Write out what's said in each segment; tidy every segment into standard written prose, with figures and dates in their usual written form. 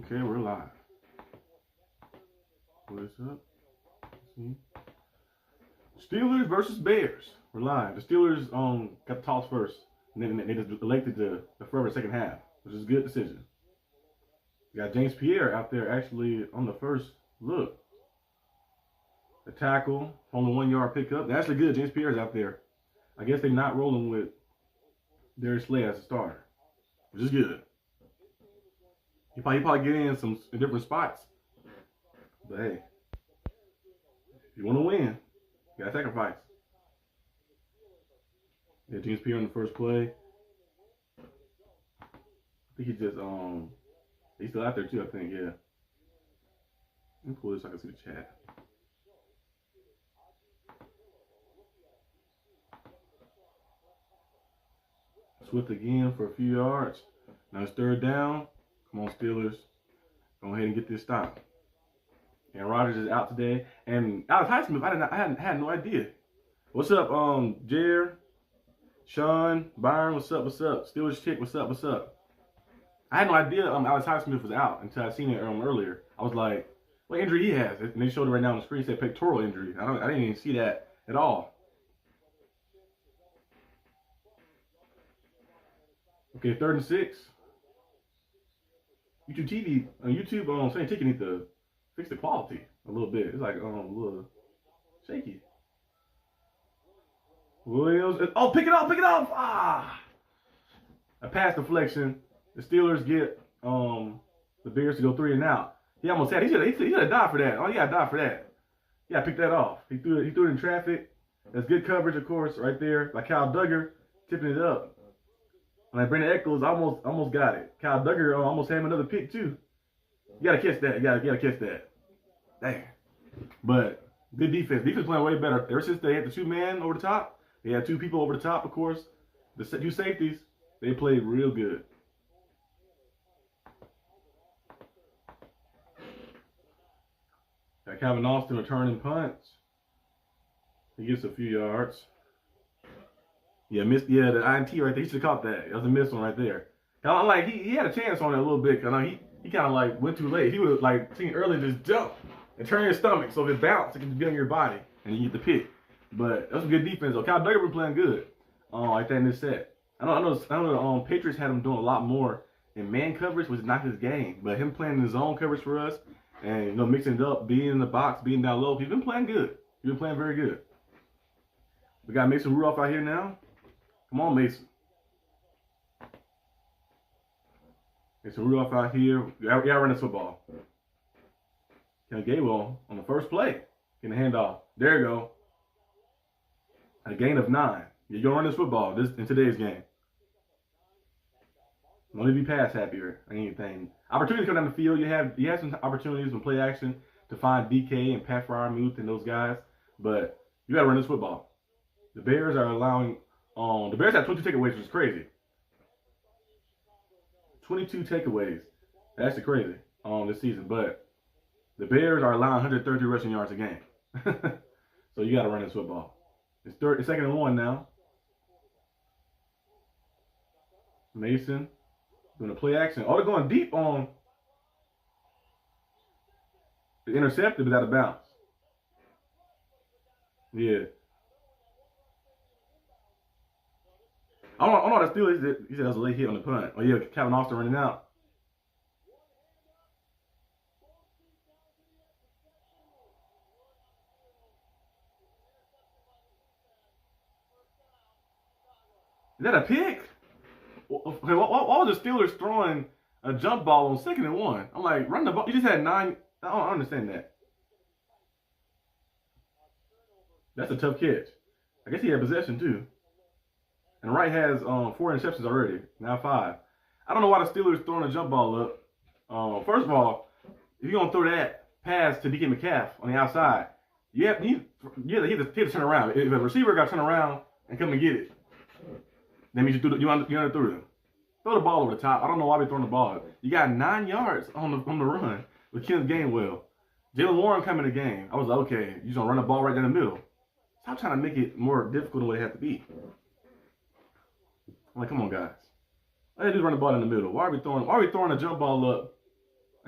Okay, we're live. What is up? Let's see. Steelers versus Bears. We're live. The Steelers got the toss first, and then they just elected to defer the second half, which is a good decision. You got James Pierre out there actually on the first look. The tackle, only 1 yard pickup. That's actually good. James Pierre's out there. I guess they're not rolling with Darius Slay as a starter, which is good. He probably get in different spots. But hey, if you want to win, you gotta sacrifice. Yeah, James Pierre on the first play. I think he just he's still out there too, I think, yeah. Let me pull this so I can see the chat. Swift again for a few yards. Now it's third down. Come on, Steelers. Go ahead and get this stop. And Rodgers is out today. And Alex Highsmith, I had no idea. What's up, Jer, Sean, Byron, what's up? Steelers chick, what's up? I had no idea Alex Highsmith was out until I seen it earlier. I was like, what injury he has? And they showed it right now on the screen. It said pectoral injury. I didn't even see that at all. Okay, 3rd and 6. YouTube saying Ticket need to fix the quality a little bit. It's like a little shaky. Williams, oh, pick it up! Ah, a pass deflection. The Steelers get the Bears to go 3 and out. He almost had. He should have died for that. Oh, yeah, died for that. Yeah, pick that off. He threw it in traffic. That's good coverage, of course, right there. Like Kyle Duggar tipping it up. Like Brandon Echols almost got it. Kyle Duggar almost had him another pick too. You gotta catch that. You gotta catch that. Dang. But good defense. Defense playing way better. Ever since they had the 2-man over the top, they had 2 people over the top, of course. The 2 safeties, they played real good. Got Calvin Austin returning punts. He gets a few yards. Yeah, missed. Yeah, the INT right there. He should have caught that. That was a missed one right there. Kind of like he had a chance on it a little bit. Cause he kind of like went too late. He would have like seen earlier just jump and turn your stomach, so if it bounced, it can be on your body and you get the pick. But that's a good defense though. Kyle Duggar been playing good. Like that in this set. I know the Patriots had him doing a lot more in man coverage, which is not his game. But him playing in his zone coverage for us and mixing it up, being in the box, being down low, he's been playing good. He's been playing very good. We got Mason Rudolph out here now. Come on, Mason. Mason Rudolph out here. Yeah, run this football. Ken Gaywell on the first play. Getting a handoff. There you go. A gain of 9. You're going to run this football in today's game. Don't need to be pass happier or anything. Opportunities come down the field. You have some opportunities in play action to find DK and Pat Fryermuth and those guys. But you got to run this football. The Bears are allowing... the Bears have 22 takeaways, which is crazy. 22 takeaways. That's actually crazy this season. But the Bears are allowing 130 rushing yards a game. So you got to run this football. It's 2nd and 1 now. Mason doing a play action. Oh, they're going deep on the intercepted, but out of bounds. Yeah. I don't know what the Steelers did. He said that was a late hit on the punt. Oh, yeah, Calvin Austin running out. Is that a pick? Why was the Steelers throwing a jump ball on 2nd and 1? I'm like, run the ball. You just had 9. I don't understand that. That's a tough catch. I guess he had possession, too. And Wright has 4 interceptions already. Now 5. I don't know why the Steelers throwing a jump ball up. First of all, if you're going to throw that pass to DK Metcalf on the outside, he had to turn around. If a receiver got to turn around and come and get it, that means you underthrew them. Throw the ball over the top. I don't know why they're throwing the ball. You got 9 yards on the run with Ken Gainwell. Jalen Warren coming in the game. I was like, okay, you're going to run the ball right down the middle. Stop trying to make it more difficult than what it has to be. I'm like, come on, guys. All you do is run the ball in the middle. Why are we throwing a jump ball up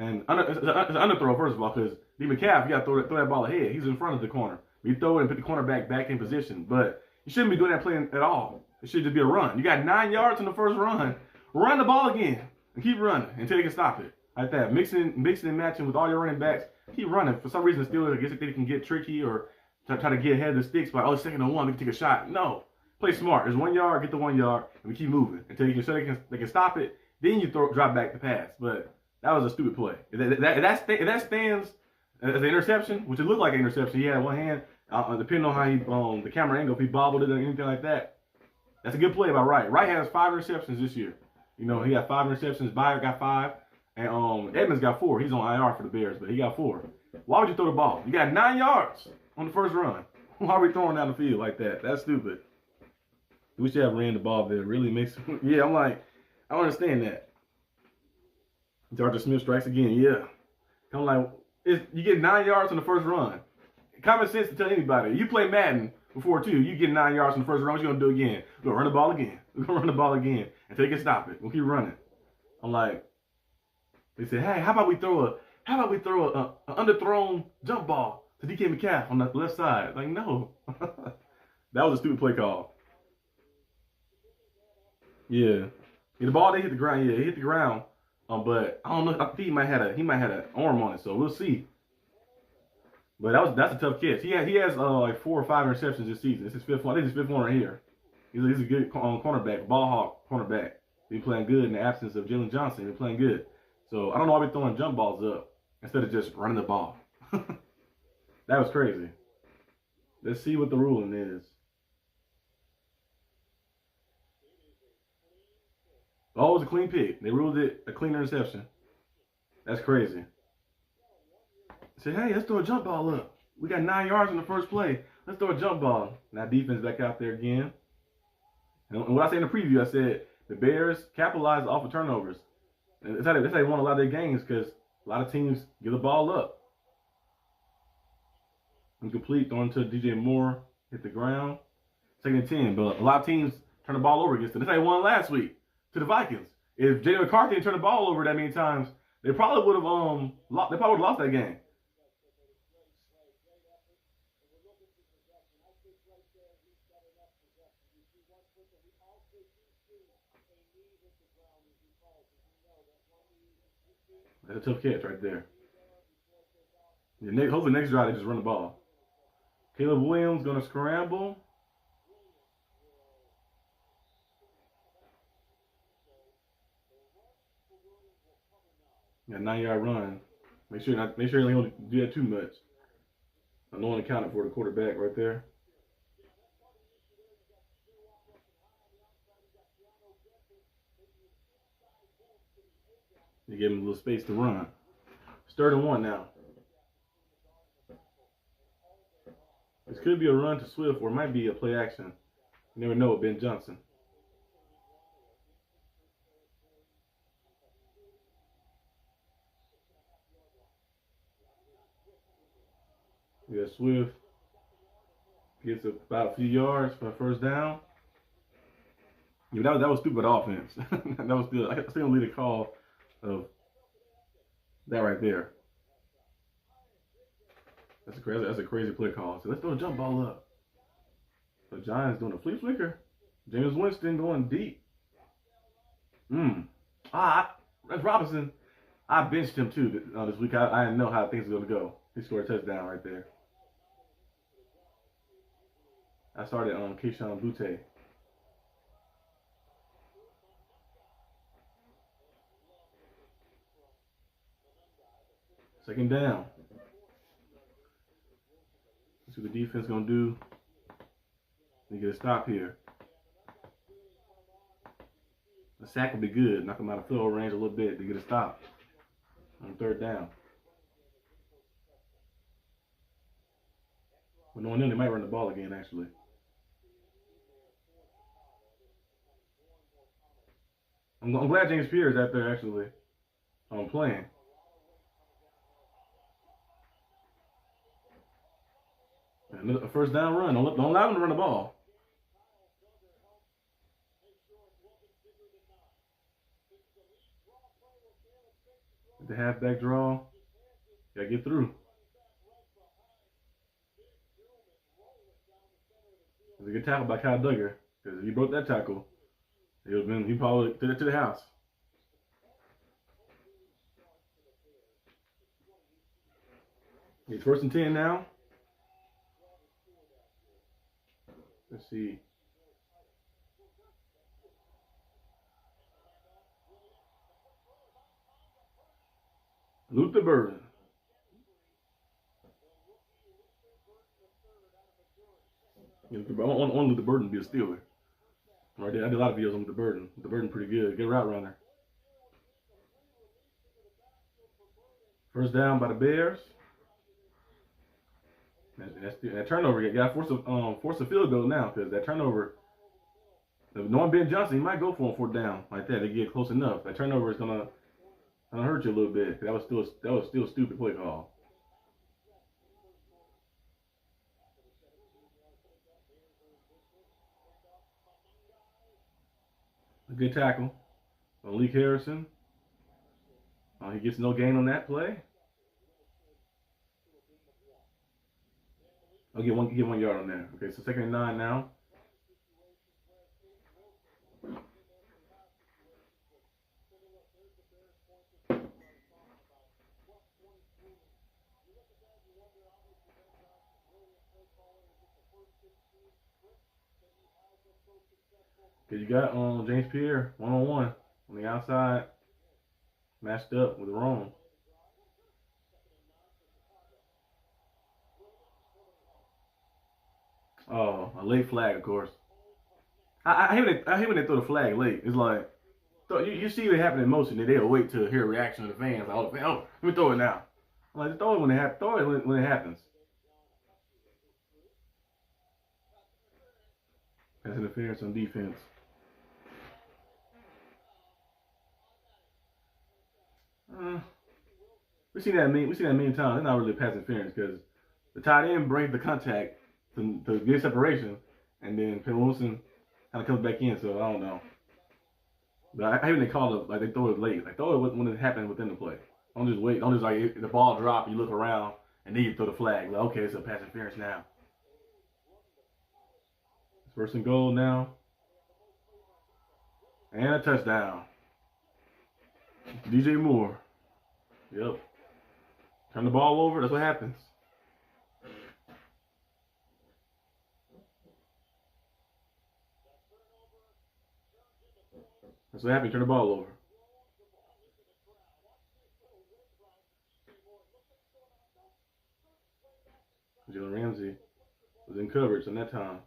And it's an underthrow, first of all, because D. McCaff, you got to throw that ball ahead. He's in front of the corner. You throw it and put the cornerback back in position. But you shouldn't be doing that play at all. It should just be a run. You got 9 yards in the first run. Run the ball again and keep running until they can stop it. Like that. Mixing and matching with all your running backs. Keep running. For some reason, the Steelers, I guess they can get tricky or try to get ahead of the sticks by, oh, it's 2nd and 1, we can take a shot. No. Play smart. There's 1 yard, get the 1 yard, and we keep moving until you can show they can stop it. Then you drop back the pass. But that was a stupid play. If that stands as an interception, which it looked like an interception, he had one hand, depending on how the camera angle, if he bobbled it or anything like that, that's a good play by Wright. Wright has 5 interceptions this year. You know, he got 5 interceptions. Bayer got 5. And Edmonds got 4. He's on IR for the Bears, but he got 4. Why would you throw the ball? You got 9 yards on the first run. Why are we throwing down the field like that? That's stupid. We should have ran the ball there. It really makes yeah, I'm like, I don't understand that. Arthur Smith strikes again, yeah. I'm like, you get 9 yards on the first run. Common sense to tell anybody. You play Madden before too. You get 9 yards on the first run. What you gonna do again? We're gonna run the ball again. We're gonna run the ball again until they can stop it. We'll keep running. I'm like, they said, hey, how about we throw a underthrown jump ball to DK Metcalf on the left side? Like, no. That was a stupid play call. Yeah. The ball did hit the ground. Yeah, it hit the ground. But I don't know. I think he might have an arm on it, so we'll see. But that's a tough catch. He has like 4 or 5 interceptions this season. It's his 5th one. I think it's his 5th one right here. He's a good cornerback, ball hawk cornerback. He's playing good in the absence of Jalen Johnson. He's playing good. So I don't know why we're throwing jump balls up instead of just running the ball. That was crazy. Let's see what the ruling is. Oh, it was a clean pick. They ruled it a clean interception. That's crazy. Say, hey, let's throw a jump ball up. We got 9 yards in the first play. Let's throw a jump ball. Now defense back out there again. And what I said in the preview, I said the Bears capitalized off of turnovers. And that's how they won a lot of their games because a lot of teams give the ball up. Incomplete, throwing to DJ Moore, hit the ground. 2nd and 10, but a lot of teams turn the ball over against them. That's how they won last week to the Vikings. If J.D. McCarthy didn't turn the ball over that many times, they probably would have lost that game. That's a tough catch right there. Yeah, hopefully next drive they just run the ball. Caleb Williams gonna scramble. Yeah, 9-yard run. Make sure they don't do that too much. No one accounted for the quarterback right there. You give him a little space to run. It's 3rd and 1 now. This could be a run to Swift or it might be a play action. You never know with Ben Johnson. Yeah, Swift gets about a few yards for a first down. Yeah, that was stupid offense. That was still, I still lead a call of that right there. That's a crazy play call. So let's throw a jump ball up. The Giants doing a flea flicker. James Winston going deep. That's Robinson. I benched him too this week. I didn't know how things were going to go. He scored a touchdown right there. I started on Keyshawn Butte. Second down. Let's see what the defense going to do. They get a stop here. A sack would be good. Knock them out of field goal range a little bit to get a stop on 3rd down. But knowing them, they might run the ball again, actually. I'm glad James Pierce is out there, actually, playing. A first down run. Don't allow them to run the ball. The halfback draw. Gotta get through. It was a good tackle by Kyle Duggar, because if he broke that tackle, he probably to the house. It's 1st and 10 now. Let's see. Luther Burden. I want Luther Burden to be a Steeler. Right there, I did a lot of videos on Luther Burden. Luther Burden pretty good. Good route runner. 1st down by the Bears. That turnover, you got to force a field goal now, because that turnover, knowing Ben Johnson, he might go for a 4th down like that. They get close enough. That turnover is gonna hurt you a little bit. That was still a stupid play call. A good tackle on Leak Harrison. He gets no gain on that play. I'll get 1 yard on there. Okay, so 2nd and 9 now. Okay, you got James Pierre one-on-one on the outside, matched up with Rome. Oh, a late flag, of course. I hate when they throw the flag late. It's like, you see it happening in motion, and they'll wait to hear a reaction of the fans. Like, oh, let me throw it now. I'm like, throw it when it happens. Pass interference on defense. We seen that many times. It's not really pass interference, because the tight end breaks the contact to get separation, and then Penn Wilson kind of comes back in. So I don't know. But I hate when they call it, like, they throw it late. Like, throw it when it happens within the play. Don't just wait. Don't just, like, if the ball drop, you look around, and then you throw the flag. Like, okay, it's a pass interference now. It's 1st and goal now. And a touchdown. DJ Moore. Yep. Turn the ball over. That's what happens. That's what happens. Turn the ball over. Jalen Ramsey was in coverage in that time.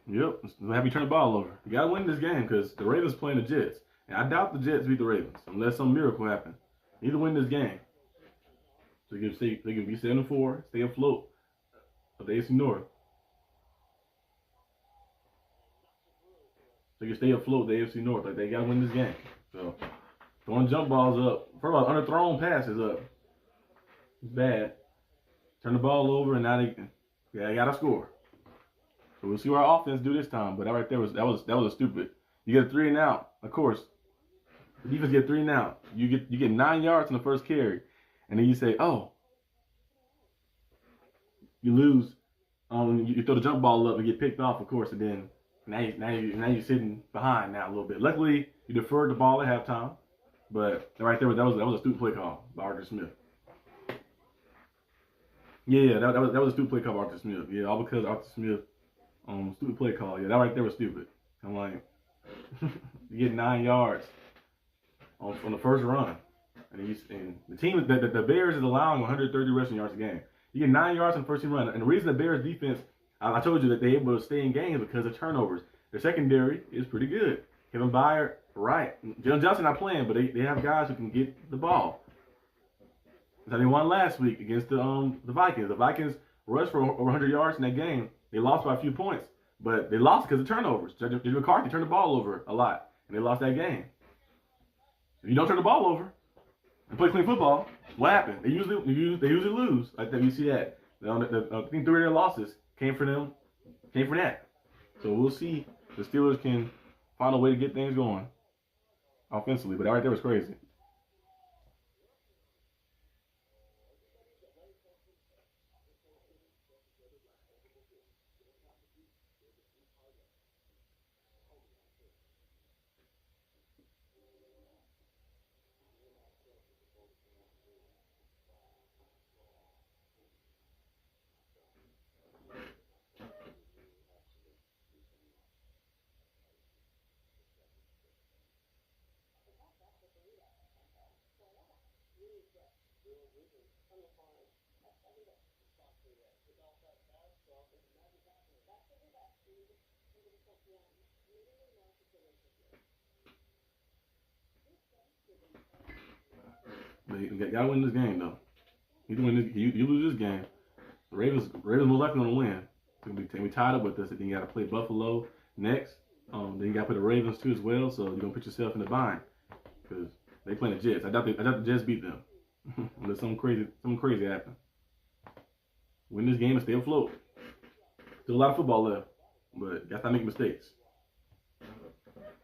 Yep, have you turn the ball over. You gotta win this game, because the Ravens playing the Jets, and I doubt the Jets beat the Ravens unless some miracle happens. You need to win this game, so they can be 7-4, stay afloat of the AFC North. They can stay afloat of the AFC North. Like, they gotta win this game. So throwing jump balls up, first of all, underthrown passes up. It's bad. Turn the ball over, and now they gotta score. So we'll see what our offense do this time. But that right there was a stupid. You get a 3 and out. Of course, the defense get 3 and out. You get 9 yards in the first carry, and then you say, oh, you lose. You throw the jump ball up and get picked off, of course, and then now you're sitting behind now a little bit. Luckily, you deferred the ball at halftime, but right there that was a stupid play call by Arthur Smith. Yeah, that was a stupid play call by Arthur Smith. Yeah, all because Arthur Smith. Stupid play call. Yeah, that right there was stupid. I'm like, you get 9 yards on the first run, and the team, the Bears is allowing 130 rushing yards a game. You get 9 yards on the first run, and the reason the Bears defense, I told you that they're able to stay in games because of turnovers. Their secondary is pretty good. Kevin Byard, right? Jalen Johnson not playing, but they have guys who can get the ball. So they won last week against the Vikings. The Vikings rushed for over 100 yards in that game. They lost by a few points, but they lost because of turnovers. Judge McCarthy turned the ball over a lot, and they lost that game. If you don't turn the ball over and play clean football, what happened? They usually lose. Like that, you see that. I think 3 of their losses came for them. Came for that. So we'll see if the Steelers can find a way to get things going offensively. But that right there was crazy. But you gotta win this game though. You lose this game. The Ravens more likely gonna win. It's gonna be tied up with this. Then you gotta play Buffalo next. Then you gotta play the Ravens too as well. So you're gonna put yourself in the bind because they playing the Jets. I doubt the Jets beat them unless something crazy happen. Win this game and stay afloat. Still a lot of football left, but you gotta make mistakes.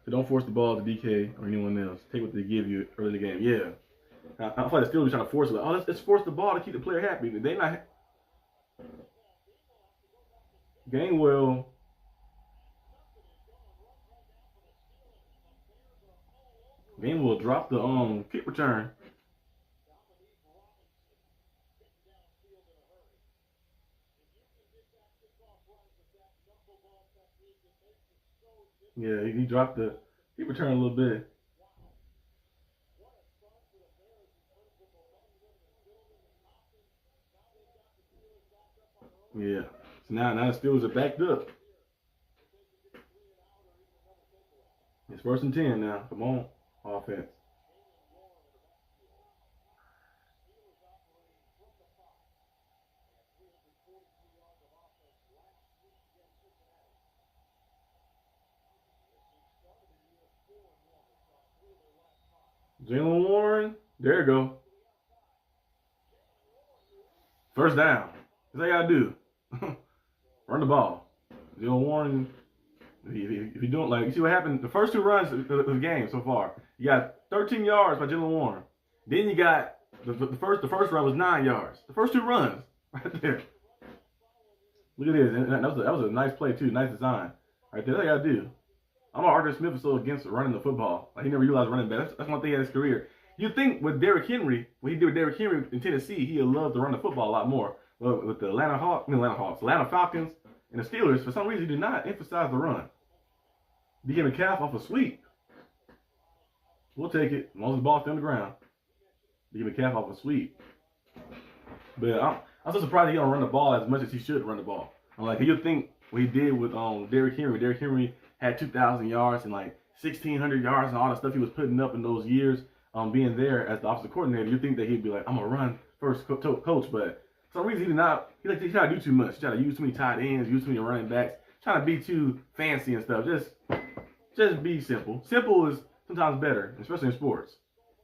So don't force the ball to DK or anyone else. Take what they give you early in the game. Yeah. I feel like the Steelers trying to force it. Like, oh, let's force the ball to keep the player happy. They not. Gainwell. Gainwell dropped the kick return. Yeah, he dropped the kick return a little bit. Yeah. So now the Steelers are backed up. It's 1st and 10 now. Come on, offense. Jaylen Warren. There you go. First down. That's all you gotta do. Run the ball. Jaylen Warren, if you don't you see what happened? The first 2 runs of the game so far. You got 13 yards by Jaylen Warren. Then you got the first run was 9 yards. The first 2 runs right there. Look at this. And that was a nice play too. Nice design. Right there. That's all you gotta do. I know Arthur Smith is so against running the football. Like he never realized running back. That's one thing in his career. You'd think with Derrick Henry, what he did with Derrick Henry in Tennessee, he'd love to run the football a lot more. But with the Atlanta Falcons, and the Steelers, for some reason, he did not emphasize the run. DK Metcalf off a sweep. We'll take it as long as the ball's still on the ground. DK Metcalf off a sweep. But I'm so surprised he don't run the ball as much as he should run the ball. Like you'd think what he did with Derrick Henry. Derrick Henry had 2,000 yards and 1,600 yards and all the stuff he was putting up in those years. Being there as the offensive coordinator, you'd think that he'd be like, I'm gonna run first, coach. But for some reason, he did not. He tried to do too much. He tried to use too many tight ends, use too many running backs, trying to be too fancy and stuff. Just be simple. Simple is sometimes better, especially in sports.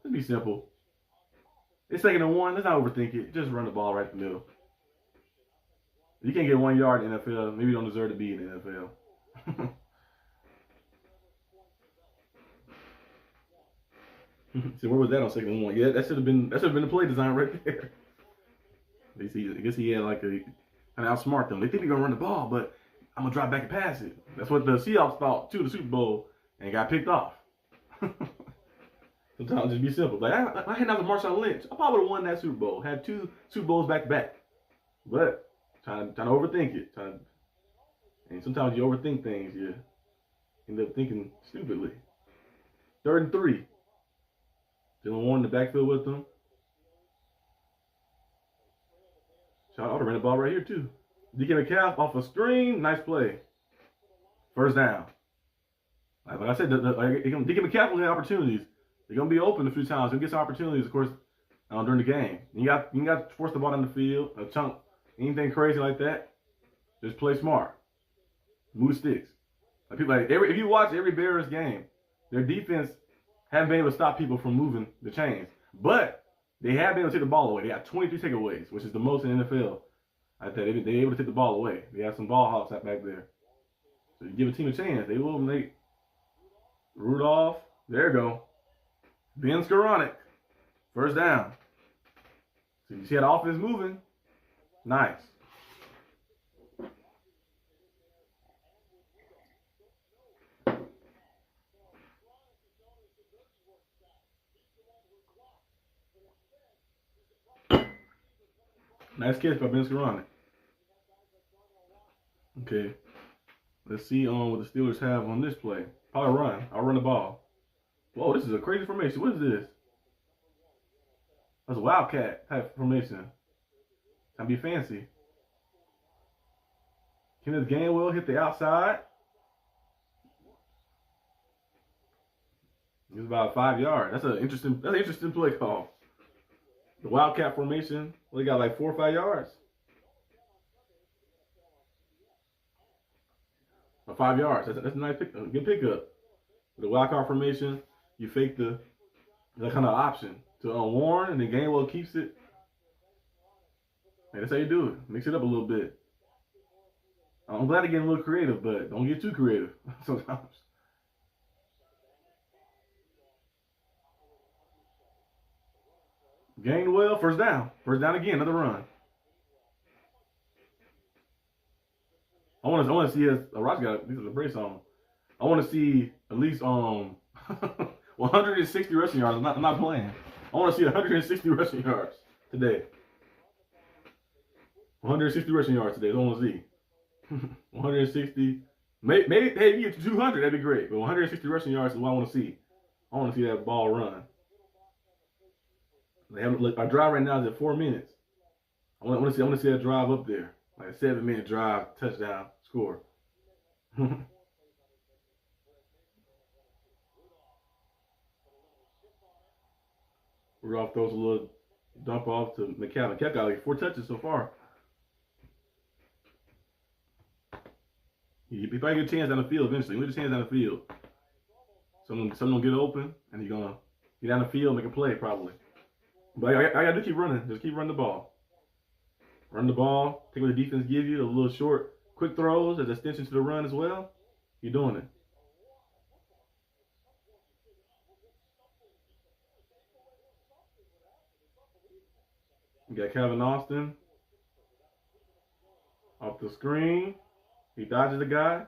Just be simple. It's 2nd and 1. Let's not overthink it. Just run the ball right in the middle. If you can't get 1 yard in the NFL, maybe you don't deserve to be in the NFL. So where was that on 2nd and 1? Yeah, that should have been the play design right there. I guess he had kind of outsmart them. They think they're gonna run the ball, but I'm gonna drop back and pass it. That's what the Seahawks thought too, the Super Bowl, and got picked off. Sometimes just be simple. Like I had another Marshawn Lynch, I probably would have won that Super Bowl. Had 2 Super Bowls back to back. But trying to overthink it. And sometimes you overthink things, you end up thinking stupidly. 3rd and 3. Jaylen Warren in the backfield with them. I ought to run the ball right here too. DK Metcalf off a screen, nice play. First down. Like I said, DK Metcalf will have opportunities. They're gonna be open a few times. He'll get some opportunities, of course, during the game. You got to force the ball down the field, a chunk, anything crazy like that. Just play smart. Move sticks. Like people if you watch every Bears game, their defense haven't been able to stop people from moving the chains, but they have been able to take the ball away. They got 23 takeaways, which is the most in the NFL. They're able to take the ball away. They have some ball hawks back there. Give a team a chance. They will make Rudolph. There you go. Ben Skoranek. First down. So you see how the offense moving? Nice. Nice catch by Ben Skoranek. Okay. Let's see what the Steelers have on this play. Probably run. I'll run the ball. Whoa, this is a crazy formation. What is this? That's a Wildcat type formation. Trying to be fancy. Kenneth Gainwell hit the outside. It's about 5 yards. That's an interesting play call. The Wildcat formation. Well, they got like 4 or 5 yards. 5 yards. That's a nice good pickup. The Wildcat formation, you fake that kind of option to Warren, and then Gainwell keeps it. And that's how you do it. Mix it up a little bit. I'm glad they're getting a little creative, but don't get too creative sometimes. Gainwell, first down. First down again, another run. I want to see Ross got these are the brace on. I want to see at least 160 rushing yards. I'm not playing. I want to see 160 rushing yards today. 160 rushing yards today. I want to see 160. Maybe hey, you get to 200. That'd be great. But 160 rushing yards is what I want to see. I want to see that ball run. Our drive right now is at 4 minutes. I want to see that drive up there, like a 7-minute drive, touchdown, score. Rudolph throws a little dump off to McCall. McCall got like 4 touches so far. He probably get a chance down the field eventually. He'll get a chance down the field. Someone will get open, and he's gonna get down the field, make a play probably. But I gotta keep running. Just keep running the ball. Run the ball. Take what the defense gives you. The little short, quick throws as extension to the run as well. You're doing it. You got Calvin Austin off the screen. He dodges the guy.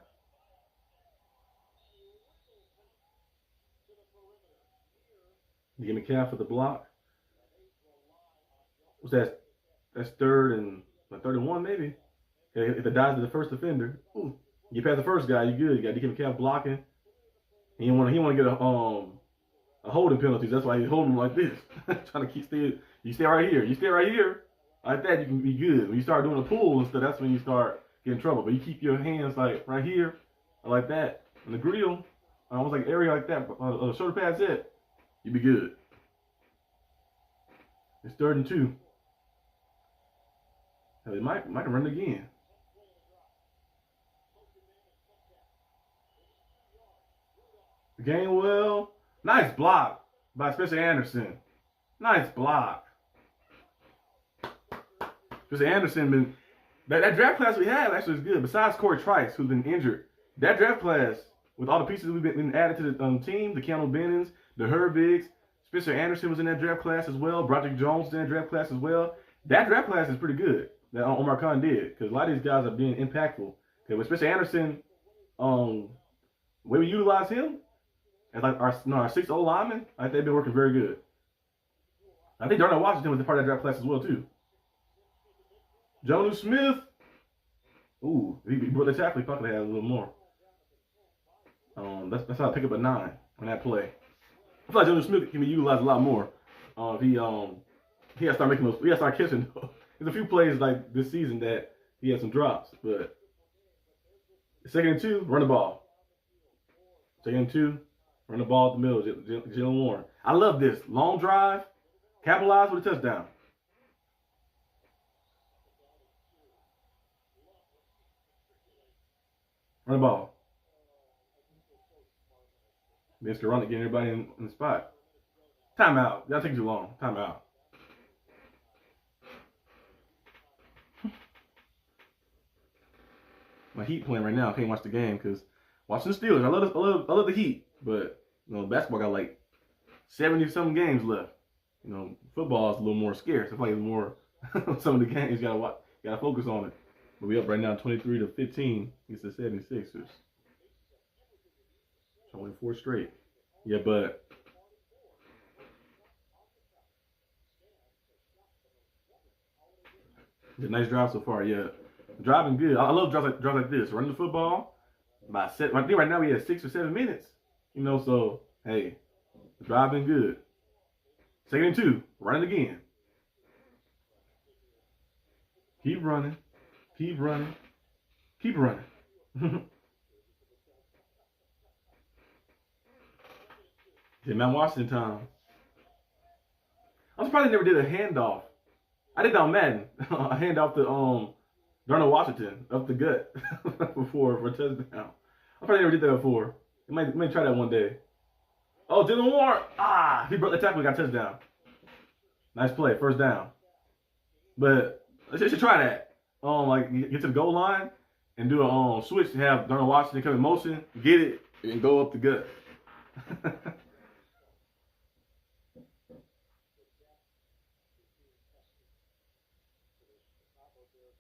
You give McCall for the block. What's that? That's third and 1 maybe. If it dies to the first defender, ooh, you pass the first guy, you're good. You got DK McCall blocking. He want to get a holding penalty. That's why he's holding him like this, trying to You stay right here. You stay right here. Like that, you can be good. When you start doing a pull and stuff, that's when you start getting in trouble. But you keep your hands like right here, like that, and the grill, almost like area like that, shoulder pads it. You be good. It's 3rd and 2. They might run it again. Gainwell, nice block by Spencer Anderson. Nice block. Spencer Anderson that draft class we have actually is good. Besides Corey Trice, who's been injured, that draft class with all the pieces we've been added to the team, the Keanu Bennings, the Herbigs, Spencer Anderson was in that draft class as well. Broderick Jones was in that draft class as well. That draft class is pretty good that Omar Khan did, because a lot of these guys are being impactful. Okay, with Spencer Anderson, the way we utilize him as like our 6th O lineman, I think they've been working very good. I think Darnell Washington was a part of that draft class as well too. Jonnu Smith, ooh, he brought the tackle. He probably had a little more. That's how I pick up a 9 on that play. I feel like Jonnu Smith can be utilized a lot more. He has to start making those. He has to start catching. There's a few plays like this season that he had some drops, but 2nd and 2, run the ball. 2nd and 2, run the ball at the middle. Jalen Warren. I love this long drive, capitalize with a touchdown. Run the ball. Mr. Run it, getting everybody in the spot. Timeout. That'll take too long. Timeout. my Heat playing right now. I can't watch the game because watching the Steelers. I love the Heat, but basketball got like 70-something games left. Football is a little more scarce. I feel like it's more some of the games you gotta focus on it. But we up right now 23-15 against the 76ers. So I went 4 straight. Yeah, but it's a nice drive so far. Yeah, driving good. I love drives like this. Running the football. I think right now we have 6 or 7 minutes. So hey, driving good. 2nd and 2, running again. Keep running. Keep running. Keep running. It's Mount Washington time. I'm surprised they never did a handoff. I did that on Madden. A handoff to Darnell Washington up the gut before for a touchdown. I probably never did that before. I might try that one day. Oh, Dylan Warren. He broke the tackle, got a touchdown. Nice play, 1st down. But I should try that. Get to the goal line and do a switch to have Darnell Washington come in motion, get it, and go up the gut.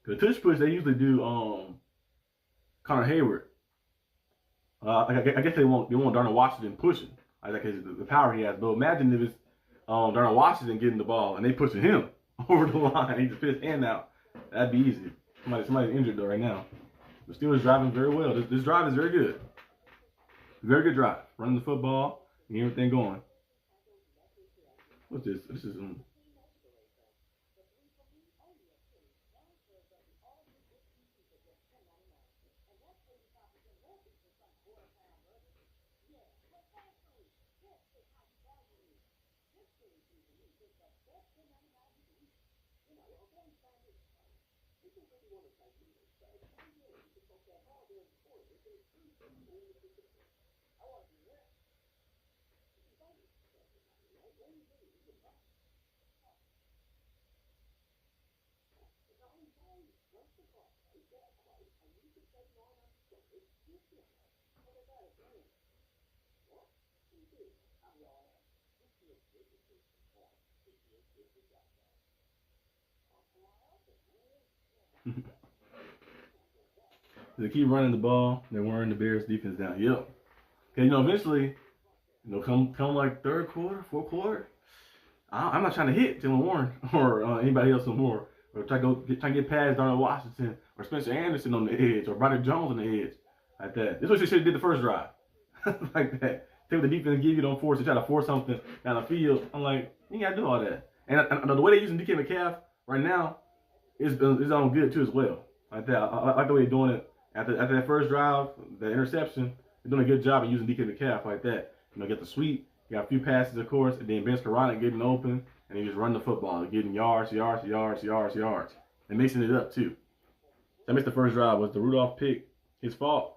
The tush push they usually do Connor Hayward. I guess they want Darnell Washington pushing. I think the power he has. But imagine if it's Darnell Washington getting the ball and they pushing him over the line. He just put his hand out. That'd be easy. Somebody's injured though right now. The Steelers driving very well. This drive is very good. Very good drive. Running the football and everything going. What's this? This is they keep running the ball. They're wearing the Bears defense down. Yep. Okay, eventually, come like 3rd quarter, 4th quarter. I'm not trying to hit Dylan Warren or anybody else no more. Or try to get past Darnell Washington or Spencer Anderson on the edge or Broderick Jones on the edge. Like that. This is what you should have did the first drive. Like that. Take what the defense give you, don't force it. Try to force something down the field. I'm like, you got to do all that. And the way they're using DK Metcalf right now is on good too as well. Like that. I like the way they're doing it. After that first drive, the interception, they're doing a good job of using DK Metcalf like that. Get the sweep, got a few passes, of course, and then Ben Skowronek getting open, and they just run the football, getting yards, and mixing it up too. That makes the first drive. Was the Rudolph pick his fault?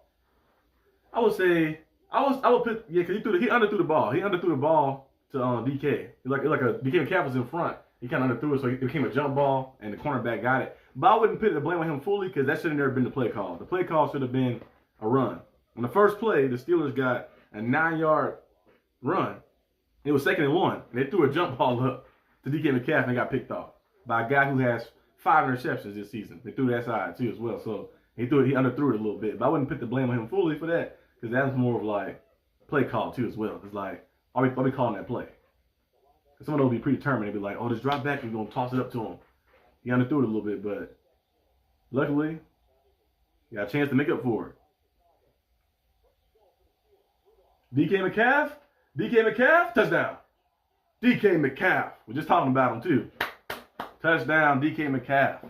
I would say I would put because he underthrew the ball. He underthrew the ball to DK. DK Metcalf was in front. He kind of underthrew it, so it became a jump ball, and the cornerback got it. But I wouldn't put the blame on him fully because that should have never been the play call. The play call should have been a run. On the first play, the Steelers got a 9-yard run. It was 2nd and 1. And they threw a jump ball up to DK Metcalf and got picked off by a guy who has 5 interceptions this season. They threw that side too as well. So he underthrew it a little bit. But I wouldn't put the blame on him fully for that because that's more of like play call too as well. It's like, are we calling that play? Some of those will be predetermined. They'll be like, oh, just drop back and we're going to toss it up to him. He underthrew it a little bit, but luckily, he got a chance to make up for it. DK Metcalf, touchdown. DK Metcalf. We're just talking about him too. Touchdown, DK Metcalf.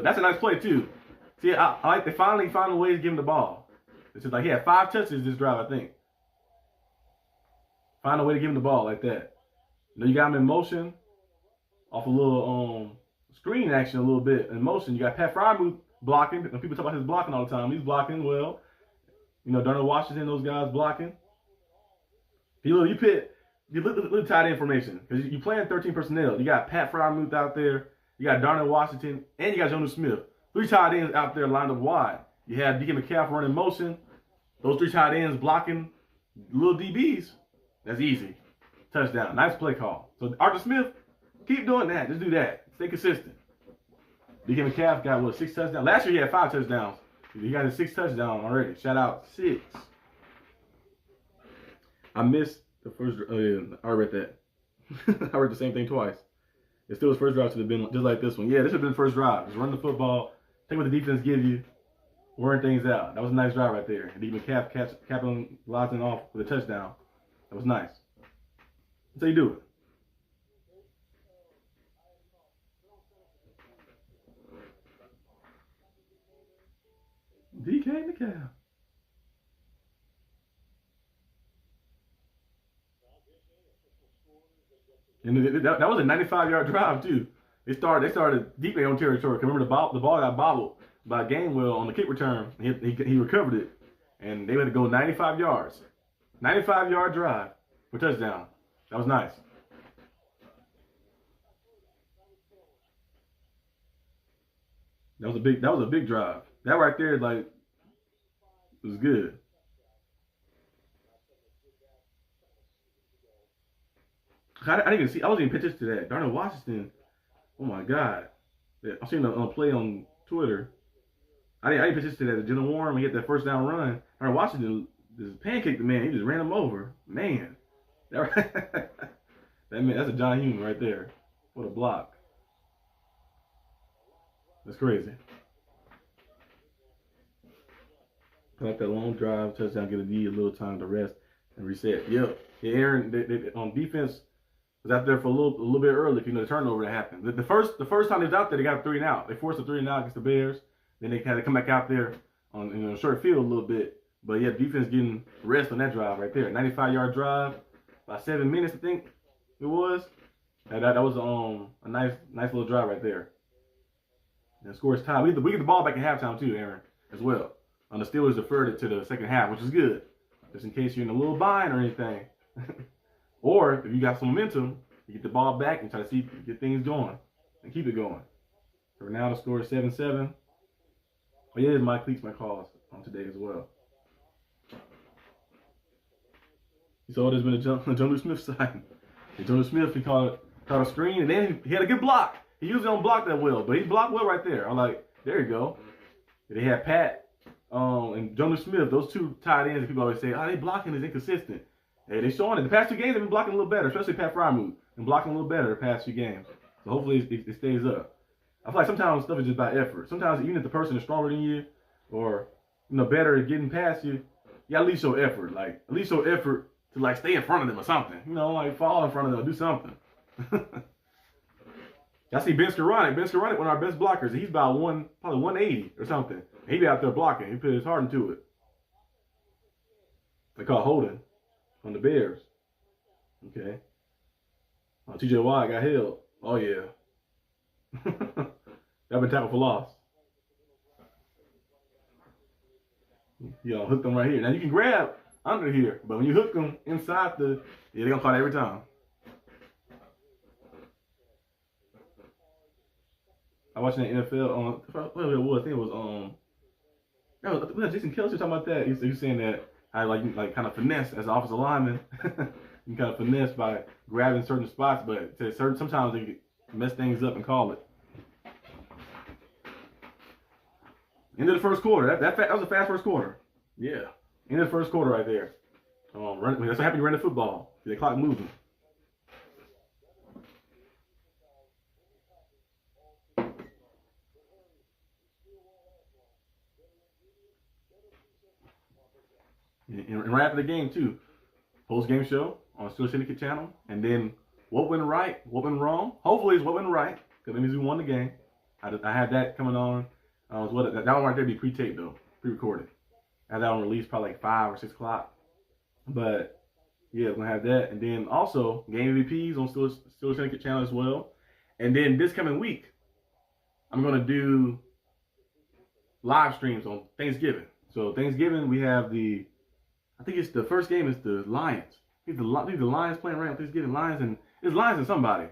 That's a nice play too. See, I like they finally found a way to give him the ball. It's just like he had 5 touches this drive, I think. Find a way to give him the ball like that. You got him in motion off a little screen action a little bit in motion. You got Pat Freiermuth blocking. And people talk about his blocking all the time. He's blocking well. Darnell Washington, those guys blocking. You look at tight end formation because you playing 13 personnel. You got Pat Freiermuth out there. You got Darnell Washington, and you got Jonnu Smith. 3 tight ends out there lined up wide. You had DK Metcalf running motion. Those 3 tight ends blocking little DBs. That's easy. Touchdown. Nice play call. So Arthur Smith, keep doing that. Just do that. Stay consistent. DK Metcalf got, 6 touchdowns? Last year he had 5 touchdowns. He got his 6th touchdown already. Shout out 6. I missed the first. Oh yeah, I read that. I read the same thing twice. It still his first drive should have been just like this one. Yeah, this should have been the first drive. Just run the football, take what the defense give you, wearing things out. That was a nice drive right there. And DK Metcalf capitalizing off with a touchdown. That was nice. That's how you do it. DK Metcalf. And that was a 95-yard drive too. They started deep in their own territory. Remember the ball got bobbled by Gainwell on the kick return. He recovered it, and they had to go 95 yards. 95-yard drive for touchdown. That was nice. That was a big drive. That right there, like, was good. I didn't even see. I wasn't even paying attention to that. Darnell Washington. Oh my God. I seen a play on Twitter. I didn't pay attention to that. Jalen Warren, he hit that first down run. Darnell Washington just pancaked the man. He just ran him over. Man. That's a John Human right there. What a block. That's crazy. I like that long drive, touchdown, get a D, a little time to rest and reset. Yep. Yeah, Aaron, they on defense was out there for a little bit early. The turnover that happened. The first time they was out there, they got a 3 and out. They forced a 3 and out against the Bears. Then they had to come back out there on short field a little bit. But yeah, defense getting rest on that drive right there. 95-yard drive, about 7 minutes I think it was. That was a nice little drive right there. And the score is tied. We get the ball back at halftime too, Aaron, as well. The Steelers deferred it to the second half, which is good, just in case you're in a little bind or anything. Or if you got some momentum, you get the ball back and try to get things going and keep it going. So now the score is 7-7. Oh yeah, Mike Cleats my calls on today as well. You saw there's been a Jonnu Smith side. Jonnu Smith, he caught a screen, and then he had a good block. He usually don't block that well, but he blocked well right there. I'm like, there you go. They had Pat and Jonnu Smith, those 2 tight ends. People always say, they blocking is inconsistent. Hey, they showing it. The past 2 games they've been blocking a little better, especially Pat Frymuth, and blocking a little better the past 2 games. So hopefully it stays up. I feel like sometimes stuff is just about effort. Sometimes even if the person is stronger than you or better at getting past you, you gotta at least show effort. Like at least show effort to like stay in front of them or something. Like fall in front of them or do something. I see Ben Skoranek. Ben Skoranek, one of our best blockers. He's about probably 180 or something. He be out there blocking. He put his heart into it. They call holding on the Bears. Okay. TJ Watt got held. Oh yeah. That been tackled for loss. Y'all hooked them right here. Now you can grab under here, but when you hook them inside they're gonna call it every time. I watched that NFL on what it was. I think it was Jason Kelce talking about that. He was saying that I like kind of finesse as an offensive lineman. You kind of finesse by grabbing certain spots, but sometimes they mess things up and call it. End of the first quarter. That was a fast first quarter. Yeah. End of the first quarter right there. That's what happened. You ran the football. The clock moving. And right after the game too, post-game show on the Steelers Syndicate channel, and then what went right, what went wrong. Hopefully it's what went right, because that means we won the game. I had that coming on. That one right there be pre-taped though, pre-recorded. I had that one released probably like 5 or 6 o'clock. But yeah, we're gonna have that, and then also game MVPs on Steelers Syndicate channel as well. And then this coming week, I'm gonna do live streams on Thanksgiving. So Thanksgiving we have I think it's the first game is the Lions. I think the Lions playing right on Thanksgiving. It's Lions and somebody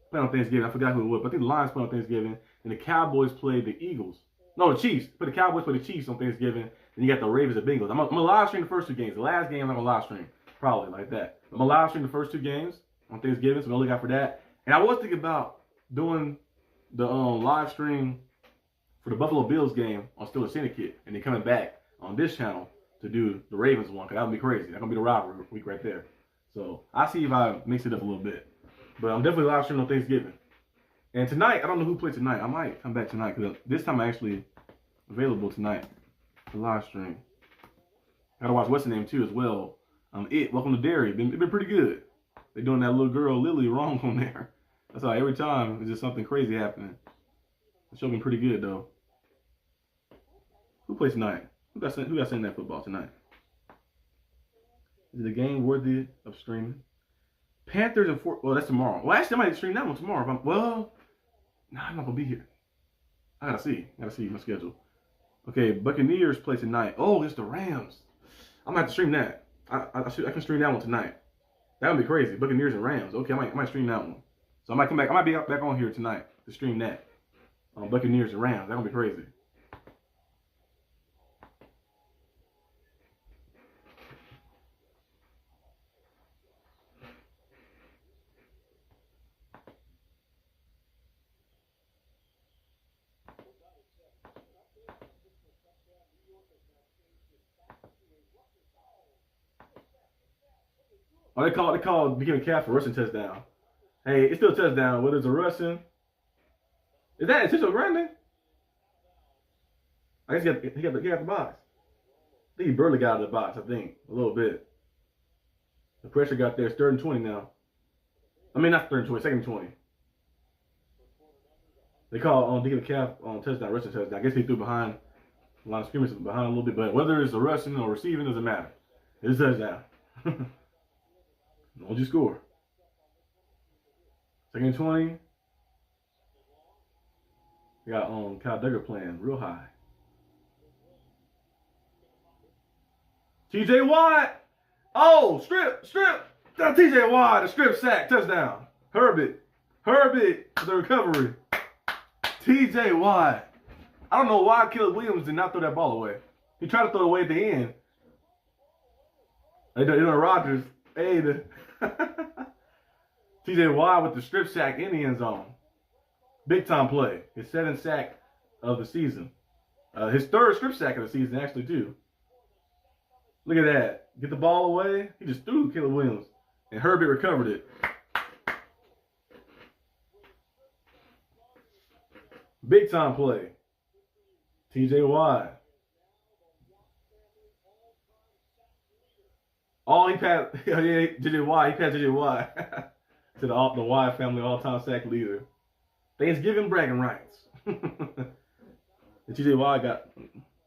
playing on Thanksgiving. I forgot who it was, but I think the Lions playing on Thanksgiving. And the Cowboys play the Eagles. No, the Chiefs. Put the Cowboys, put the Chiefs on Thanksgiving. Then you got the Ravens and Bengals. I'm gonna live stream the first 2 games. The last game I'm not gonna live stream. Probably like that. I'm gonna live stream the first 2 games on Thanksgiving, so I'm gonna look out for that. And I was thinking about doing the live stream for the Buffalo Bills game on Steelers Syndicate, and then coming back on this channel to do the Ravens one, because that would be crazy. That's gonna be the rivalry week right there. So I'll see if I mix it up a little bit. But I'm definitely live streaming on Thanksgiving. And tonight, I don't know who played tonight. I might come back tonight, because this time I'm actually available tonight for live stream. Gotta watch what's the name too as well. Welcome to Derry. Been pretty good. They're doing that little girl Lily wrong on there. That's why every time it's just something crazy happening. The show been pretty good though. Who plays tonight? Who got Sunday Night Football tonight? Is it a game worthy of streaming? Panthers and well, that's tomorrow. Well, actually, I might stream that one tomorrow. I'm not gonna be here. I gotta see my schedule. Okay, Buccaneers play tonight. Oh, it's the Rams. I'm gonna have to stream that. I can stream that one tonight. That would be crazy. Buccaneers and Rams. Okay, I might stream that one. So I might come back. I might be back on here tonight to stream that. Buccaneers and Rams. That's gonna be crazy. Oh, they call became a calf for rushing touchdown. Hey, it's still a touchdown, whether it's a rushing. Is that intentional grounding? I guess he got the box. I think he barely got out of the box, I think. A little bit. The pressure got there. It's 3rd and 20 now. I mean, not 3rd and 20, 2nd and 20. They call they give a calf on touchdown, rushing touchdown. I guess he threw behind a line of scrimmage behind a little bit, but whether it's a rushing or receiving doesn't matter. It's a touchdown. Don't you score. 2nd and 20. We got Kyle Duggar playing real high. TJ Watt. Oh, strip. TJ Watt, a strip sack, touchdown. Herbert for the recovery. TJ Watt. I don't know why Caleb Williams did not throw that ball away. He tried to throw it away at the end. You know, Rodgers. Hey, TJ Watt with the strip sack in the end zone. Big time play. His 7th sack of the season. His 3rd strip sack of the season, actually, too. Look at that. Get the ball away. He just threw Caleb Williams. And Herbert recovered it. Big time play. TJ Watt. Oh, he passed. Yeah, JJ Watt. He passed JJ Watt to the Watt family all-time sack leader. Thanksgiving bragging rights. And TJ Watt got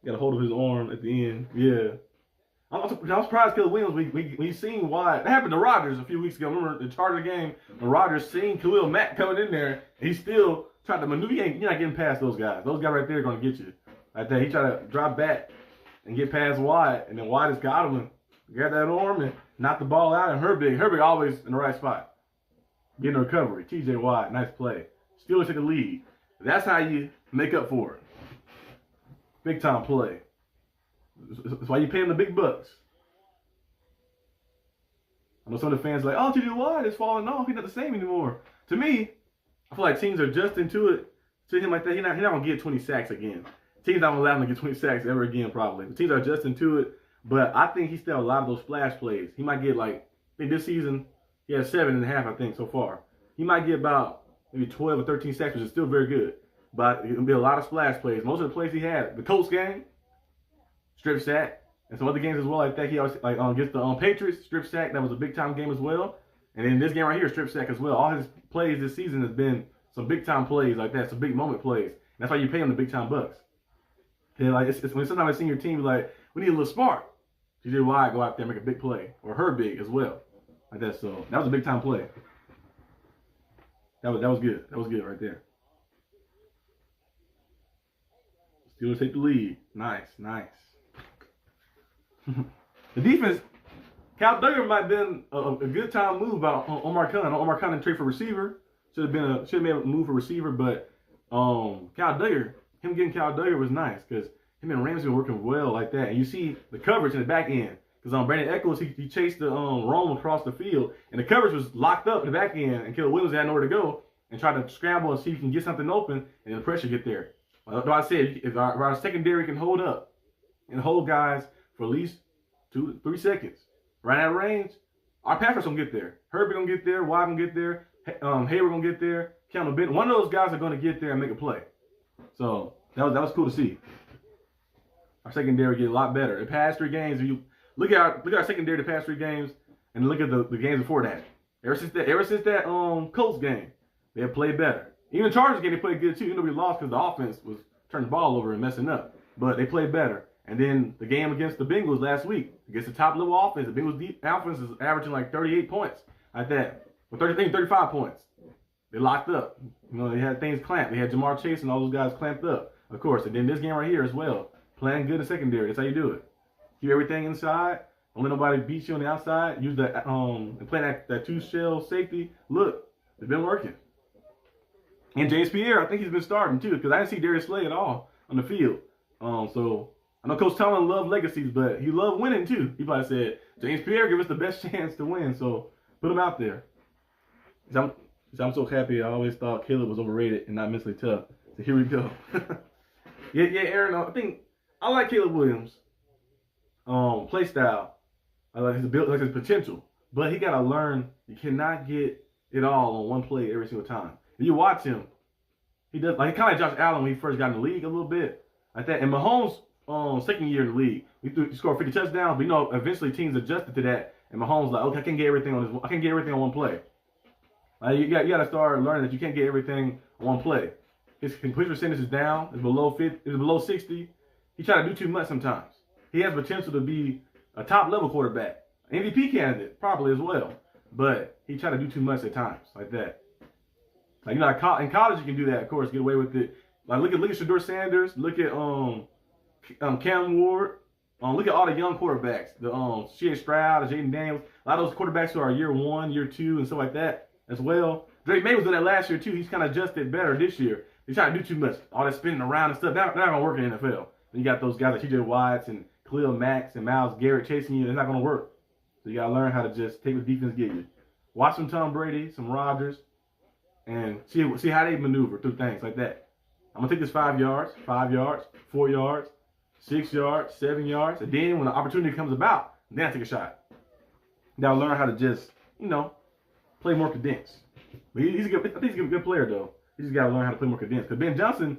a hold of his arm at the end. Yeah. I'm surprised Caleb Williams. We seen Watt. That happened to Rodgers a few weeks ago. Remember the Charger game when Rodgers seen Khalil Mack coming in there. And he still tried to maneuver. You're not getting past those guys. Those guys right there are going to get you. Like that. He tried to drop back and get past Watt. And then Watt just got him and grabbed that arm and knocked the ball out. And Herbert always in the right spot. Getting a recovery. TJ Watt. Nice play. Steelers take the lead. That's how you make up for it. Big time play. That's why you pay him the big bucks. I know some of the fans are like, oh, TJ Watt is falling off. He's not the same anymore. To me, I feel like teams are adjusting to him like that. He's not going to get 20 sacks again. Teams not going to allow him to get 20 sacks ever again, probably. The teams are adjusting to it, but I think he still has a lot of those splash plays. He might get I think this season, he has 7.5, I think, so far. He might get about maybe 12 or 13 sacks, which is still very good. But it'll be a lot of splash plays. Most of the plays he had, the Colts game, strip sack, and some other games as well like that. He always against the Patriots, strip sack. That was a big time game as well. And then this game right here, strip sack as well. All his plays this season has been some big time plays like that, some big moment plays. And that's why you pay him the big time bucks. And it's when sometimes I see your team like, we need a little spark. TJ Watt go out there and make a big play, or her big as well, like that. So that was a big time play. That was good. That was good right there. Steelers take the lead. Nice. The defense, Cal Duggar might have been a good time move by Omar Khan. Omar Khan didn't trade for receiver. Should have been a move for receiver, but Cal Duggar, him getting Cal Duggar was nice because him and Ramsey were working well like that. And you see the coverage in the back end. Because Brandon Echols, he chased the Rome across the field, and the coverage was locked up in the back end, and Caleb Williams had nowhere to go, and tried to scramble and see if he can get something open, and then the pressure get there. Though I said, if our secondary can hold up and hold guys for at least 2-3 seconds, right at range, our pass rush gonna get there. Herbie gonna get there, Watt gonna get there, Hayward gonna get there, Campbell Benton. One of those guys are gonna get there and make a play. So that was cool to see. Our secondary get a lot better. The past 3 games, if you look at our secondary the past 3 games, and look at the games before that. Ever since that Colts game, they have played better. Even the Chargers game, they played good too. Even though we lost because the offense was turning the ball over and messing up, but they played better. And then the game against the Bengals last week, against the top level offense, the Bengals offense is averaging like 38 points like that, or 35 points. They locked up. You know, they had things clamped. They had Jamar Chase and all those guys clamped up, of course. And then this game right here as well, playing good in secondary. That's how you do it. Keep everything inside. Don't let nobody beat you on the outside. Use that and play that 2-shell safety. Look, it's been working. And James Pierre, I think he's been starting too, because I didn't see Darius Slay at all on the field. So I know Coach Tomlin loved legacies, but he loved winning too. He probably said, James Pierre, give us the best chance to win. So put him out there. I'm so happy. I always thought Caleb was overrated and not mentally tough. So here we go. yeah, Aaron. I like Caleb Williams. Play style. I like his potential, but he gotta learn. You cannot get it all on one play every single time. If you watch him, he does like kind of like Josh Allen when he first got in the league a little bit like that. And Mahomes, second year in the league, he scored 50 touchdowns, but you know eventually teams adjusted to that, and Mahomes like, okay, I can't get everything on one play. You got to start learning that you can't get everything on one play. His completion percentage is down. It's below 60. He try to do too much sometimes. He has potential to be a top-level quarterback, MVP candidate probably as well, but he try to do too much at times like that. Like, you know, in college you can do that, of course, get away with it. Like look at Shedeur Sanders, look at Cam Ward, look at all the young quarterbacks, the C.J. Stroud, Jaden Daniels, a lot of those quarterbacks who are year 1, year 2, and stuff like that as well. Drake May was doing that last year too. He's kind of adjusted better this year. He's trying to do too much, all that spinning around and stuff. They're not gonna work in the NFL. And you got those guys like T.J. Watts and Khalil Max and Myles Garrett chasing you. It's not gonna work. So you gotta learn how to just take what defense give you. Watch some Tom Brady, some Rodgers, and see how they maneuver through things like that. I'm gonna take this 5 yards, 4 yards, 6 yards, 7 yards, and then when the opportunity comes about, then I take a shot. Now learn how to just, you know, play more condensed. But I think he's a good player though. He just gotta learn how to play more condensed. Because Ben Johnson,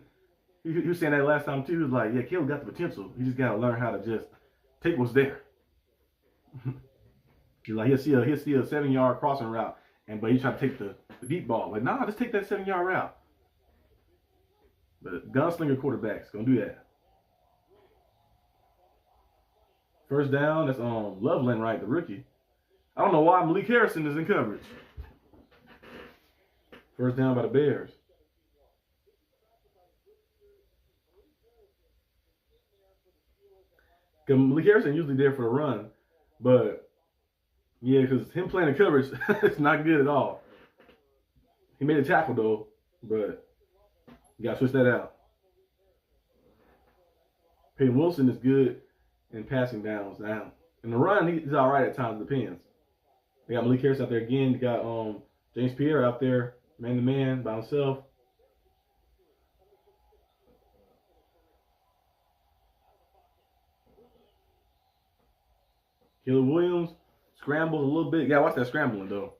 he was saying that last time too. He was like, yeah, Caleb got the potential. He just gotta learn how to just take what's there. Like he'll see a 7-yard crossing route, but he's trying to take the deep ball. Like, nah, just take that 7-yard route. But gunslinger quarterbacks gonna do that. First down, that's Loveland, right? The rookie. I don't know why Malik Harrison is in coverage. First down by the Bears. Because Malik Harrison usually there for the run, but yeah, because him playing the coverage, it's not good at all. He made a tackle though, but you gotta switch that out. Peyton Wilson is good in passing downs now. In the run, he's all right at times. Depends. They got Malik Harris out there again. They got James Pierre out there, man to man by himself. Caleb Williams scrambles a little bit. You gotta watch that scrambling though.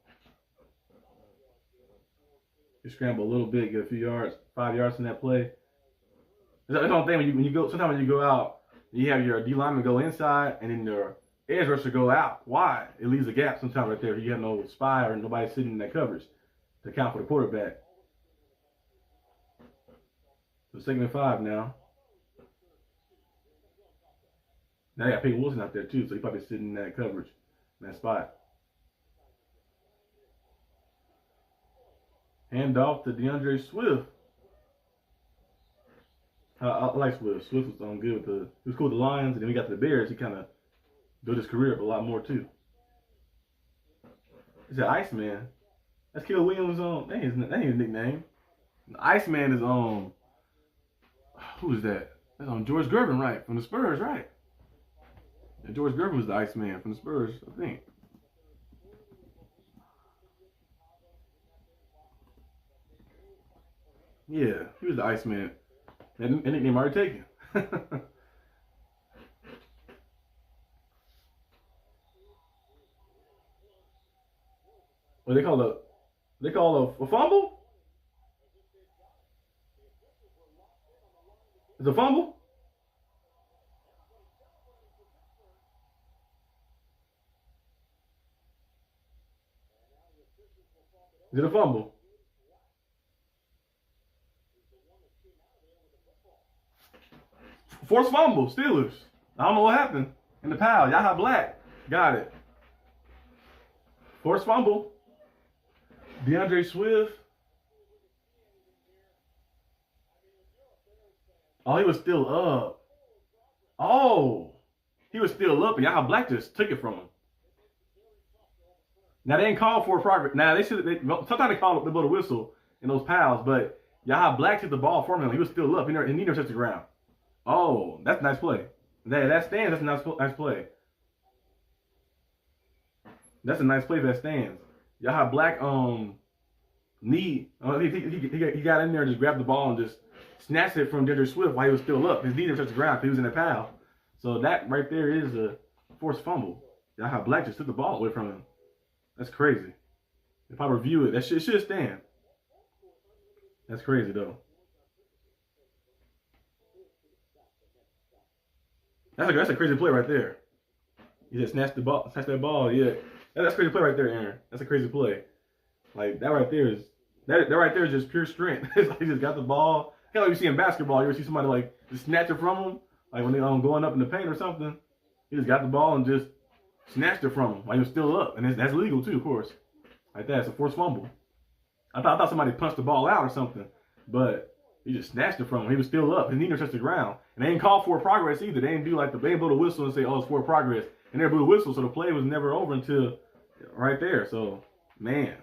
He scrambled a little bit, get a few yards, 5 yards in that play. That's the only thing when you go. Sometimes when you go out, you have your D lineman go inside, and then your edge rusher go out wide. It leaves a gap sometimes right there. You have no spy or nobody sitting in that coverage to account for the quarterback. So 2nd and 5 now. Now you got Peyton Wilson out there too, so he probably sitting in that coverage, in that spot. Hand off to DeAndre Swift. I like Swift. Swift was good with he was cool with the Lions, and then we got to the Bears. He kind of built his career up a lot more too. He's an Iceman. That's Caleb Williams' that ain't his nickname. The Iceman is Who's that? That's on George Gervin, right? From the Spurs, right? And George Gervin was the Iceman from the Spurs, I think. Yeah, he was the Iceman. That nickname already taken. What they call a fumble? It's a fumble? Is it a fumble? Forced fumble, Steelers. I don't know what happened in the pile. Yaha Black got it. Forced fumble. DeAndre Swift. Oh, he was still up. Oh, he was still up, and Yaha Black just took it from him. Now they didn't call for progress. Now they should. Sometimes they call the little whistle in those piles, but Yaha Black took the ball from him. He was still up. He never touched the ground. Oh, that's a nice play. That stands. That's a nice play. That's a nice play. That stands. Yaha Black knee. He got in there and just grabbed the ball and just snatched it from DeAndre Swift while he was still up. His knee never touched the ground because he was in that pile. So that right there is a forced fumble. Yaha Black just took the ball away from him. That's crazy. If I review it, that shit should stand. That's crazy though. That's a crazy play right there. He just snatched that ball. Yeah, that's a crazy play right there, Aaron. That's a crazy play. Like that right there is just pure strength. It's like he just got the ball. Kind of like you see in basketball, you ever see somebody like just snatch it from him, like when they going up in the paint or something. He just got the ball and just snatched it from him while he was still up, and that's legal too, of course. Like that, it's a forced fumble. I thought somebody punched the ball out or something, but he just snatched it from him. He was still up. His knee never touched the ground. And they didn't call for progress either. They didn't do like they didn't blow the whistle and say, oh, it's for progress. And they blew the whistle, so the play was never over until right there. So, man.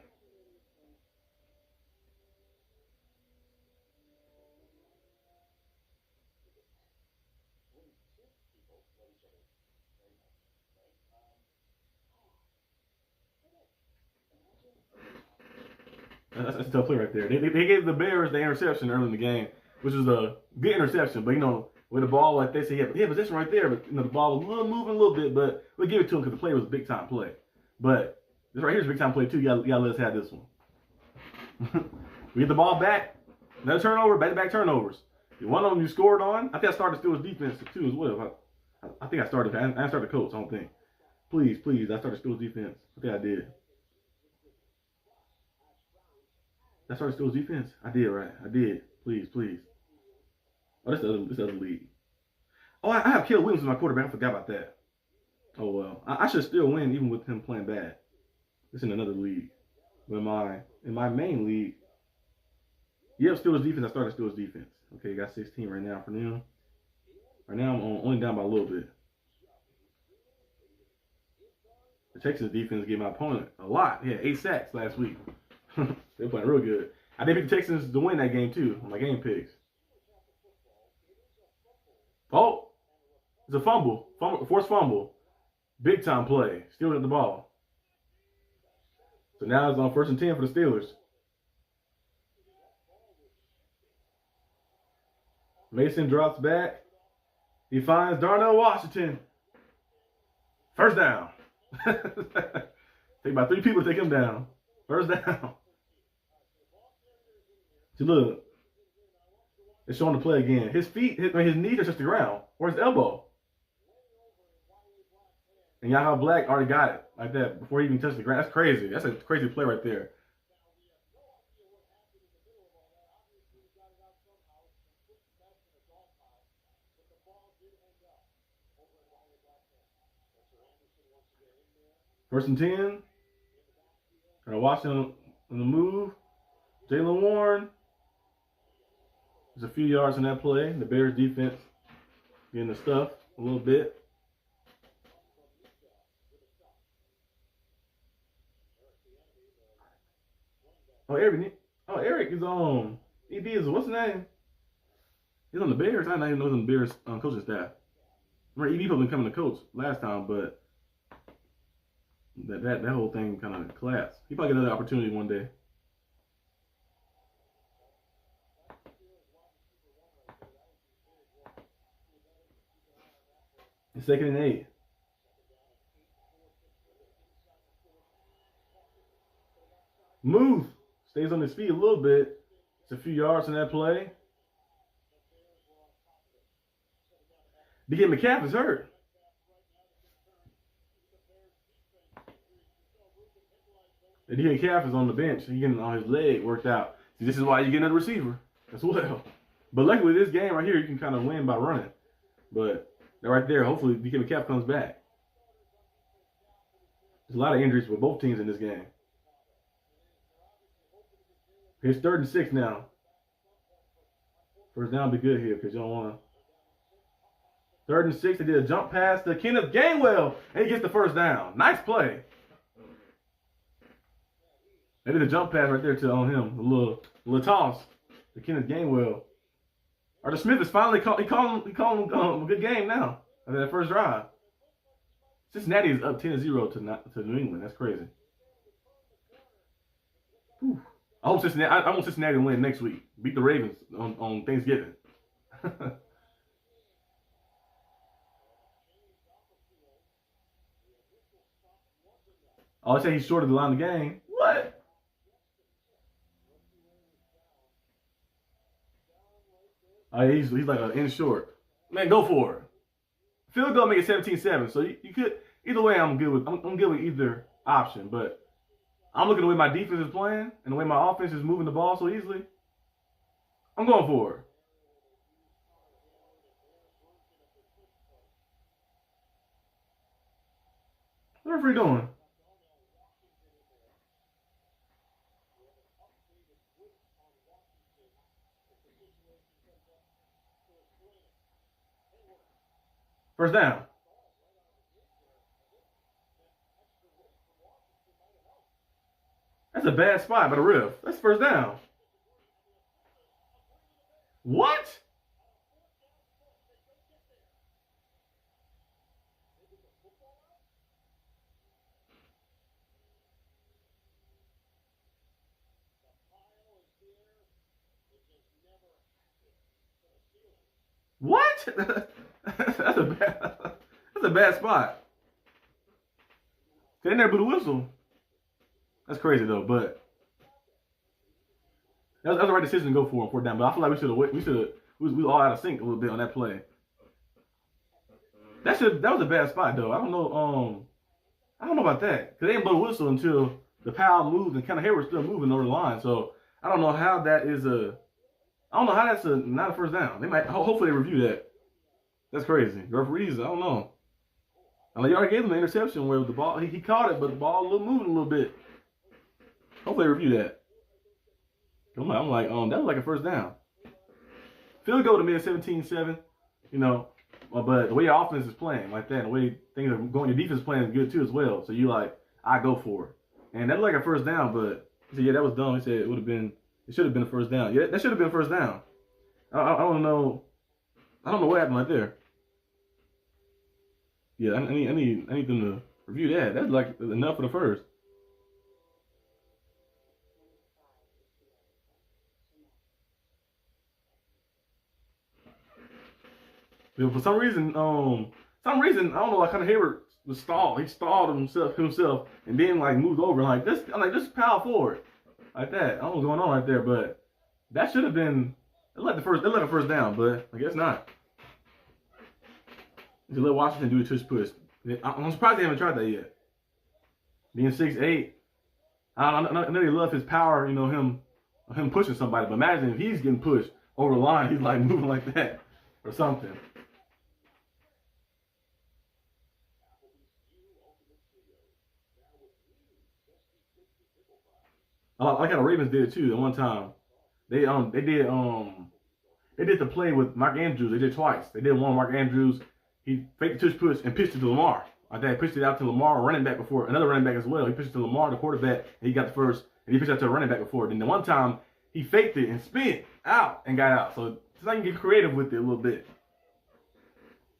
That's a tough play right there. They gave the Bears the interception early in the game, which was a good interception. But, with the ball like they say, yeah, position right there. But, the ball was moving a little bit. But we'll give it to him because the play was a big-time play. But this right here is a big-time play, too. You got to let us have this one. We get the ball back. Another turnover, back-to-back turnovers. One of them you scored on. I think I started Steelers defense, too, as well. I think I started. I didn't start the coach, I don't think. Please, I started Steelers defense. I think I did. I started Steelers defense. I did, right? I did. Please. Oh, this other league. Oh, I have Caleb Williams as my quarterback. I forgot about that. Oh well, I should still win even with him playing bad. It's in another league. But in my main league, Steelers defense. I started Steelers defense. Okay, got 16 right now for them. Right now I'm only down by a little bit. The Texans defense gave my opponent a lot. He had 8 sacks last week. They're playing real good. I did pick the Texans to win that game too on my game picks. Oh, it's a fumble, forced fumble, big time play. Steelers at the ball. So now it's on 1st and 10 for the Steelers. Mason drops back. He finds Darnell Washington. First down. Take about 3 people to take him down. First down. See, look. It's showing the play again. His feet, his knees are touched the ground. Or his elbow. And Yaha Black already got it like that before he even touched the ground. That's crazy. That's a crazy play right there. First and 10. Gonna watch him on the move. Jaylen Warren. There's a few yards in that play. The Bears defense getting the stuff a little bit. Oh, Eric is on. ED is what's his name? He's on the Bears. I didn't even know he was on the Bears coaching staff. Remember, EB been coming to coach last time, but that whole thing kind of collapsed. He probably get another opportunity one day. It's 2nd and 8. Move. Stays on his feet a little bit. It's a few yards in that play. DK Metcalf is hurt. And DK Metcalf is on the bench. He's getting on his leg worked out. See, this is why you get another receiver as well. But luckily, this game right here, you can kind of win by running. But right there, hopefully, DK Metcalf comes back. There's a lot of injuries for both teams in this game. It's 3rd and 6 now. First down will be good here because you don't want to. 3rd and 6. They did a jump pass to Kenneth Gainwell, and he gets the first down. Nice play. They did a jump pass right there to on him. A little toss to Kenneth Gainwell. Arthur Smith is finally called. He called him a good game now after that first drive. Cincinnati is up 10-0 to New England. That's crazy. Whew. I want Cincinnati to win next week. Beat the Ravens on Thanksgiving. Oh, I say he's short of the line of the game. What? Oh, yeah, he's like an in short. Man, go for it. Field goal make it 17-7. So you could either way. I'm good with either option, but I'm looking at the way my defense is playing and the way my offense is moving the ball so easily. I'm going for it. What are we doing? First down. That's a bad spot by the ref. That's first down. What? What? That's a bad spot. They never blew the whistle. That's crazy though, but that was the right decision to go for him 4th down. But I feel like we all out of sync a little bit on that play. That was a bad spot though. I don't know about that because they didn't blow the whistle until the Powell moved and kind of Hayward still moving over the line. So I don't know how that is that's not a first down. They might hopefully they review that. That's crazy. The referees, I don't know. I mean, you already gave him the interception where the ball he caught it, but the ball moving a little bit. Hopefully they review that. I'm like, that was like a first down. Field goal to me at 17-7, but the way your offense is playing like that, the way things are going, your defense is playing good too as well. So you like, I go for it. And that's like a first down, but he said, yeah, that was dumb. He said it should have been a first down. Yeah, that should have been a first down. I don't know. I don't know what happened right there. Yeah, I need them to review that. That's like enough for the first. But for some reason, I don't know, like kind of Hayward was stalled. He stalled himself, and then like moved over like this. I'm like, this is power forward, like that. I don't know what's going on right there, but that should have been. They let a first down, but I guess not. They let Washington do a tush push. I'm surprised they haven't tried that yet. Being 6'8", I know they love his power, him pushing somebody. But imagine if he's getting pushed over the line, he's like moving like that or something. I like how the Ravens did it too. At one time, they did the play with Mark Andrews. They did twice. They did one Mark Andrews. He faked the tush push and pitched it to Lamar. Like that, pitched it out to Lamar, another running back as well. He pitched it to Lamar, the quarterback, and he got the first. And he pitched out to a running back before. Then the one time he faked it and spin out and got out. So Just I can get creative with it a little bit.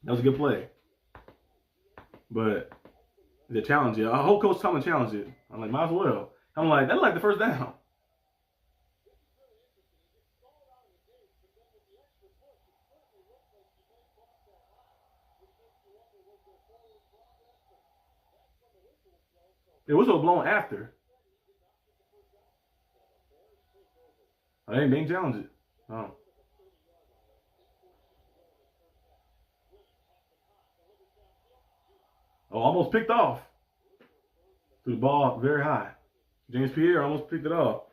That was a good play. But the challenge it. I hope Coach Tomlin challenged it. I'm like, might as well. I'm like, that's like the first down. It was blown after. I didn't challenge it. Oh. Oh, almost picked off. Threw the ball very high. James Pierre almost picked it off.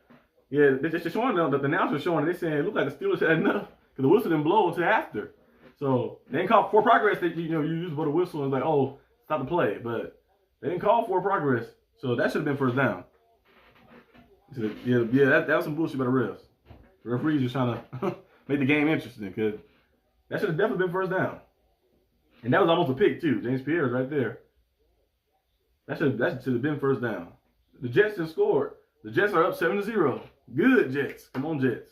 Yeah, they're just showing them, the announcers showing it. They saying it looked like the Steelers had enough because the whistle didn't blow until after. So they didn't call for progress. That you use for the whistle and like, oh, stop the play. But they didn't call for progress. So that should have been first down. So, yeah, that was some bullshit by the refs. The referees just trying to make the game interesting because that should have definitely been first down. And that was almost a pick too. James Pierre was right there. That should have been first down. The Jets just scored. The Jets are up 7-0. Good Jets. Come on, Jets.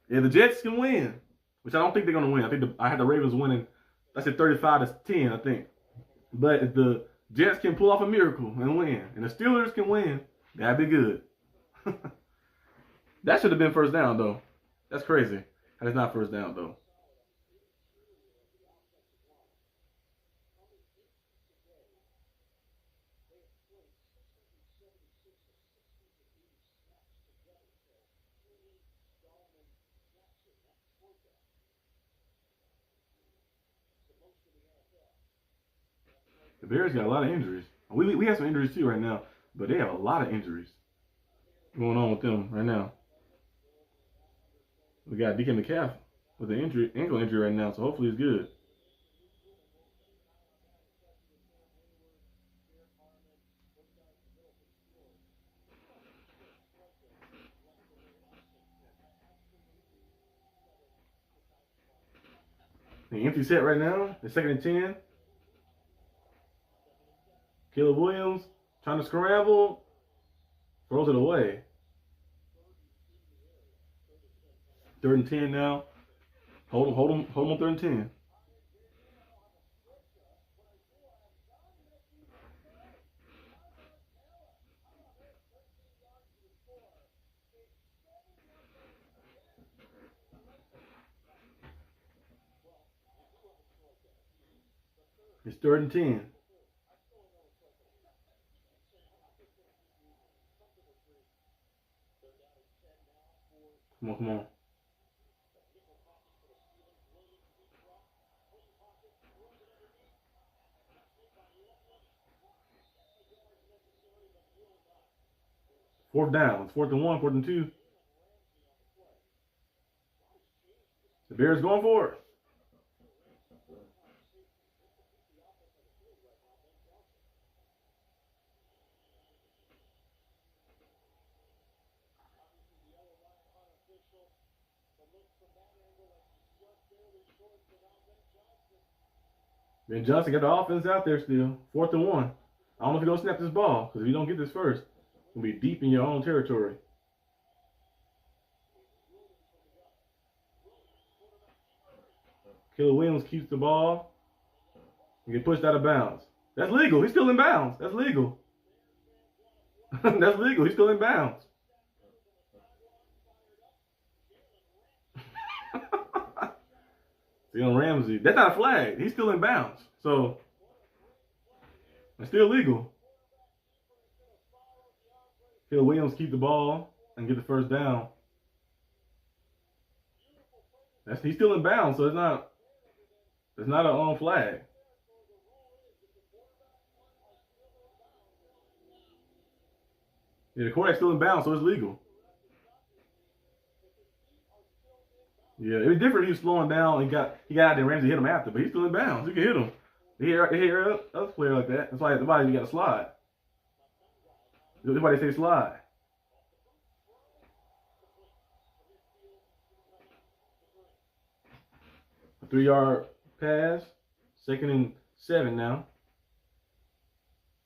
Yeah, the Jets can win, which I don't think they're gonna win. I think I had the Ravens winning. I said 35-10, I think. But if the Jets can pull off a miracle and win, and the Steelers can win, that'd be good. That should have been first down, though. That's crazy. That is not first down, though. The Bears got a lot of injuries. We have some injuries too right now, but they have a lot of injuries going on with them right now. We got DK Metcalf with an ankle injury right now, so hopefully it's good. The empty set right now. It's 2nd and 10. Caleb Williams trying to scramble, throws it away. 3rd and 10 now. Hold him on 3rd and 10. It's 3rd and 10. Come on. Fourth down. It's 4th and 1, 4th and 2. The Bears going for it. Ben Johnson got the offense out there still. 4th and 1. I don't know if you're going to snap this ball, because if you don't get this first, it's going to be deep in your own territory. Caleb Williams keeps the ball and get pushed out of bounds. That's legal. He's still in bounds. That's legal. That's legal. He's still in bounds. Jalen Ramsey. That's not a flag. He's still in bounds. So, it's still legal. Caleb Williams keep the ball and get the first down. He's still in bounds, so it's not a flag. Yeah, the quarterback's still in bounds, so it's legal. Yeah, it was different. He was slowing down and he got out there. Ramsey hit him after, but he's still in bounds. You can hit him. They hear other player like that. That's why you got to slide. That's why they say slide. A 3-yard pass. 2nd and 7 now.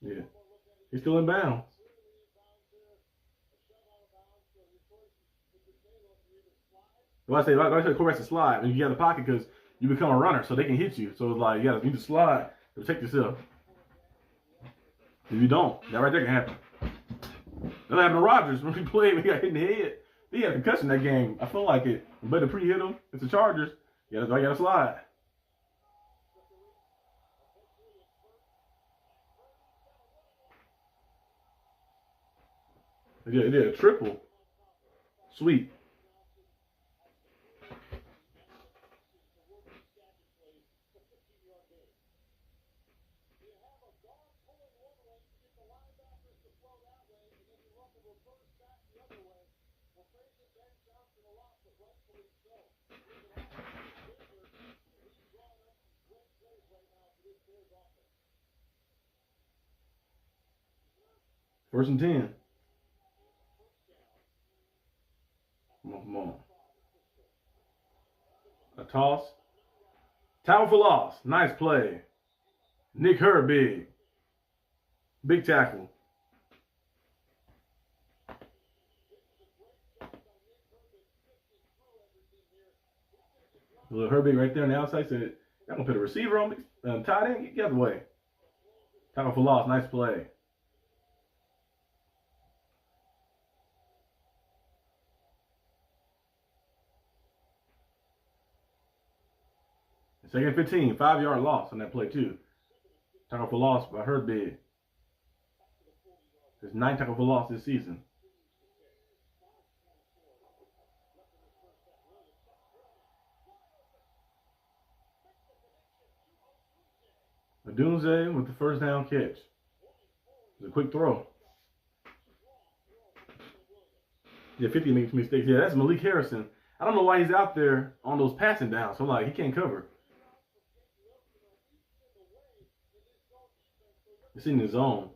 Yeah, he's still in bounds. Why I say quarterbacks to slide when you get in the pocket because you become a runner, so they can hit you. So it's like you need to slide to protect yourself. If you don't, that right there can happen. That happened to Rodgers when he played. When he got hit in the head. He had a concussion that game. I feel like it. But to pre-hit him, it's the Chargers. Yeah, that's why you got to slide. They did a triple. Sweet. First and 10. Come on. A toss. Tackle for loss. Nice play. Nick Herbig. Big tackle. Little Herbig right there on the outside said, "I'm gonna put a receiver on me. Tight end, get out of the way." Tackle for loss. Nice play. Second 15, 5-yard loss on that play too. Tackle for loss by Herbig. There's 9 tackle for loss this season. Adunze with the first down catch. It's a quick throw. Yeah, 50 makes mistakes. Yeah, that's Malik Harrison. I don't know why he's out there on those passing downs. So I'm like, he can't cover. It's in his zone.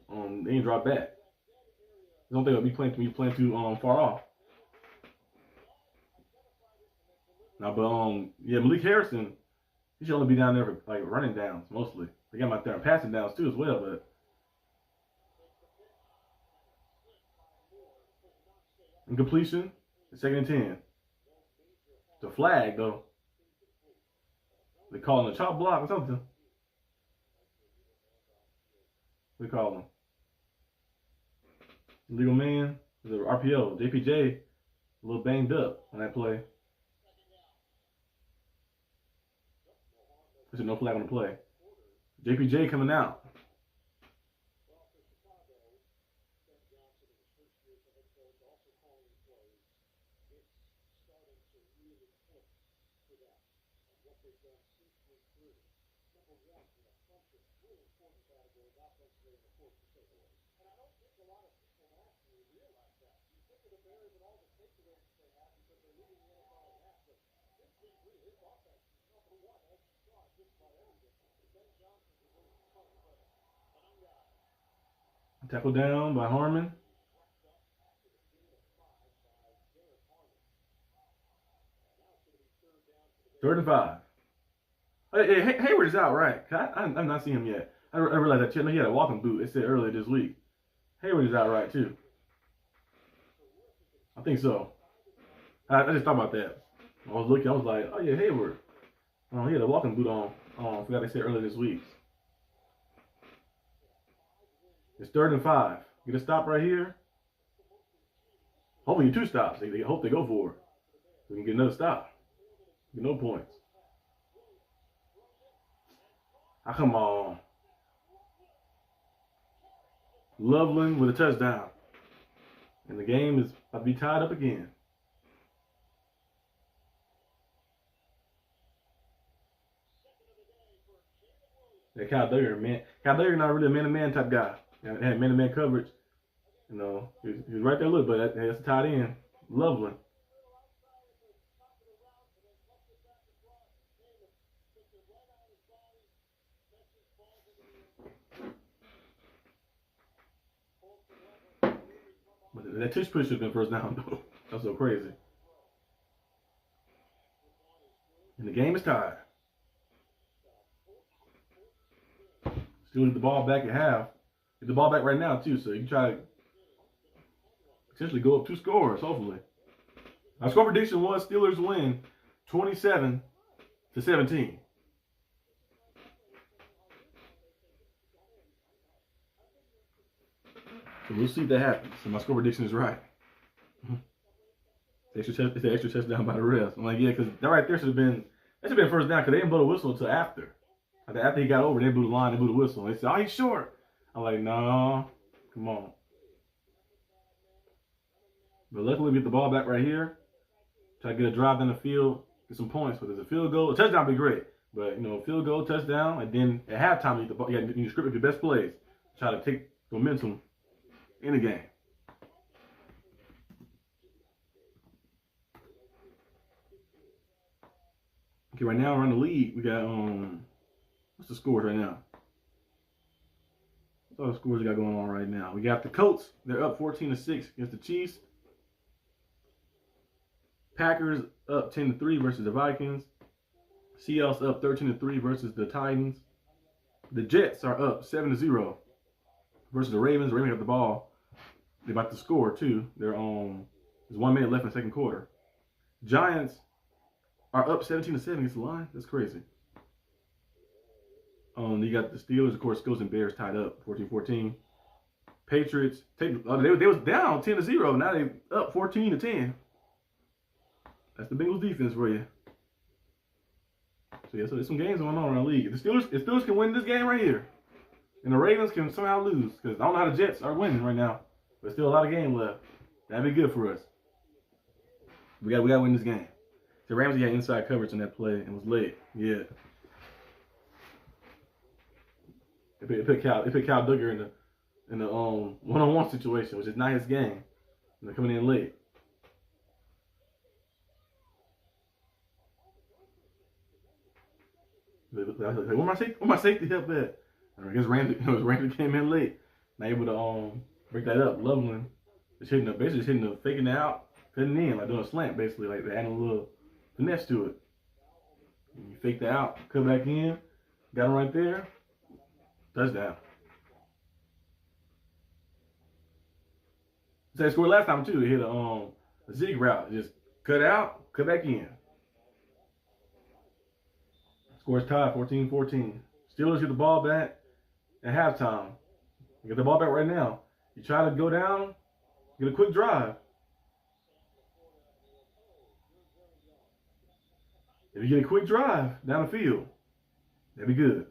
They ain't drop back. I don't think I'll be playing too far off. Now, but yeah, Malik Harrison, he should only be down there for like running downs mostly. They got him out there on passing downs too as well, but incompletion, second and 10. It's a flag though. They call him a chop block or something. We call him legal man. The RPO. JPJ a little banged up on that play. There's no flag on the play. JPJ coming out. Tackle down by Harmon. Third and 5. Hey, Hayward is out, right? I'm not seeing him yet. I realized that he had a walking boot. It said earlier this week. Hayward is out, right, too. I think so. I just thought about that. I was looking. I was like, oh, yeah, Hayward. He had a walking boot on. I forgot they said earlier this week. It's third and 5. Get a stop right here. Hopefully 2 stops. They hope they go for it. We can get another stop. Get no points. Ah, come on. Loveland with a touchdown. And the game is about to be tied up again. Yeah, Kyle Duggar, man. Kyle Duggar not really a man-to-man type guy. He had man-to-man coverage. You know, he was right there a little bit. That's a tight end. Loveland. But that tush push should have been first down, though. That's so crazy. And the game is tied. Still get the ball back at half. Get the ball back right now, too, so you can try to potentially go up 2 scores, hopefully. Our score prediction was Steelers win 27-17. So we'll see if that happens. So my score prediction is right. It's an extra touchdown by the refs. I'm like, yeah, because that right there should have been first down because they didn't blow the whistle until after. Like after he got over, they blew the line, they blew the whistle. They said, oh, he's short. I'm like, no, come on. But luckily we get the ball back right here. Try to get a drive down the field, get some points. But there's a field goal, a touchdown would be great. But field goal, touchdown, and then at halftime you get the ball. You script up your best plays. Try to take momentum in the game. Okay, right now around the league, we got what's the scores right now? What's all the scores we got going on right now? We got the Colts, they're up 14-6 against the Chiefs. Packers up 10-3 versus the Vikings. Seahawks up 13-3 versus the Titans. The Jets are up 7-0 versus the Ravens. The Ravens got the ball. They're about to score too. They're there's 1 minute left in the second quarter. Giants are up 17-7 against the Lions. That's crazy. You got the Steelers, of course, Steelers and Bears tied up 14-14. Patriots they was down 10-0. Now they up 14-10. That's the Bengals defense for you. So yeah, so there's some games going on around the league. If the Steelers can win this game right here, and the Ravens can somehow lose, because I don't know how the Jets are winning right now, but still a lot of game left. That'd be good for us. We got to win this game. The Ramsey had inside coverage on that play and was late. Yeah. It put Cal Duggar in the one-on-one situation, which is not his game. And they're coming in late. Where my safety help at? I guess Ramsey came in late. Not able to break that up. Loveland basically hitting the faking it out, cutting in, like doing a slant basically, like adding a little finesse to it. You fake that out, cut back in, got him right there, touchdown. So they scored last time too. They hit a zig route, just cut out, cut back in. Scores tied 14-14. Steelers get the ball back at halftime. You get the ball back right now. You try to go down, get a quick drive. If you get a quick drive down the field, that'd be good.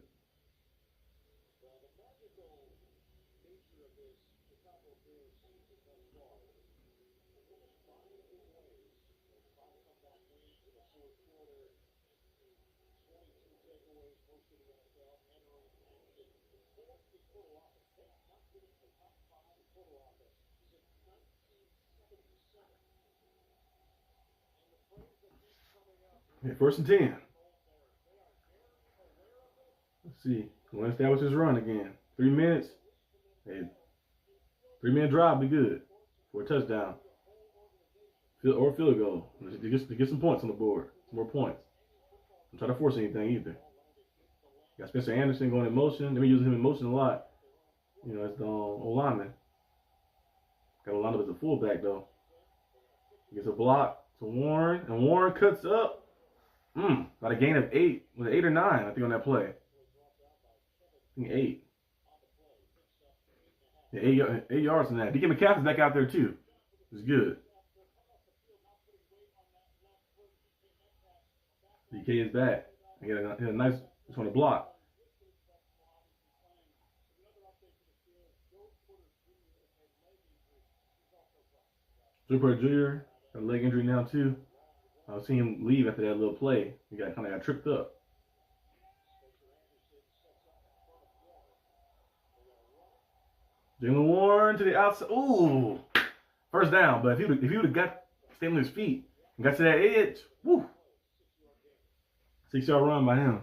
Okay, 1st and 10. Let's see. We want to establish this run again. 3 minutes. Hey, 3-minute drive be good for a touchdown. Or field goal. To get some points on the board. Some more points. Don't try to force anything either. Got Spencer Anderson going in motion. They've been using him in motion a lot. It's the O-lineman. Got to line up as a fullback though. Gets a block to Warren. And Warren cuts up. About a gain of 8. Was it 8 or 9, I think, on that play? I think 8. Yeah, 8 yards on that. DK McCaffrey's back out there, too. It's good. DK is back. He had a nice, just on the block. Super Jr. got a leg injury now, too. I was seeing him leave after that little play. He kind of got tripped up. Jalen Warren to the outside. Ooh, first down. But if he would have got stayed on his feet and got to that edge, woo, 6-yard run by him.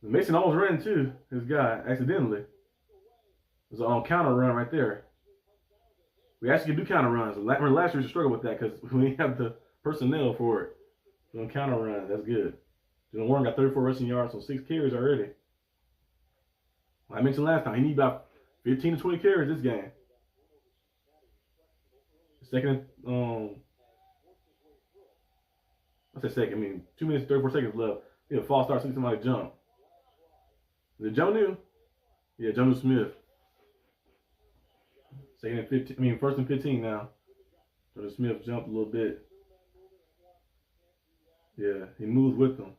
Mason almost ran too. His guy accidentally. It was a counter run right there. We actually can do counter runs. Last year we struggled with that because we didn't have the personnel for it. Doing counter runs, that's good. Jalen Warren got 34 rushing yards on 6 carries already. Like I mentioned last time, he needs about 15 to 20 carries this game. Second, I said second. I mean, 2 minutes, 34 seconds left. He had a false start, see somebody jump. Is it Jonnu? Yeah, Jonnu Smith. Second and 15. I mean, first and 15 now. Jonnu Smith jumped a little bit. Yeah, he moved with them.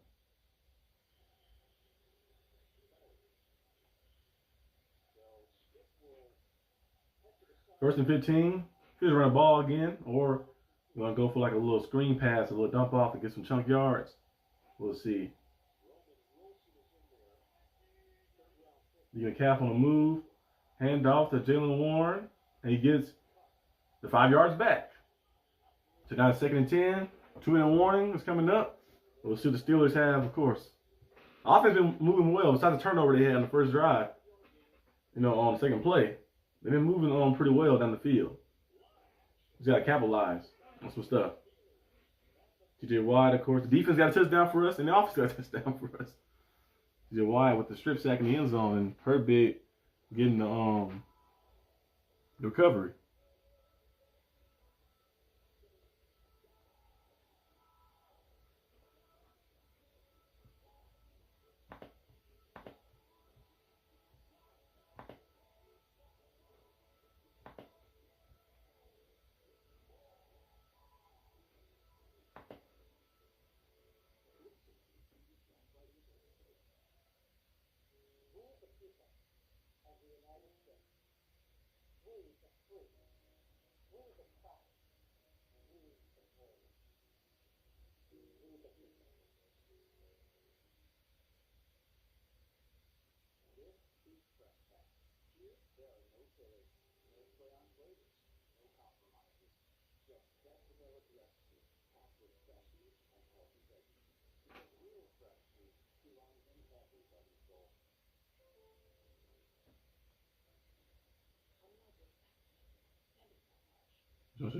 First and 15. Could run a ball again, or you want to go for like a little screen pass, a little dump off to get some chunk yards. We'll see. You can Calf on the move, hand off to Jalen Warren, and he gets the 5 yards back. So now it's second and 10. 2-minute warning is coming up. We'll see what the Steelers have, of course. Offense been moving well. Besides the turnover they had on the first drive, on the second play, they've been moving on pretty well down the field. Just got to capitalize on some stuff. TJ Watt, of course. The defense got a touchdown for us, and the offense got a touchdown for us. TJ Watt with the strip sack in the end zone, and Herbig getting the recovery.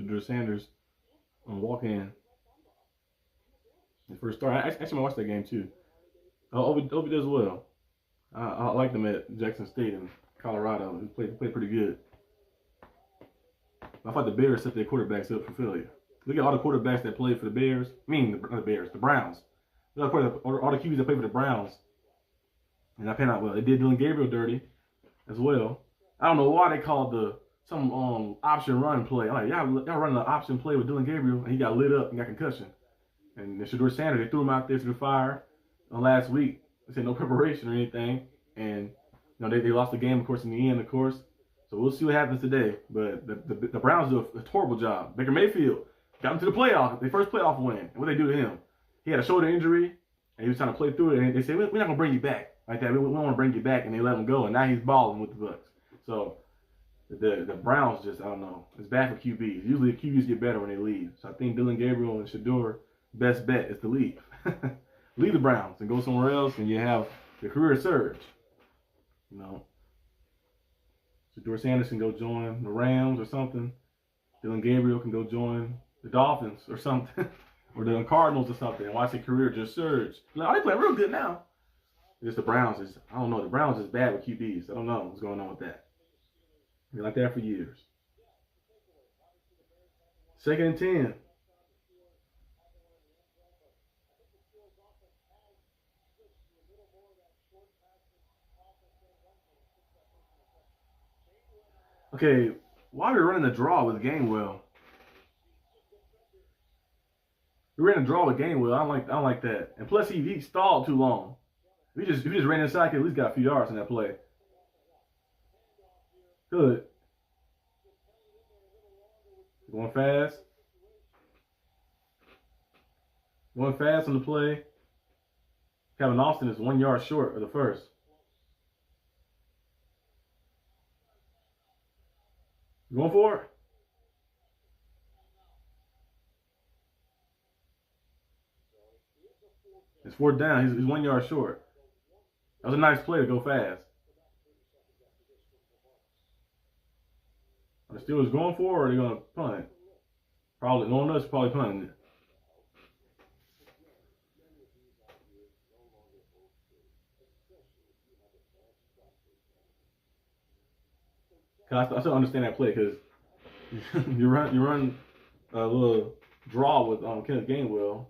Drew Sanders on walk-in. The first start. I actually watched that game too. Obi does well. I like them at Jackson State in Colorado. He played pretty good. I thought the Bears set their quarterbacks up for failure. Look at all the quarterbacks that played for the Bears. The Browns. Look at all the QBs that played for the Browns. And that panned out well. They did Dylan Gabriel dirty as well. I don't know why they called some option run play. I'm like, y'all running an option play with Dylan Gabriel, and he got lit up and got concussion. And Shedeur Sanders, they threw him out there to the fire last week. They said no preparation or anything, and they lost the game, of course, in the end, of course. So we'll see what happens today. But the Browns do a horrible job. Baker Mayfield got him to the playoffs, their first playoff win. And what they do to him? He had a shoulder injury, and he was trying to play through it. And they said, we're not gonna bring you back like that. We don't want to bring you back, and they let him go. And now he's balling with the Bucks. So the Browns just, I don't know. It's bad for QBs. Usually the QBs get better when they leave. So I think Dylan Gabriel and Shedeur, best bet is to leave. Leave the Browns and go somewhere else, and you have the career surge. Shedeur Sanders can go join the Rams or something. Dylan Gabriel can go join the Dolphins or something. Or the Cardinals or something. And watch their career just surge. They play real good now. Just the Browns I don't know. The Browns is bad with QBs. I don't know what's going on with that. Been like that for years. Second and 10. Okay, why are we running a draw with Gainwell? We ran a draw with Gainwell. I don't like that. And plus, he stalled too long. If he just ran inside, he at least got a few yards in that play. Good. Going fast. Going fast on the play. Kevin Austin is 1 yard short of the first. Going for it? It's fourth down. He's 1 yard short. That was a nice play to go fast. Are the Steelers going for it, or are they going to punt it? Probably. No one knows. Probably punting it. I still understand that play because you run a little draw with Kenneth Gainwell.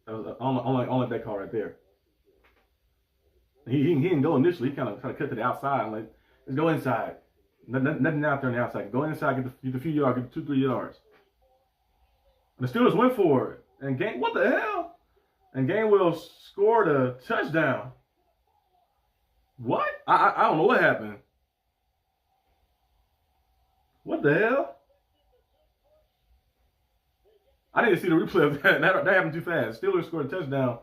I don't like that call right there. He didn't go initially. He kind of cut to the outside. I'm like, let's go inside. Nothing out there on the outside. Go inside, get a few yards, get 2-3 yards. And the Steelers went for it. And what the hell? And Gainwell scored a touchdown. What? I don't know what happened. What the hell? I didn't see the replay of that. That happened too fast. Steelers scored a touchdown.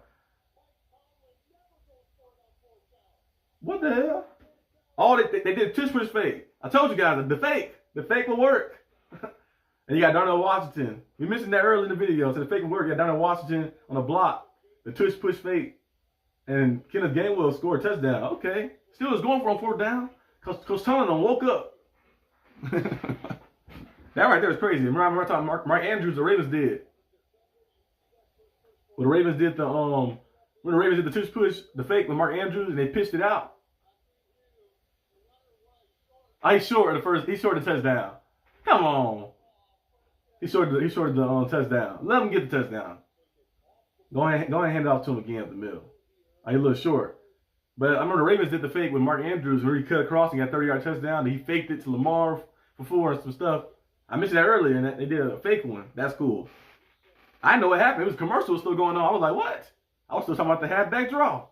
What the hell? Oh, they did tush push fake. I told you guys, the fake will work. And you got Darnell Washington. We mentioned that earlier in the video. So the fake will work. You got Darnell Washington on a block, the tush push fake, and Kenneth Gainwell scored a touchdown. Okay, Steelers going for on 4th down. Coach Tomlin woke up. That right there is crazy. Remember I talking Mark Andrews, the Ravens did. When the Ravens did the tush push, the fake with Mark Andrews, and they pitched it out. He scored the touchdown. Come on. He scored the touchdown. Let him get the touchdown. Go ahead and hand it off to him again up the middle. He a little short. But I remember the Ravens did the fake with Mark Andrews where he cut across and got a 30-yard touchdown. He faked it to Lamar for 4 and some stuff. I mentioned that earlier, and they did a fake one. That's cool. I didn't know what happened. It was commercial still going on. I was like, what? I was still talking about the halfback draw.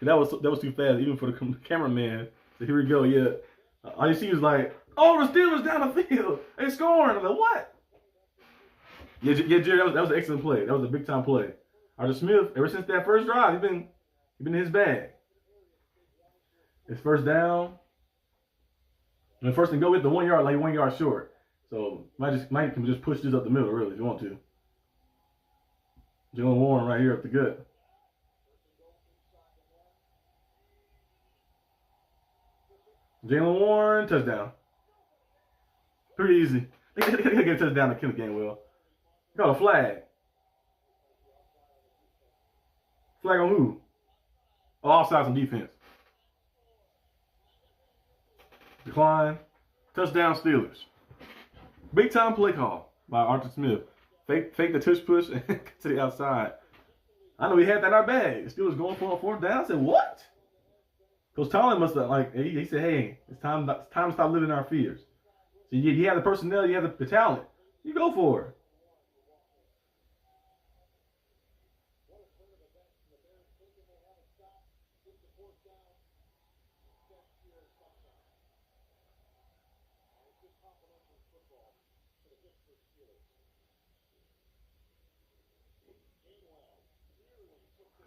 that was too fast, even for the cameraman. So here we go, yeah. All you see is like, oh, the Steelers down the field. They scoring. I'm like, what? Yeah, Jerry, that was an excellent play. That was a big-time play. Arthur Smith, ever since that first drive, he's been in his bag. It's 1st down. And first and go with the 1 yard, like 1 yard short. So might can just push this up the middle, really, if you want to. Jalen Warren right here up the gut. Jalen Warren, touchdown. Pretty easy. They get a touchdown to Kenneth Gainwell. Got a flag. Flag on who? Oh, offsides on defense. Decline. Touchdown Steelers. Big time play call by Arthur Smith. Fake the tush push and to the outside. I know we had that in our bag. The Steelers going for a 4th down. I said, what? Coach Tomlin must have, he said, hey, it's time to stop living our fears. So you have the personnel, you have the talent. You go for it.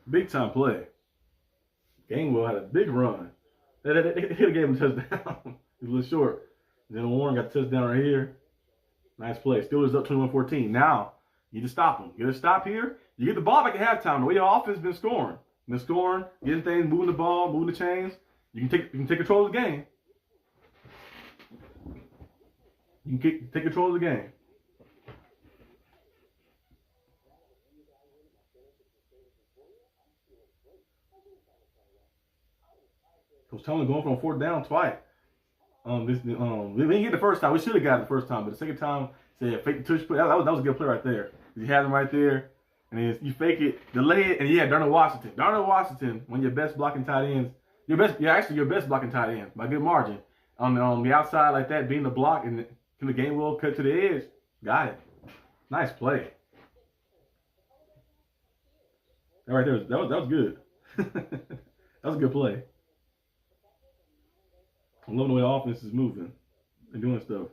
Big time play. Gainwell had a big run. They gave him a touchdown. He was a little short. Then Warren got a touchdown right here. Nice play. Steelers up 21-14. Now, you just stop them. You get a stop here. You get the ball back at halftime. The way your offense has been scoring. Getting things, moving the ball, moving the chains. You can take control of the game. You can take control of the game. Coach Tomlin going from 4th down twice. We didn't get the first time. We should have got it the first time, but the second time, said fake the tush push. That was a good play right there. You had him right there, and then you fake it, delay it, and Darnell Washington. Darnell Washington, one of your best blocking tight ends. Your best blocking tight end by good margin. On the outside like that, being the block, and the game will cut to the edge. Got it. Nice play. That right there, that was good. That was a good play. I'm loving the way the offense is moving and doing stuff.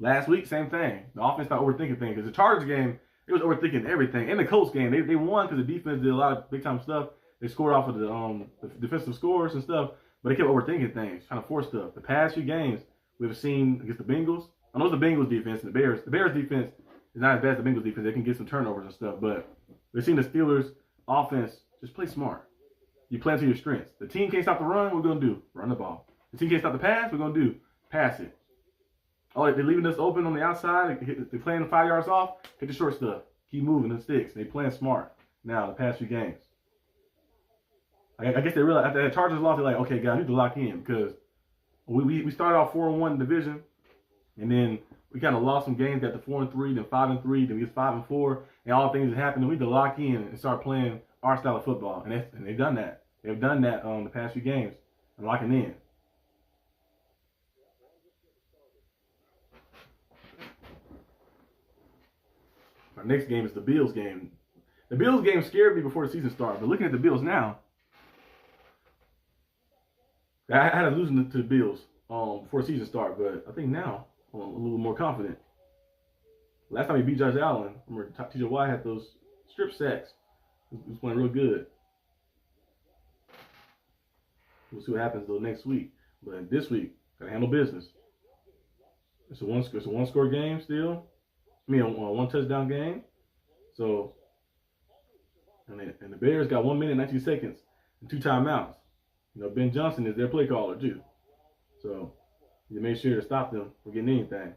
Last week, same thing. The offense started overthinking things. Because the Chargers game, it was overthinking everything. In the Colts game, they won because the defense did a lot of big-time stuff. They scored off of the defensive scores and stuff, but they kept overthinking things, trying to force stuff. The past few games we've seen against the Bengals, I know it's the Bengals defense and the Bears. The Bears defense is not as bad as the Bengals defense. They can get some turnovers and stuff, but we've seen the Steelers offense just play smart. You play to your strengths. The team can't stop the run, what we're going to do? Run the ball. The team can't stop the pass, we're going to do? Pass it. Oh, they're leaving us open on the outside. They're playing 5 yards off. Hit the short stuff. Keep moving the sticks. They're playing smart now the past few games. I guess they realized after the Chargers lost, they're like, okay, guys, we need to lock in because we started off 4-1 division. And then we kind of lost some games, got to 4-3, then 5-3, then we get 5-4, and all things that happened. And we had to lock in and start playing our style of football. And they've done that. They've done that the past few games and locking in. Our next game is the Bills game. The Bills game scared me before the season started, but looking at the Bills now, I had to lose to the Bills before the season started, but I think now I'm a little more confident. Last time he beat Josh Allen, I remember TJ Watt had those strip sacks. He was playing real good. We'll see what happens though next week. But this week, gotta handle business. It's a one-score game still. I mean, a one-touchdown game. So, and the Bears got 1 minute and 19 seconds and 2 timeouts. You know, Ben Johnson is their play caller too. So, you make sure to stop them from getting anything.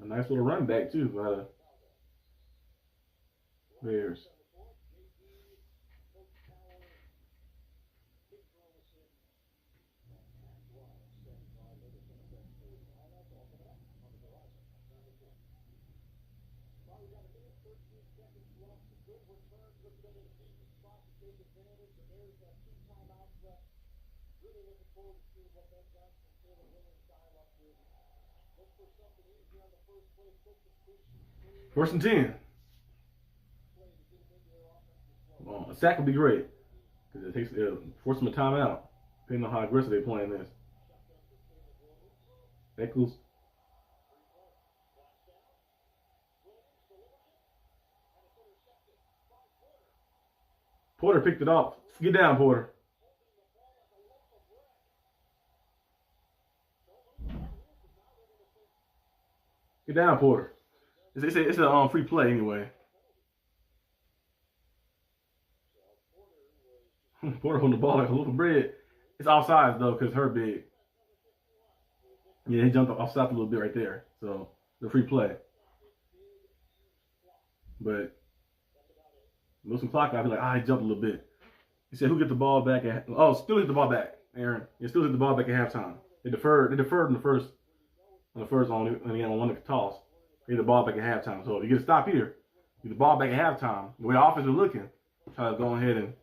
A nice little run back too by the Bears. First and 10. Well, a sack would be great because it force them a timeout, depending on how aggressive they're playing this. Eccles. Porter picked it off. Get down, Porter. Get down, Porter. It's a free play anyway. Porter on the ball like a loaf of bread. It's offsides though because her big. Yeah, he jumped offside a little bit right there. So the free play. But with some clock, I'd be like, he jumped a little bit. He said, "Who get the ball back at?" Oh, still hit the ball back, Aaron. You still hit the ball back at halftime. They deferred in the first. On the first on one of the toss, get the ball back at halftime. So if you get a stop here, get the ball back at halftime. The way the offense is looking, try to go ahead and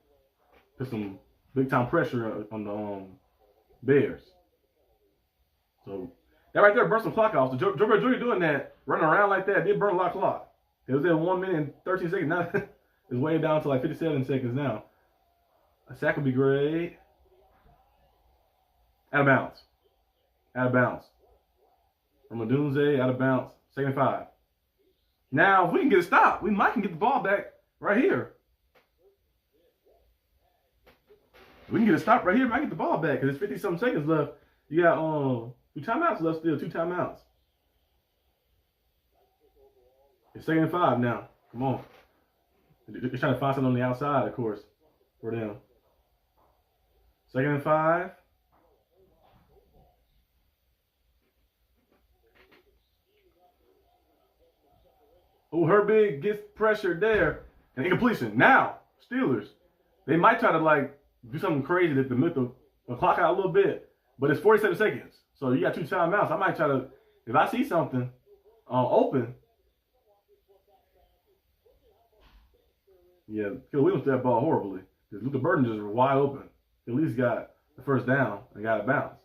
put some big time pressure on the Bears. So that right there burned some clock off. So Joe Burrow Jr. doing that, running around like that, did burn a lot of clock. It was at 1 minute and 13 seconds. Now it's way down to like 57 seconds now. A sack would be great. Out of bounds. Out of bounds. From Adunze, out of bounds, 2nd and 5. Now, if we can get a stop, we might can get the ball back right here. If we can get a stop right here, we might get the ball back because there's 50-something seconds left. You got 2 timeouts left still, 2 timeouts. It's 2nd and 5 now. Come on. They're trying to find something on the outside, of course, for them. 2nd and 5. Oh, Herbig gets pressured there. And incompletion. Now, Steelers, they might try to like do something crazy to milk the clock out a little bit. But it's 47 seconds. So you got 2 timeouts. I might try to, if I see something open. Yeah, Caleb Williams threw that ball horribly. Because Luka Burton just was wide open. He at least got the first down and got a bounce.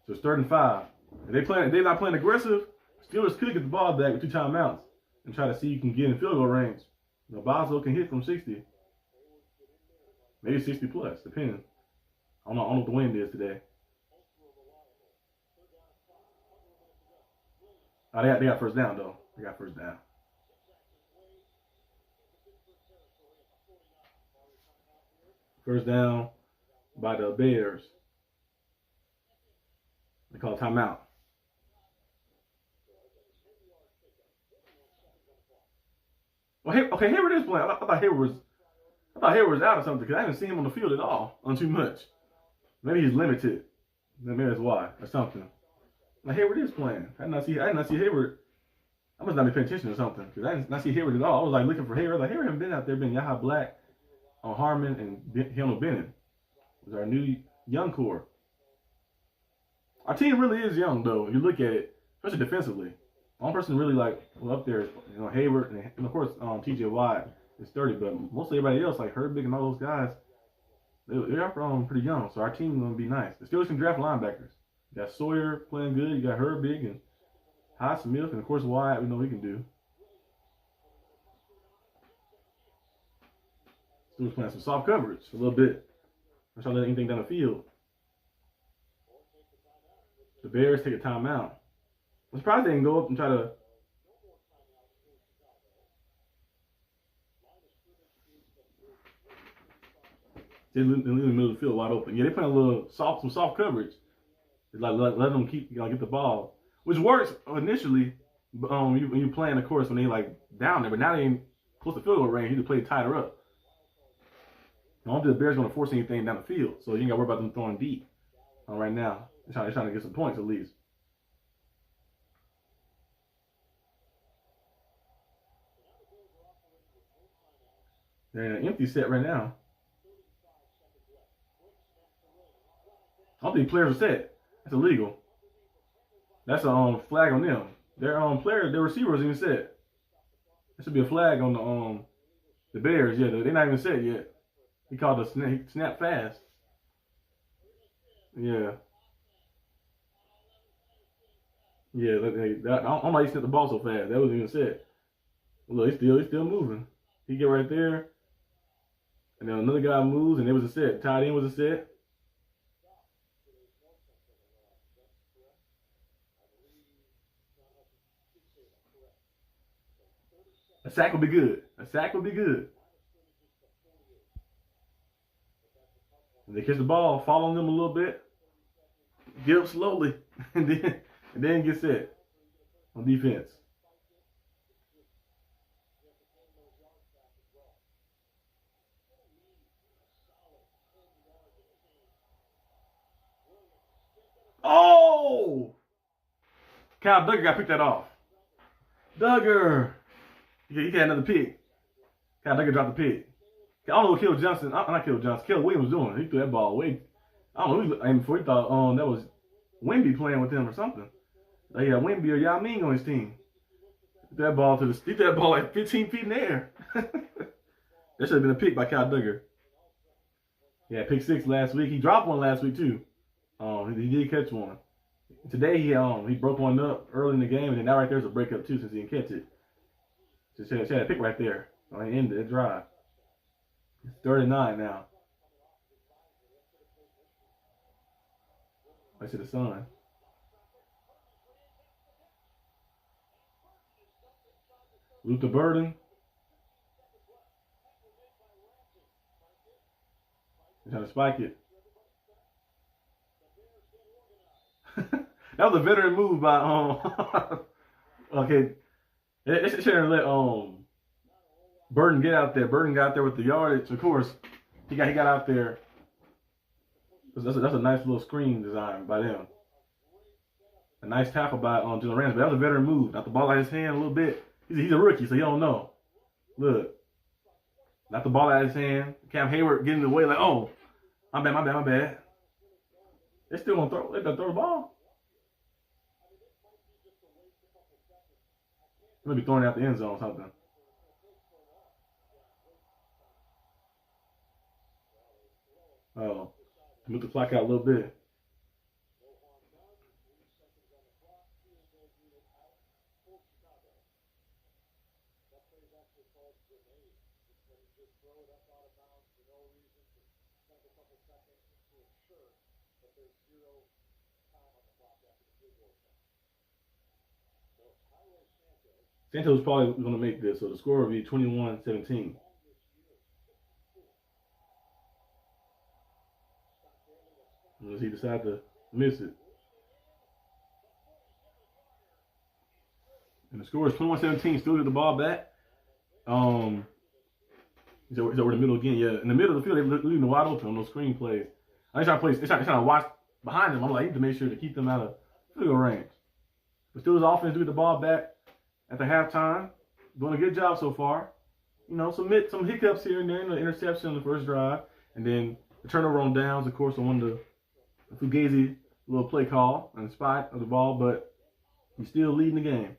So it's 3rd and 5. If they're not playing aggressive, Steelers could get the ball back with 2 timeouts and try to see if you can get in field goal range. You know, Boswell can hit from 60. Maybe 60 plus, depending. I don't know what the wind is today. Oh, they got first down, though. They got first down. First down by the Bears. They call a timeout. Well, okay, Hayward is playing. I thought Hayward was out or something because I haven't seen him on the field at all on too much. Maybe he's limited. Maybe that's why or something. Like Hayward is playing. I did not see Hayward. I must not be paying attention or something because I did not see Hayward at all. I was like looking for Hayward. Like Hayward haven't been out there. Been Yaha Black, Harmon, and Hillel Bennett was our new young core. Our team really is young, though. If you look at it, especially defensively. One person really like up there, Hayward and of course T.J. Watt is 30, but mostly everybody else like Herbig and all those guys, they are pretty young. So our team is gonna be nice. The Steelers can draft linebackers. You got Sawyer playing good. You got Herbig and Highsmith, and of course Watt. We know he can do. Steelers playing some soft coverage a little bit. I'm trying to let anything down the field. The Bears take a timeout. I'm surprised they didn't go up and try to. They leave the middle of the field wide open. Yeah, they playing a little some soft coverage. It's like let them keep get the ball, which works initially. When you're playing, of course, when they like down there, but now they ain't close to field goal range. You need to play tighter up. I don't think the Bears going to force anything down the field, so you ain't got to worry about them throwing deep. Right now, they're trying to get some points at least. They're in an empty set right now. I don't think players are set. That's illegal. That's a flag on them. Their their receivers even set. There should be a flag on the Bears. Yeah, they're not even set yet. He called a snap fast. Yeah. Yeah, I don't know why he sent the ball so fast. That wasn't even set. Look, he's still moving. He get right there. And then another guy moves, and it was a set. Tight end was a set. A sack would be good. A sack would be good. And they catch the ball, follow them a little bit, get up slowly, and then get set on defense. Oh! Kyle Duggar got to pick that off. Duggar. He got another pick. Kyle Duggar dropped the pick. I don't know what Kelly Williams was doing. He threw that ball away. I don't know. And before he thought that was Wemby playing with him or something. They had Wemby or Yao Ming on his team. He threw that ball like 15 feet in the air. That should have been a pick by Kyle Duggar. Yeah, pick 6 last week. He dropped one last week too. He did catch one. Today he broke one up early in the game, and then now right there's a breakup too since he didn't catch it. Just had a pick right there. He ended that drive. It's 39 now. I see the sun. Luther Burden. He's trying to spike it. That was a veteran move by okay. They shouldn't let Burden get out there. Burden got there with the yardage. Of course, he got out there. That's a nice little screen design by them. A nice tackle by Jalen Ramsey. But that was a veteran move. Got the ball out of his hand a little bit. He's a rookie, so you don't know. Look. Got the ball out of his hand. Cam Hayward getting in the way like, oh, my bad. They're still gonna throw. They're gonna throw the ball. Maybe throwing it out the end zone or something. Oh, move the clock out a little bit. Santos probably going to make this, so the score will be 21-17. Unless he decides to miss it. And the score is 21-17. Still get the ball back. He's over the middle again. Yeah, in the middle of the field, they're leaving the wide open on those screen plays. They're trying to watch behind them. I'm like, I need to make sure to keep them out of field goal range. But still, his offense do get the ball back at the halftime. Doing a good job so far. You know, some hiccups here and there in the interception on the first drive. And then the turnover on downs, of course, on one of the Fugazi little play call in spite of the ball, but you're still leading the game.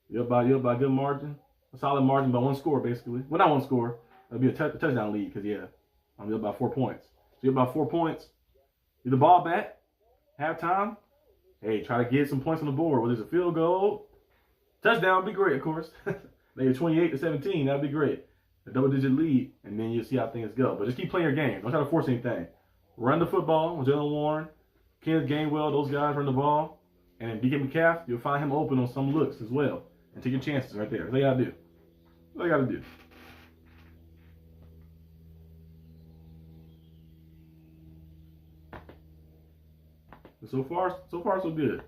You're up by a good margin, a solid margin by one score basically. Well, not one score. It'll be a touchdown lead because you're up by 4 points. So you're up by 4 points. Get the ball back. Halftime. Hey, try to get some points on the board. Whether it's a field goal, touchdown would be great, of course. Maybe 28-17, that'd be great. A double-digit lead, and then you'll see how things go. But just keep playing your game. Don't try to force anything. Run the football with Jalen Warren, Kenneth Gainwell, those guys run the ball. And then DK Metcalf, you'll find him open on some looks as well. And take your chances right there. That's all you gotta do. That's all you gotta do. But so far so good.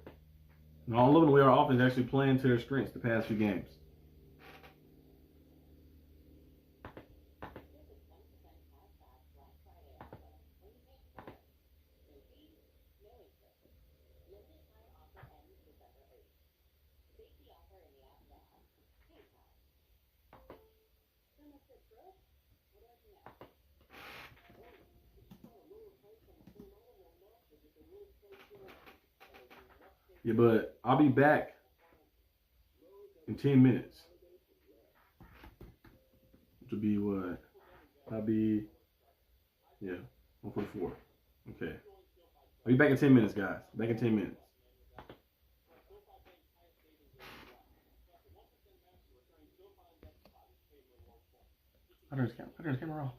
And I'm loving the way our offense is actually playing to their strengths the past few games. Yeah, but I'll be back in 10 minutes. Which will be what? I'll be, 144. Okay. I'll be back in 10 minutes, guys. Back in 10 minutes. I turned the camera off.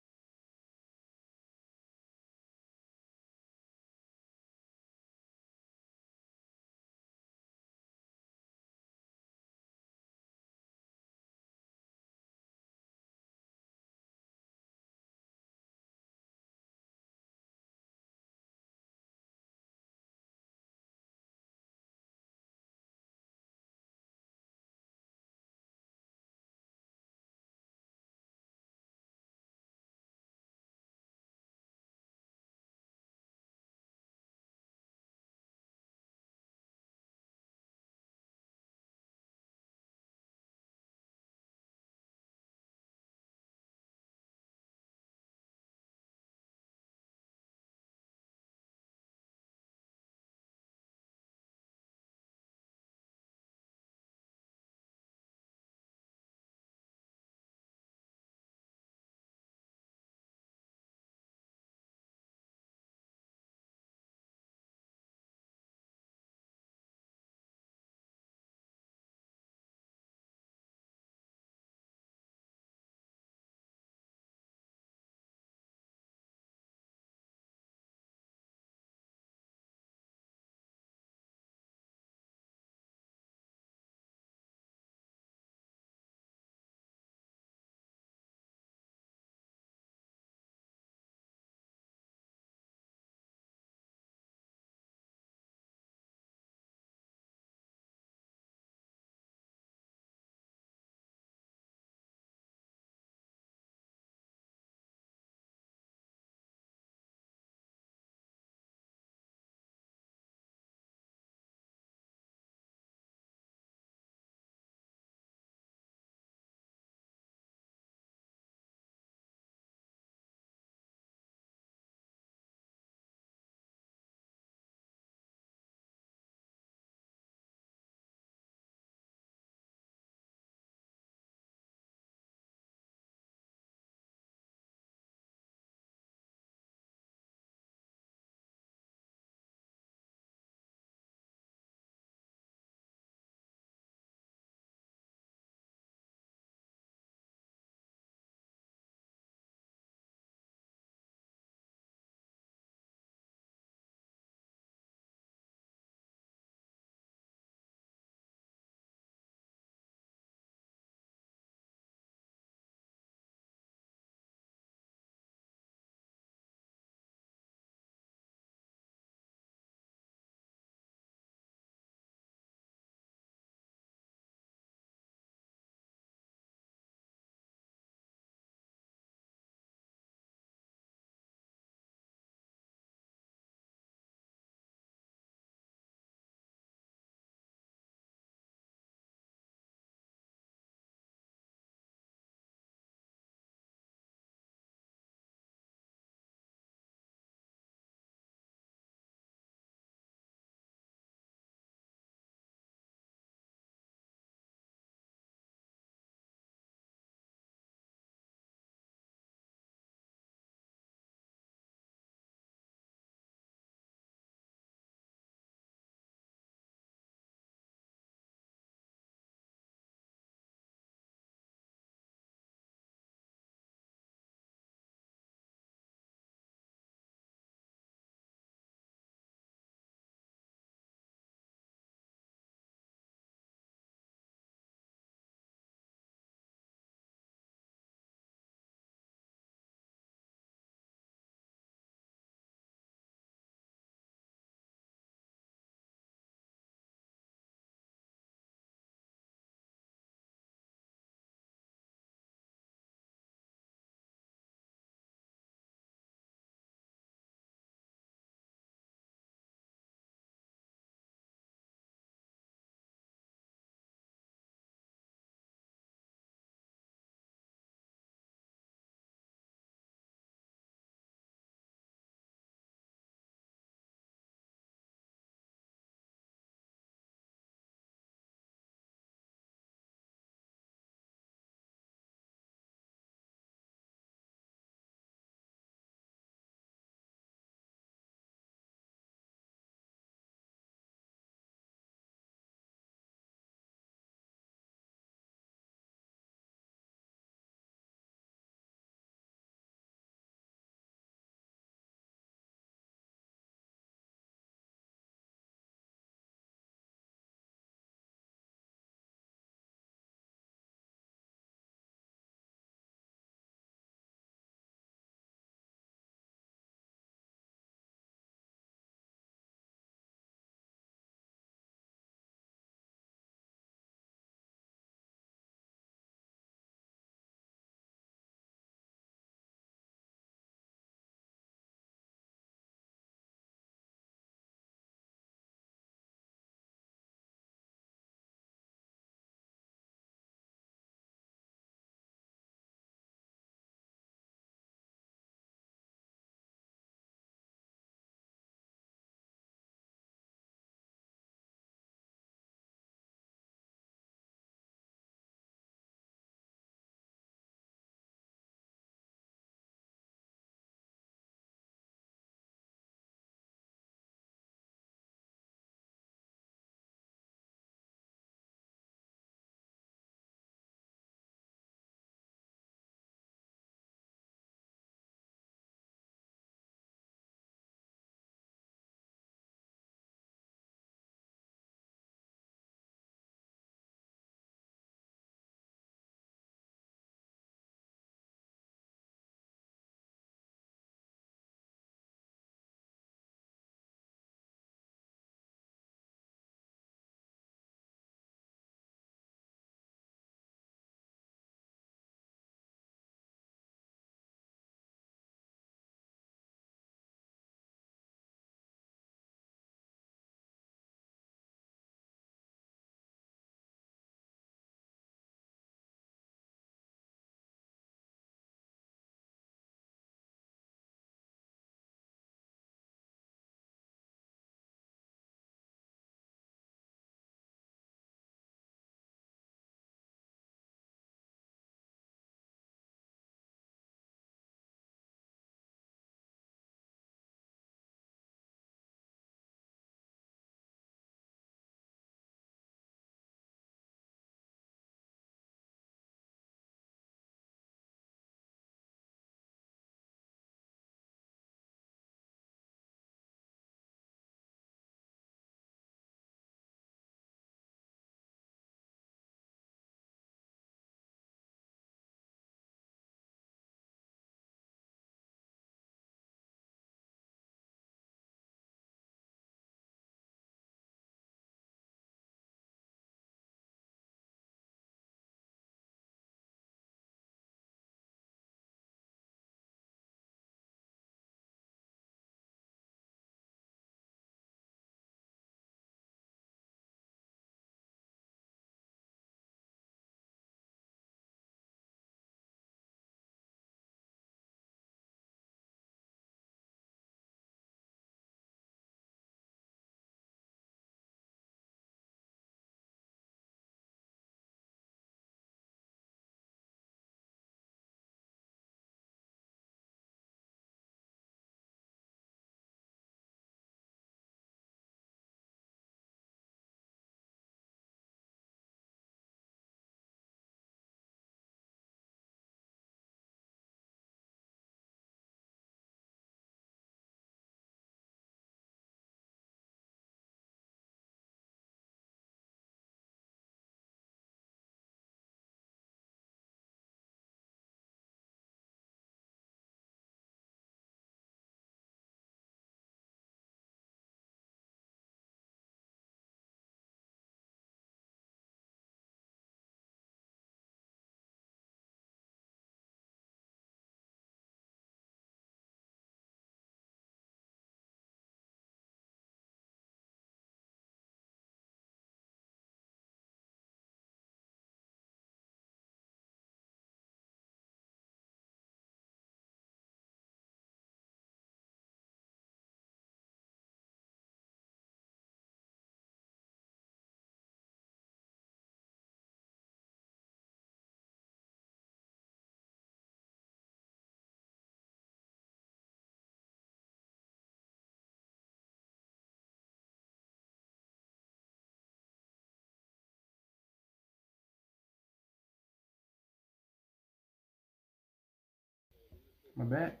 My back.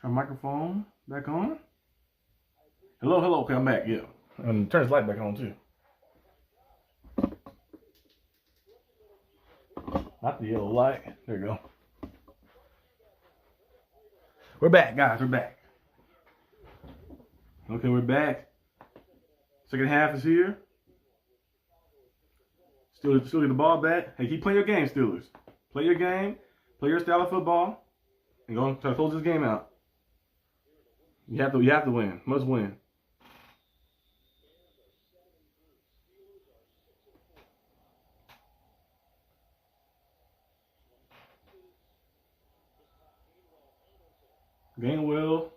Turn microphone back on. Hello, hello. Okay, I'm back. Yeah. And turn his light back on too. Not the yellow light. There you go. We're back, guys. We're back. Okay, we're back. Second half is here. Still get the ball back. Hey, keep playing your game, Steelers. Play your game. Play your style of football. And go and try to close this game out. You have to win. Must win. Gainwell.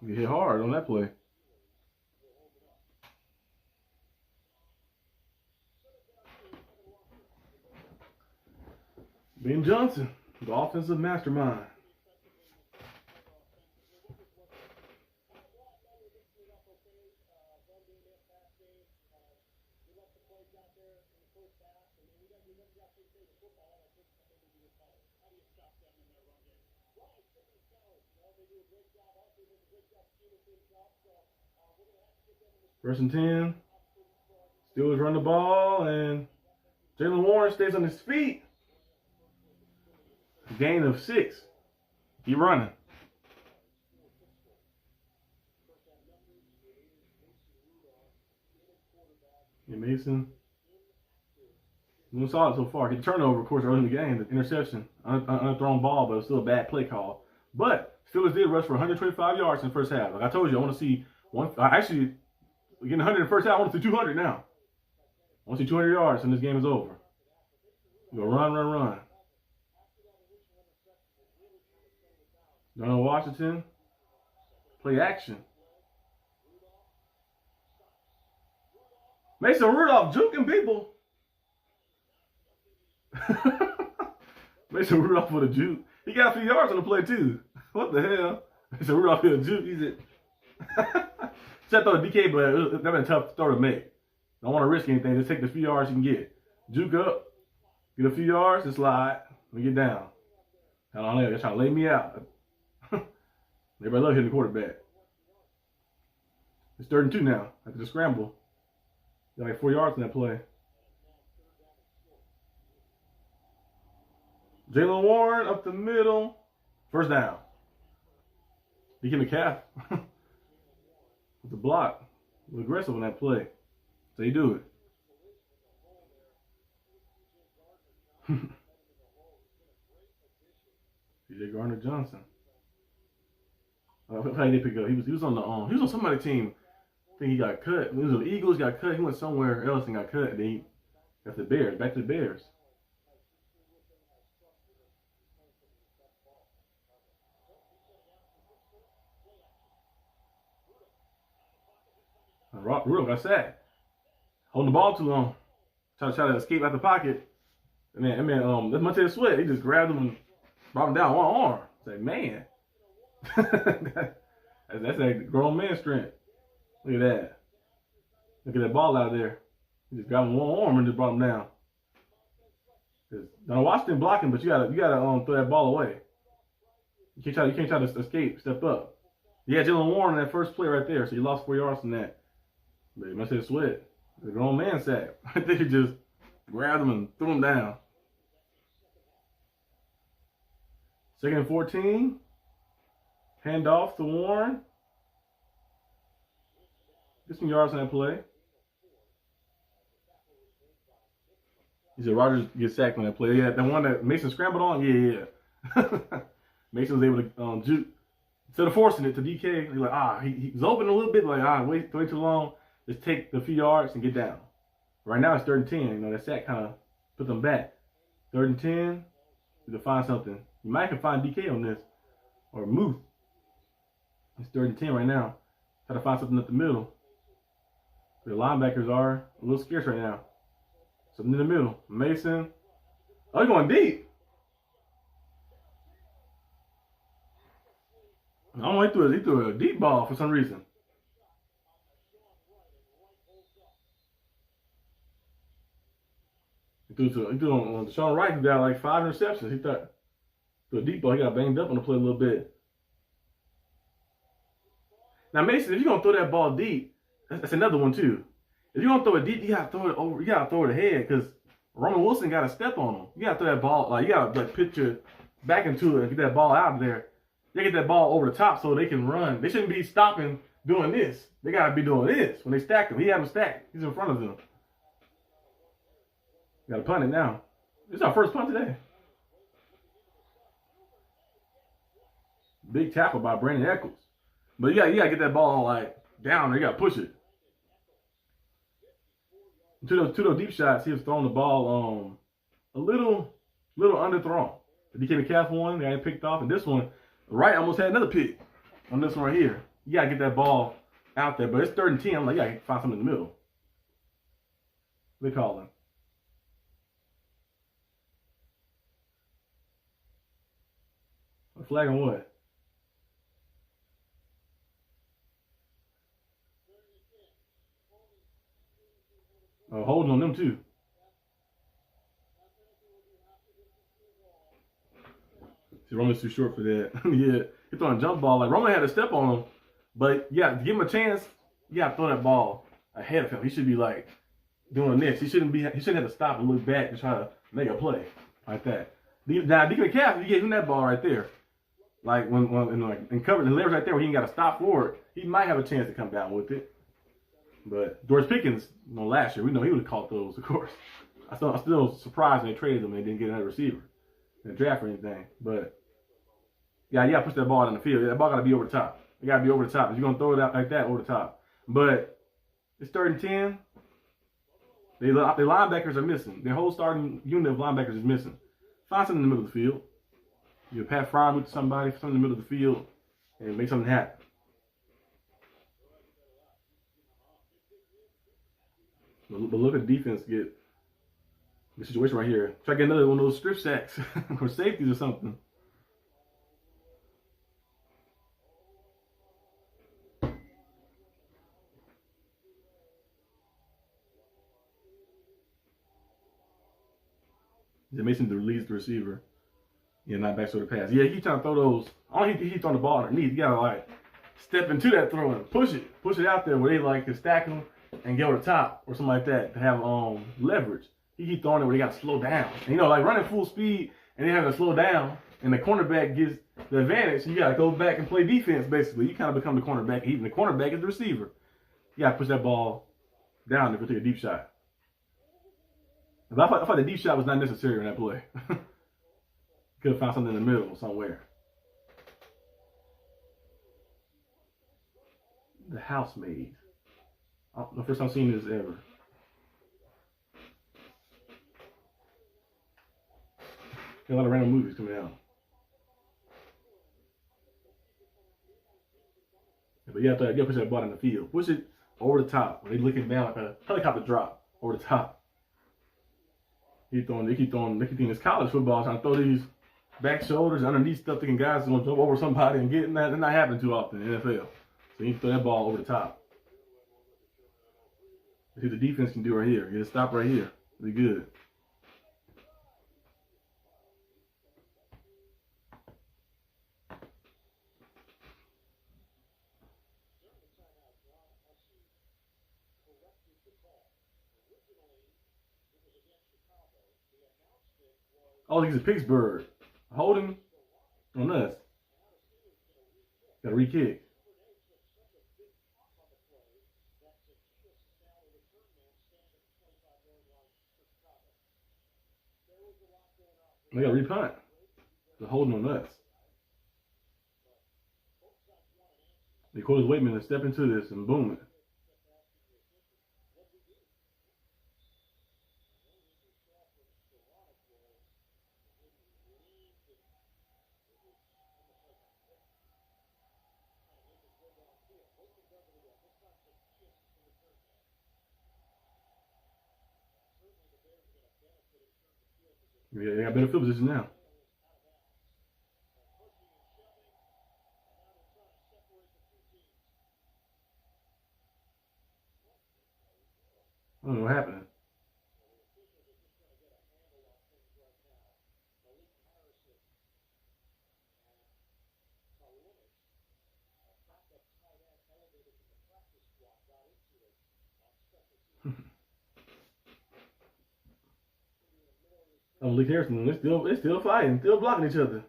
You hit hard on that play. Ben Johnson, the offensive mastermind. First and 10. Steelers run the ball, and Jaylen Warren stays on his feet. Gain of 6. He running. Yeah, Mason. Doing solid so far. Get the turnover, of course, early in the game. The interception. Unthrown ball, but it was still a bad play call. But Steelers did rush for 125 yards in the first half. Like I told you, I want to see one. Actually, getting 100 in the first half. I want to see 200 now. I want to see 200 yards, and this game is over. Go run. Donald Washington. Play action. Mason Rudolph juking people. Mason Rudolph with a juke. He got a few yards on the play too. What the hell? Mason Rudolph hit a juke. He said, "Set throw to DK, but that been a tough throw to make. Don't want to risk anything. Just take the few yards you can get. Juke up, get a few yards, and slide. And get down. Hell on there. They're trying to lay me out. Everybody love hitting the quarterback. It's 3rd and 2 now after the scramble. Got like 4 yards in that play. Jaylen Warren up the middle. First down. He came to calf with the block. A little aggressive on that play. So he do it. DJ Gardner-Johnson. How did they pick up? He was on he was on somebody's team. I think he got cut. It was the Eagles got cut. He went somewhere else and got cut. And then he got the Bears. Back to the Bears. Rudolph got sacked. Holding the ball too long. Try to escape out the pocket. And man, that's Montez Sweat. He just grabbed him and brought him down one arm. It's like, man. that's that grown man strength. Look at that. Look at that ball out there. He just grabbed him one arm and just brought him down. Now Washington blocking, but you gotta throw that ball away. You can't try to escape, step up. Yeah, Jaylen Warren in that first play right there, so you lost 4 yards from that. But you must have Sweat. The grown man sack. I think he just grabbed him and threw him down. 2nd and 14. Handoff to Warren. Get some yards on that play. He said Rodgers gets sacked on that play. Yeah, the one that Mason scrambled on? Yeah. Mason was able to juke. Instead of forcing it to DK, he's like, he was open a little bit, like, wait too long. Just take the few yards and get down. Right now it's 3rd and 10. You know, that sack kind of put them back. 3rd and 10. You can find something. You might can find DK on this. Or Muth. It's 3rd and 10 right now. Try to find something up the middle. The linebackers are a little scarce right now. Something in the middle. Mason. Oh, he's going deep. I don't know, he threw a deep ball for some reason. He threw on Deshaun Wright, who got like 5 interceptions. He threw To a deep ball, he got banged up on the play a little bit. Now, Mason, if you're gonna throw that ball deep, that's another one too. If you're gonna throw it deep, you gotta throw it over. You gotta throw it ahead because Roman Wilson got to step on him. You gotta throw that ball like you gotta like pitch your back into it and get that ball out of there. They get that ball over the top so they can run. They shouldn't be stopping doing this. They gotta be doing this when they stack him. He had him stacked. He's in front of them. Gotta punt it now. This is our first punt today. Big tackle by Brandon Eccles. But you gotta get that ball like down there. You gotta push it. To those deep shots, he was throwing the ball a little underthrown. The DK McCaff one, got it picked off, and this one, right, almost had another pick on this one right here. You gotta get that ball out there, but it's 3rd and 10. I'm like, you gotta find something in the middle. They call him. A flag on what? Holding on them too. See, Roman's too short for that. Yeah, he's throwing a jump ball. Like Roman had to step on him, but yeah, to give him a chance, you gotta throw that ball ahead of him. He should be like doing this. He shouldn't have to stop and look back and try to make a play like that. Now, DK McCaff, you gave him that ball right there. Like when in cover the leverage right there where he ain't got to stop for it, he might have a chance to come down with it. But George Pickens, last year, we know he would have caught those, of course. I'm still surprised they traded him and they didn't get another receiver in the draft or anything. But yeah, you got to push that ball in the field. That ball got to be over the top. It got to be over the top. If you're going to throw it out like that, over the top. But it's 3rd and 10. The linebackers are missing. Their whole starting unit of linebackers is missing. Find something in the middle of the field. You Pat Fry with somebody, something in the middle of the field, and make something happen. But look at the defense get the situation right here. Try to get another one of those strip sacks or safeties or something. It makes him to release the receiver. Yeah, not back to the pass. Yeah, he trying to throw those. Only he throwing the ball underneath. You gotta like step into that throw and push it out there where they like can stack them and get over the top or something like that to have leverage. He keep throwing it where they got to slow down. And, like running full speed and they having to slow down, and the cornerback gets the advantage. So you got to go back and play defense basically. You kind of become the cornerback. Even the cornerback is the receiver. You got to push that ball down there to take a deep shot. I thought the deep shot was not necessary in that play. Could have found something in the middle somewhere. The housemaid. The first time I've seen this ever. A lot of random movies coming out. But you have to push that ball in the field. Push it over the top. They looking down like a helicopter drop over the top. They keep throwing this college football, trying to throw these back shoulders, underneath stuff, thinking guys are going to jump over somebody and get in that. That's not happening too often in the NFL. So you throw that ball over the top. See what the defense can do right here. Get a stop right here. Be good. Oh, he's in Pittsburgh. Holding on us. Got a re-kick. They got a re-punt. They're holding on us. They call his Waitman to step into this and boom it. Yeah, they got better field position now. I don't know what happened. Malik Harrison, they're still fighting, still blocking each other.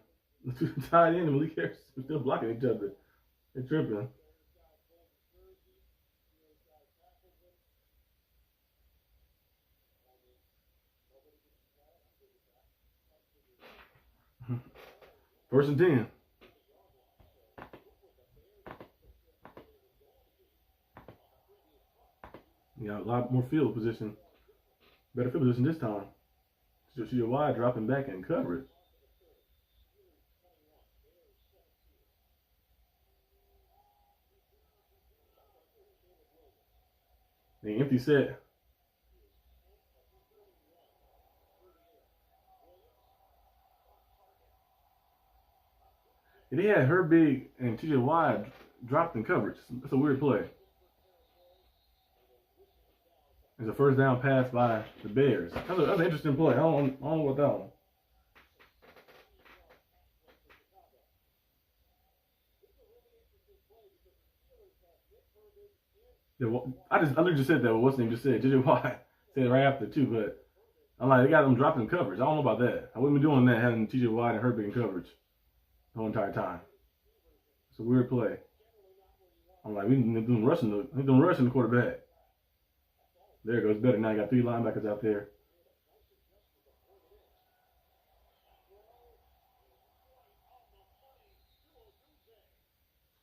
The two tight end and Malik Harrison still blocking each other. They're tripping. First and 10. You got a lot more field position. Better field position this time. So see your wide dropping back and cover it. The empty set. And they had Herbig and TJ Watt dropped in coverage. That's a weird play. It's a first down pass by the Bears. That's an interesting play. I don't know about that one. Yeah, I literally just said that. What's the name just said? TJ Watt said it right after too, but I'm like, they got them dropping coverage. I don't know about that. I wouldn't be doing that having TJ Watt and Herbig in coverage the whole entire time. It's a weird play. I'm like, we need them rushing the quarterback. There it goes. Better now. You got 3 linebackers out there.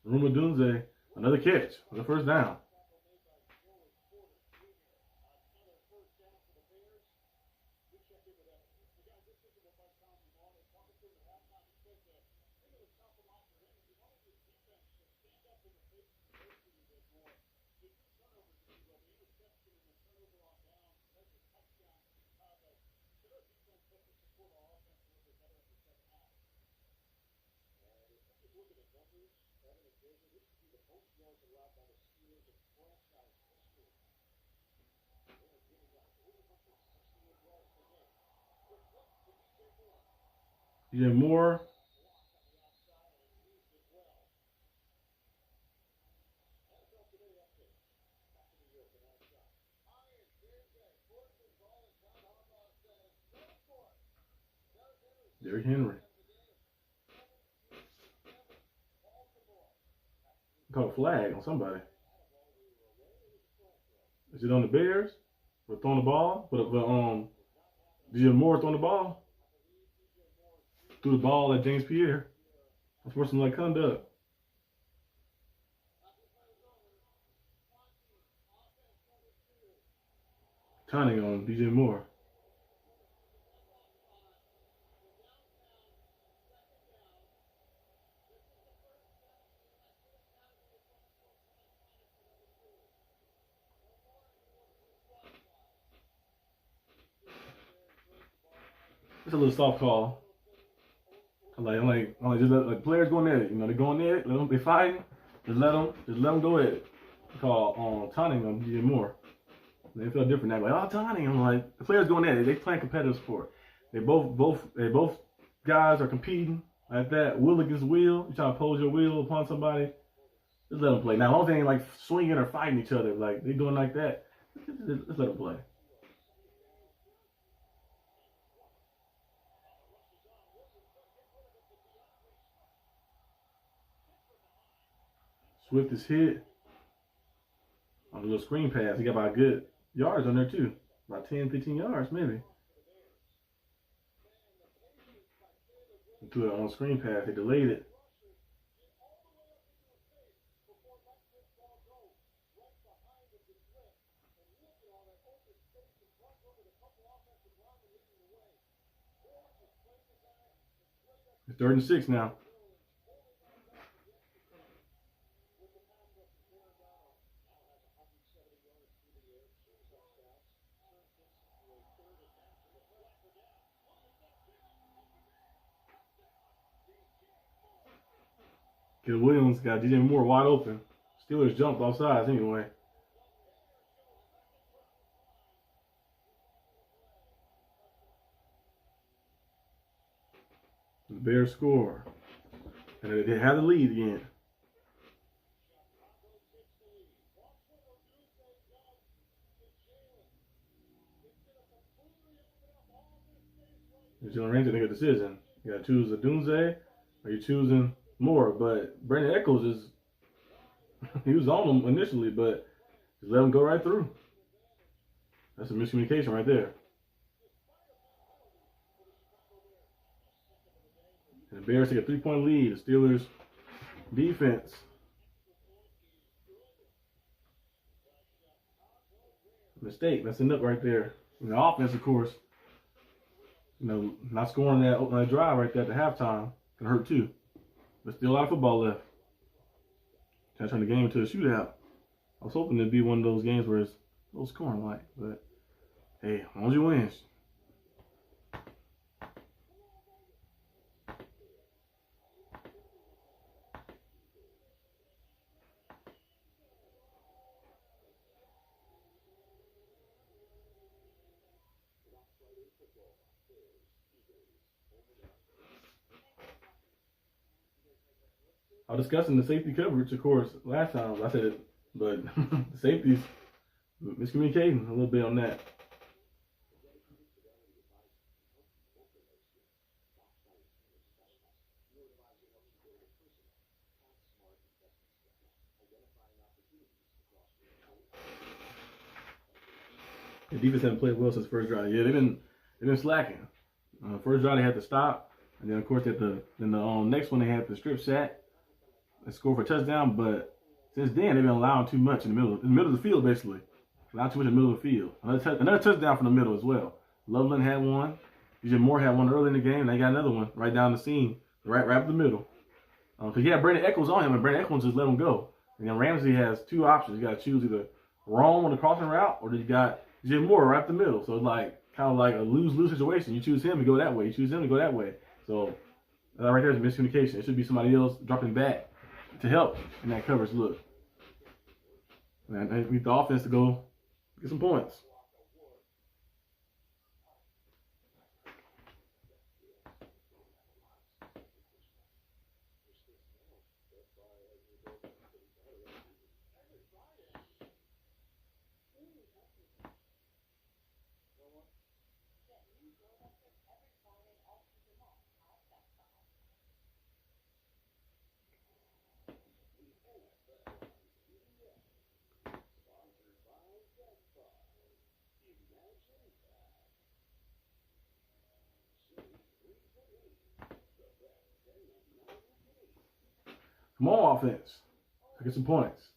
Ruma Dunze, another catch on the first down. DJ Moore. Derrick Henry. Caught a flag on somebody. Is it on the Bears for throwing the ball? But DJ Moore throwing the ball? Threw the ball at James Pierre. That's worse-than-like conduct. Turning on DJ Moore. It's a little soft call. I'm like, just let players go at it. You know, they're going at it. Let them, they fighting. Just let them go at it. Call taunting on DJ Moore. They felt different now. Like, taunting. I'm like, the players going at it. They playing competitive sport. They both guys are competing like that. Will against will. You trying to pose your will upon somebody. Just let them play. Now, the only thing like swinging or fighting each other, like they doing like that. Just let them play. Swift is hit on a little screen pass. He got about good yards on there too. About 10, 15 yards maybe. To it on screen pass. They delayed it. It's 3rd and 6 now. Because Williams got DJ Moore wide open. Steelers jumped off sides anyway. The Bears score. And they have the lead again. Jalen Ramsey make a decision. You got to choose a Dunze or you choosing Moore. But Brandon Echols is, he was on him initially, but just let him go right through. That's a miscommunication right there. And the Bears take a 3-point lead. The Steelers defense. Mistake, messing up right there. And the offense, of course, not scoring that drive right there at the halftime can hurt too. But still a lot of football left. Trying to turn the game into a shootout. I was hoping it'd be one of those games where it's low scoring like, but hey, as long as you win. I was discussing the safety coverage, of course, last time. I said it, but the safeties miscommunicating a little bit on that. The defense haven't played well since first drive. Yeah, they've been slacking. First drive they had to stop, and then of course the next one they had the strip sack. They scored for a touchdown, but since then they've been allowing too much in the middle of the field, basically. Allowing too much in the middle of the field. Another touchdown from the middle as well. Loveland had one. DJ Moore had one early in the game, and they got another one right down the seam, right up the middle. Because he had Brandon Echols on him, and Brandon Echols just let him go. And then Ramsey has two options. You got to choose either wrong on the crossing route, or you got DJ Moore right up the middle. So it's like kind of like a lose-lose situation. You choose him to go that way. You choose him to go that way. So right there is a miscommunication. It should be somebody else dropping back to help in that coverage look. And I need the offense to go get some points. Come on, offense. Get some points.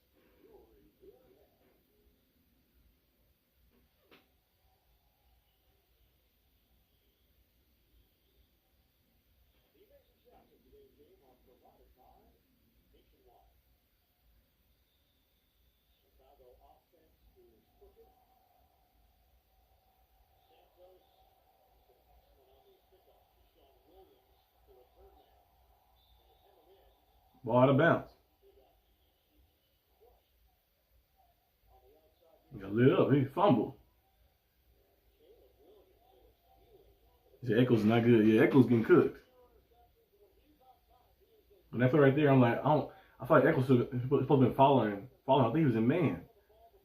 Ball out of bounds. He got lit up. He fumbled. He said Echols is not good. Yeah, Echols getting cooked. And that play right there, I'm like, I feel like Echols supposed to be following. I think he was in man.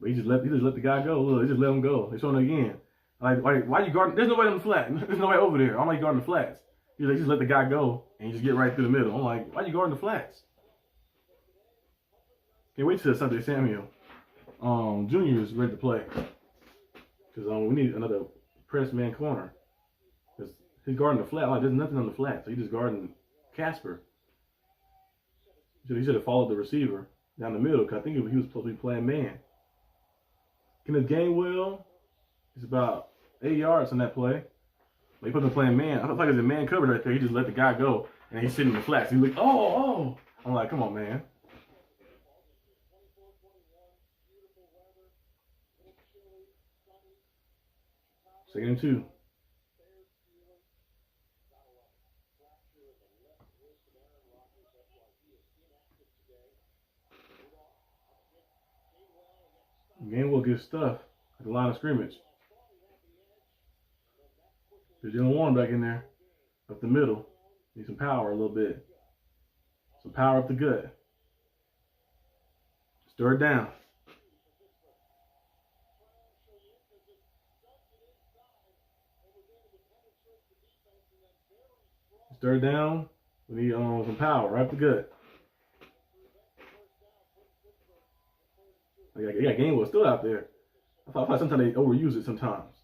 But he just let the guy go. Look, he just let him go. They showing it again. Like why you guarding? There's nobody on the flat. There's nobody over there. I'm like guarding the flats. He's like, just let the guy go and you just get right through the middle. I'm like, why you guarding the flats? Can't wait till Sunday Samuel Jr. is ready to play. Because we need another press man corner. Because he's guarding the flat. Like, there's nothing on the flat. So he's just guarding Casper. He should have followed the receiver down the middle. Because I think he was supposed to be playing man. Kenneth Gainwell is about 8 yards on that play. But he put him playing man. I felt like it was a man coverage right there. He just let the guy go. And he's sitting in the flats. He's like, oh. I'm like, come on, man. 2nd and 2. Gainwell gets stuff at the line of scrimmage. There's Jalen Warren back in there, up the middle. Need some power a little bit. Some power up the gut. Stir it down. third down. We need some power, right up the gut. Yeah, Gainwell still out there. I thought sometimes they overuse it sometimes.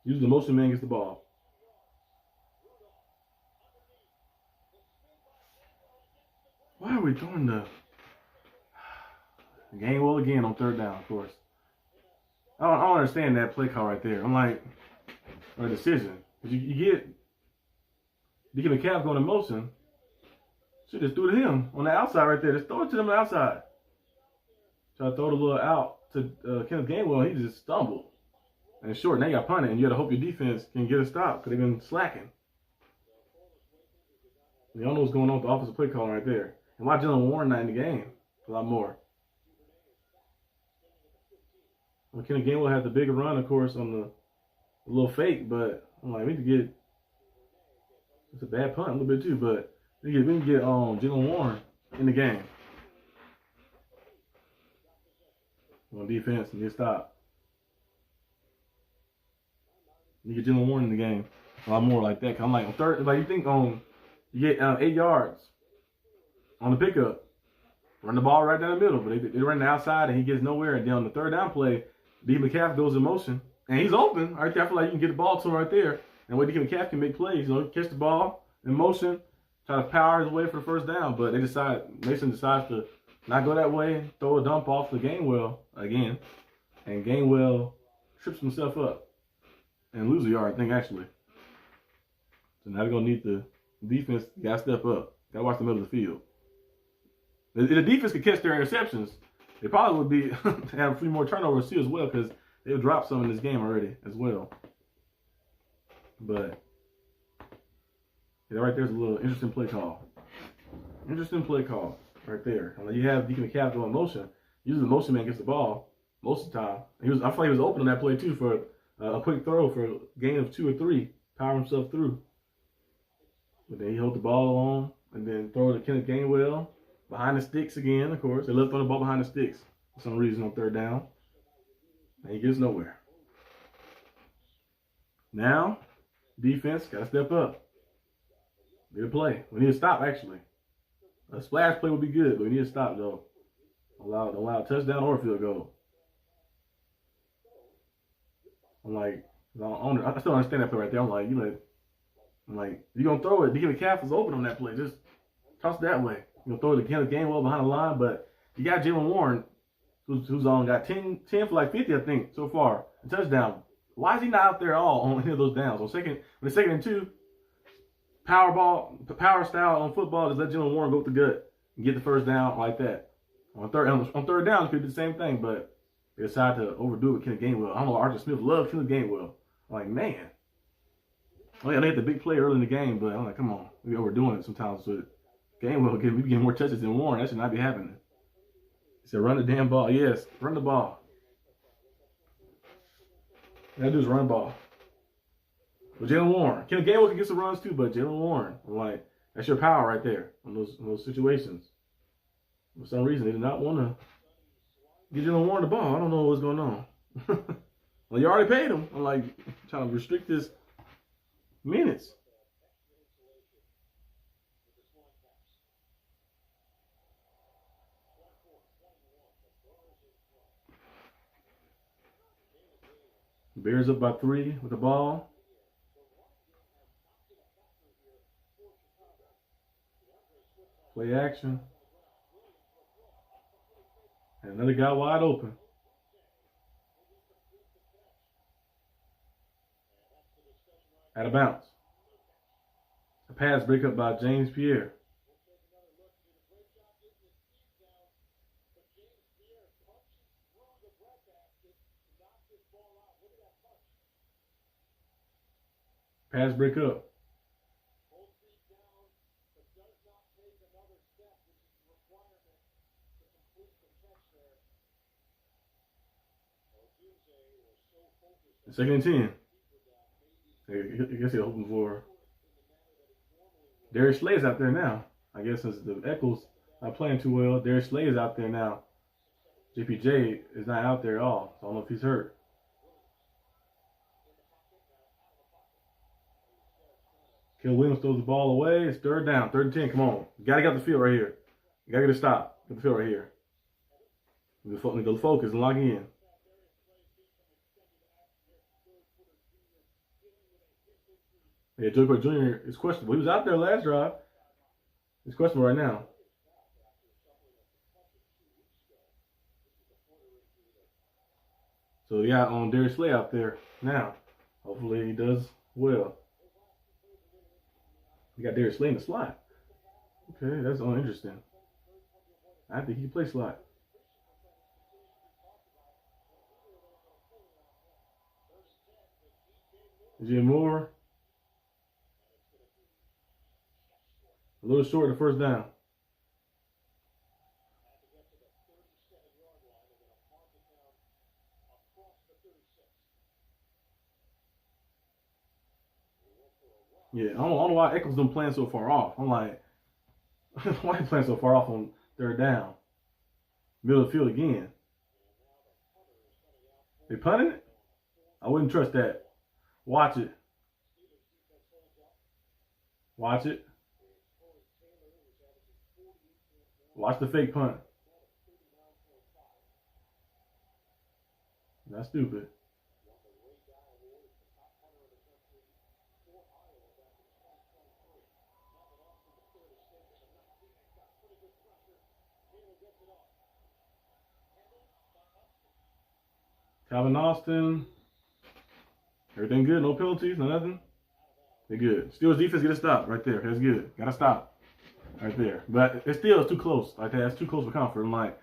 Usually the motion man gets the ball. Why are we throwing the Gainwell again on third down, of course? I don't understand that play call right there. I'm like, or decision. Because you get DK Metcalf going in motion. Should just threw to him on the outside right there. Just throw it to him on the outside. Try to throw the little out to Kenneth Gainwell. He just stumbled. And it's short. Now you got punted, and you got to hope your defense can get a stop because they've been slacking. You don't know what's going on with the offensive play calling right there. And why Jalen Warren not in the game? A lot more. Well, Kenneth Gainwell had the bigger run, of course, on the little fake, but I'm like, we need to get. It's a bad punt a little bit too, but we need to get Jalen Warren in the game. On defense, and get stopped. You get Jalen Warren in the game. A lot more like that. I'm like, on third, like you think you get 8 yards on the pickup, run the ball right down the middle, but they run the outside and he gets nowhere. And then on the third down play, DK Metcalf goes in motion and he's open right there. I feel like you can get the ball to him right there. And where DK Metcalf can make plays, catch the ball in motion, try to power his way for the first down. But Mason decides to not go that way, throw a dump off to Gainwell again, and Gainwell trips himself up and lose a yard, I think, actually. So now they're going to need the defense, got to step up. Got to watch the middle of the field. If the defense could catch their interceptions, they probably would be have a few more turnovers too as well, because they've dropped some in this game already as well. But yeah, right there's a little interesting play call. Interesting play call right there. And you have DK Metcalf going motion. Usually the motion man gets the ball most of the time. I feel like he was open on that play too for a quick throw for a gain of 2 or 3, power himself through. But then he held the ball on and then throw it to Kenneth Gainwell behind the sticks again, of course. They left on the ball behind the sticks for some reason on third down. And he gets nowhere. Now, defense got to step up. Get a play. We need to stop, actually. A splash play would be good, but we need to stop, though. Allow a touchdown or a field goal. I'm like, I still understand that play right there. I'm like, you're going to throw it. DK Metcalf is open on that play. Just toss it that way. You're going to throw it to Kenneth Gainwell behind the line, but you got Jalen Warren, who's on, got 10 for like 50, I think, so far. A touchdown. Why is he not out there at all on any of those downs? On the second and 2, power style on football, just let Jalen Warren go with the gut and get the first down like that. On third down, it could do the same thing, but they decided to overdo it with Kenneth Gainwell. I don't know, Arthur Smith loves Kenneth Gainwell. I'm like, man. Oh yeah, they had the big play early in the game, but I'm like, come on. We're overdoing it sometimes with Gainwell. We getting more touches than Warren. That should not be happening. He said, run the damn ball. Yes, run the ball. That dude's run ball. But Jalen Warren. Kenneth Gainwell can get some runs too, but Jalen Warren, I'm like, that's your power right there on those situations. For some reason, they did not want to get Jalen Warren the ball. I don't know what's going on. Well, you already paid him. I'm like, trying to restrict his minutes. Bears up by 3 with the ball. Play action. And another guy wide open. Out of bounds. A pass break up by James Pierre. Pass break up. Second and 10. I guess they're hoping for Darius Slay is out there now. I guess since the Eccles not playing too well, Darius Slay is out there now. JPJ is not out there at all. So I don't know if he's hurt. Caleb Williams throws the ball away. It's third down, 3rd and 10. Come on. You got to get the field right here. You got to get a stop. Get the field right here. We go focus and lock in. Yeah, Joey Porter Jr. is questionable. He was out there last drive. He's questionable right now. So, yeah, on Darius Slay out there now. Hopefully he does well. You got Darius Slay in the slot. Okay, that's uninteresting. I think he can play slot. Jim Moore. A little short of the 1st down. Yeah, I don't know why Eccles them playing so far off. I'm like, why are you playing so far off on 3rd down? Middle of the field again. They punting it? I wouldn't trust that. Watch it. Watch it. Watch the fake punt. That's stupid. Calvin Austin. Everything good? No penalties? No nothing? They're good. Steelers defense get a stop right there. That's good. Got to stop right there. But it's still too close. Like that. It's too close for comfort. I'm like,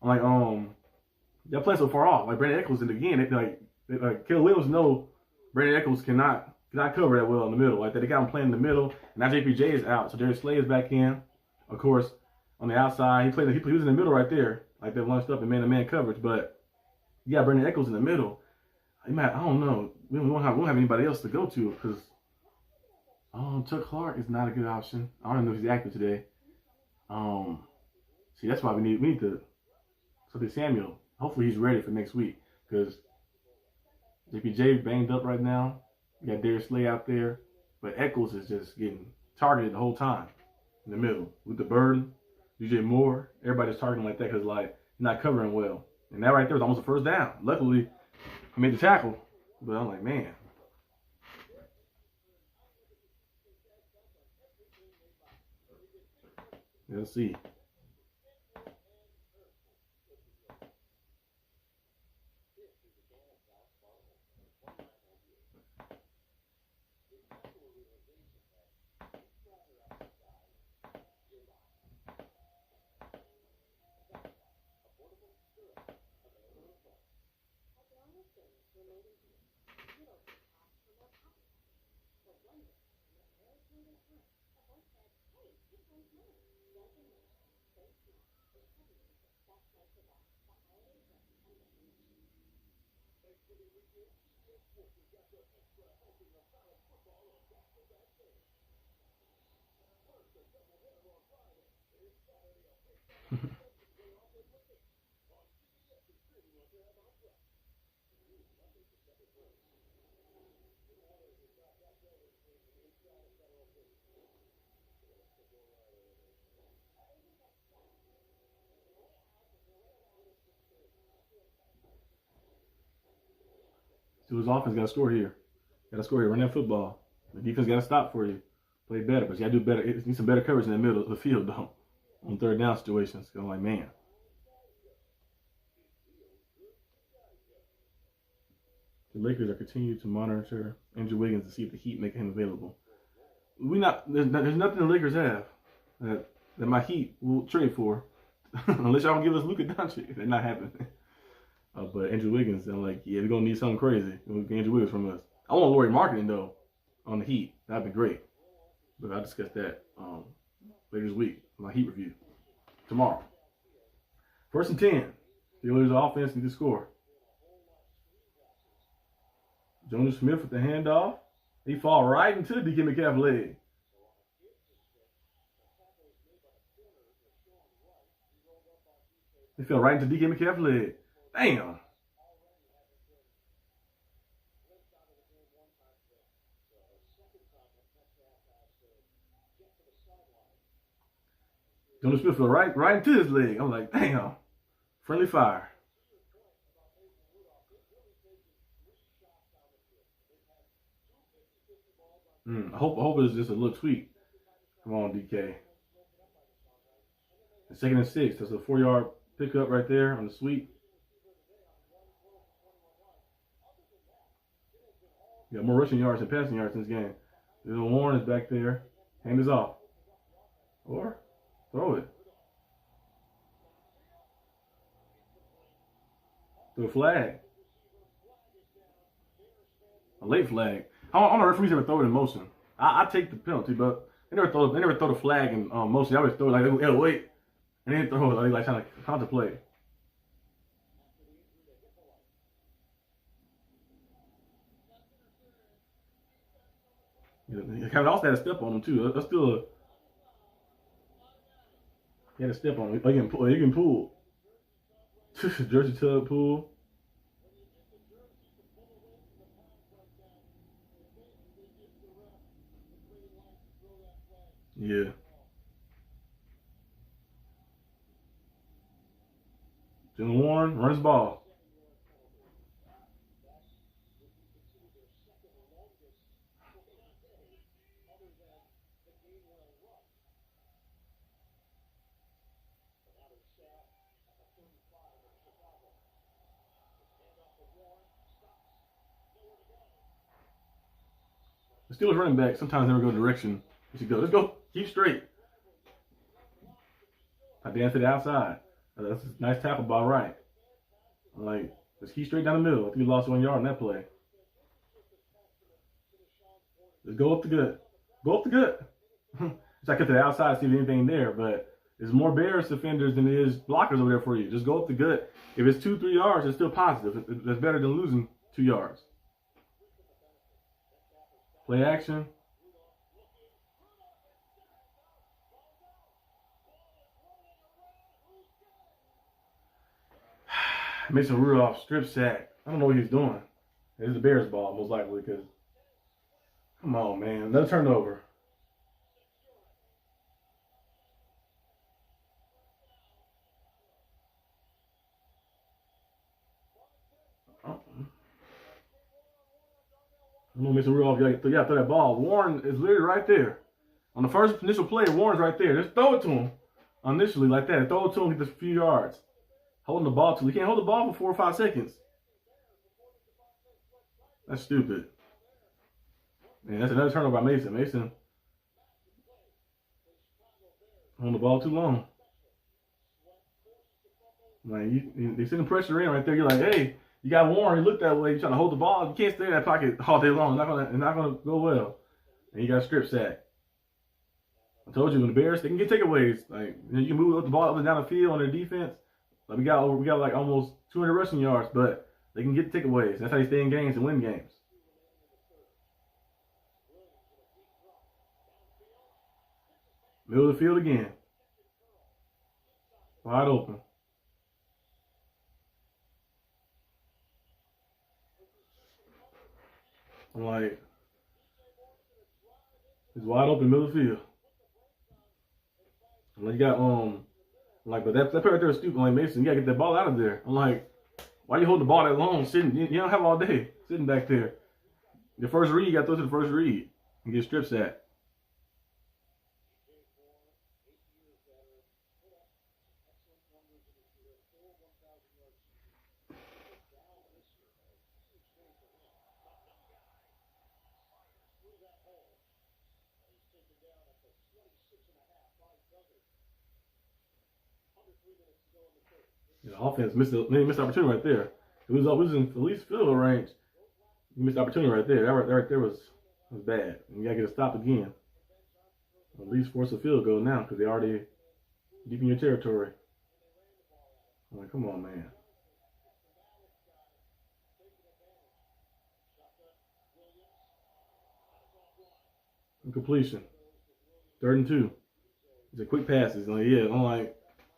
y'all playing so far off. Like Brandon Eccles, and again, like Caleb Williams know Brandon Eccles cannot cover that well in the middle. Like that, they got him playing in the middle. And now JPJ is out, so Darius Slay is back in. Of course, on the outside, he was in the middle right there, like they lunched up in man-to-man coverage. But you got Brandon Eccles in the middle. I don't know. We won't have anybody else to go to because Chuck Clark is not a good option. I don't know if he's active today. See, that's why we need to. So Samuel. Hopefully he's ready for next week because JPJ banged up right now. You got Darius Slay out there, but Eccles is just getting targeted the whole time in the middle with the burden. DJ Moore, everybody's targeting like that because like you're not covering well. And that right there was almost a 1st down. Luckily, I made the tackle, but I'm like, man. Let's see. Steelers offense got to score here. Got to score here. Run that football. The defense got to stop for you. Play better, but you got to do better. It needs some better coverage in the middle of the field, though, on 3rd down situations. I'm like, man. The Lakers are continuing to monitor Andrew Wiggins to see if the Heat make him available. There's nothing the Lakers have that my Heat will trade for, unless y'all give us Luka Doncic. That's not happening. But Andrew Wiggins, I'm like, yeah, we're gonna need something crazy. Andrew Wiggins from us. I want Laurie Marketing though on the Heat. That'd be great. But I'll discuss that later this week. My Heat review tomorrow. 1st and 10. Steelers offense need to score. Jonas Smith with the handoff. He fall right into the DK Metcalf leg. He fell right into DK Metcalf's leg. Damn. Jonas Smith fell right into his leg. I'm like, damn. Friendly fire. I hope it's just a little tweak. Come on, DK. And 2nd and 6. That's a 4-yard pickup right there on the sweep. You got more rushing yards and passing yards in this game. Little Warren is back there. Hand this off. Or throw it. Throw a flag. A late flag. I don't know if referees ever throw it in motion. I take the penalty, but they never throw the flag in motion. They always throw it like, hey, wait. And then throw it like trying to contemplate. Yeah, Kevin also had a step on him too. That's still a. He had a step on him. He can pull. Jersey tug pull. Yeah. Jalen Warren runs ball. The Steelers running back sometimes never go direction. You should go. Let's go. Keep straight. I dance to the outside. That's a nice tackle by right. Like, let's keep straight down the middle. I think he lost 1 yard on that play. Let's go up the gut. Go up the gut. So I cut to the outside, see if there's anything there, but there's more Bears defenders than there is blockers over there for you. Just go up the gut. If it's 2-3 yards, it's still positive. That's better than losing 2 yards. Play action. Mason Rudolph strip sack. I don't know what he's doing. It's the Bears ball, most likely, because come on, man. Another turnover. I don't know, Mason Rudolph, you gotta throw that ball. Warren is literally right there. On the first initial play, Warren's right there. Just throw it to him initially like that. Throw it to him, get a few yards. Holding the ball till he can't hold the ball for 4 or 5 seconds. That's stupid. Man, that's another turnover by Mason. Mason holding the ball too long. Like they send the pressure in right there. You're like, hey, you got Warren. He looked that way. You're trying to hold the ball. You can't stay in that pocket all day long. It's not gonna go well. And you got a strip sack. I told you, when the Bears, they can get takeaways. Like, you can move the ball up and down the field on their defense. Like we got like almost 200 rushing yards, but they can get takeaways. That's how they stay in games and win games. Middle of the field again. Wide open. I'm like, it's wide open, middle of the field. And you got like, but that play right there is stupid. Like, Mason, you gotta get that ball out of there. I'm like, why you hold the ball that long sitting? You don't have all day sitting back there. The first read, you got to throw to the first read and get strip sack. The offense missed opportunity right there. It was in at least field goal range. You missed opportunity right there. That right there was bad. And you gotta get a stop again. At least force a field goal now because they already deep in your territory. I'm like, come on, man. Incompletion. 3rd and 2. It's a quick passes. Like, yeah,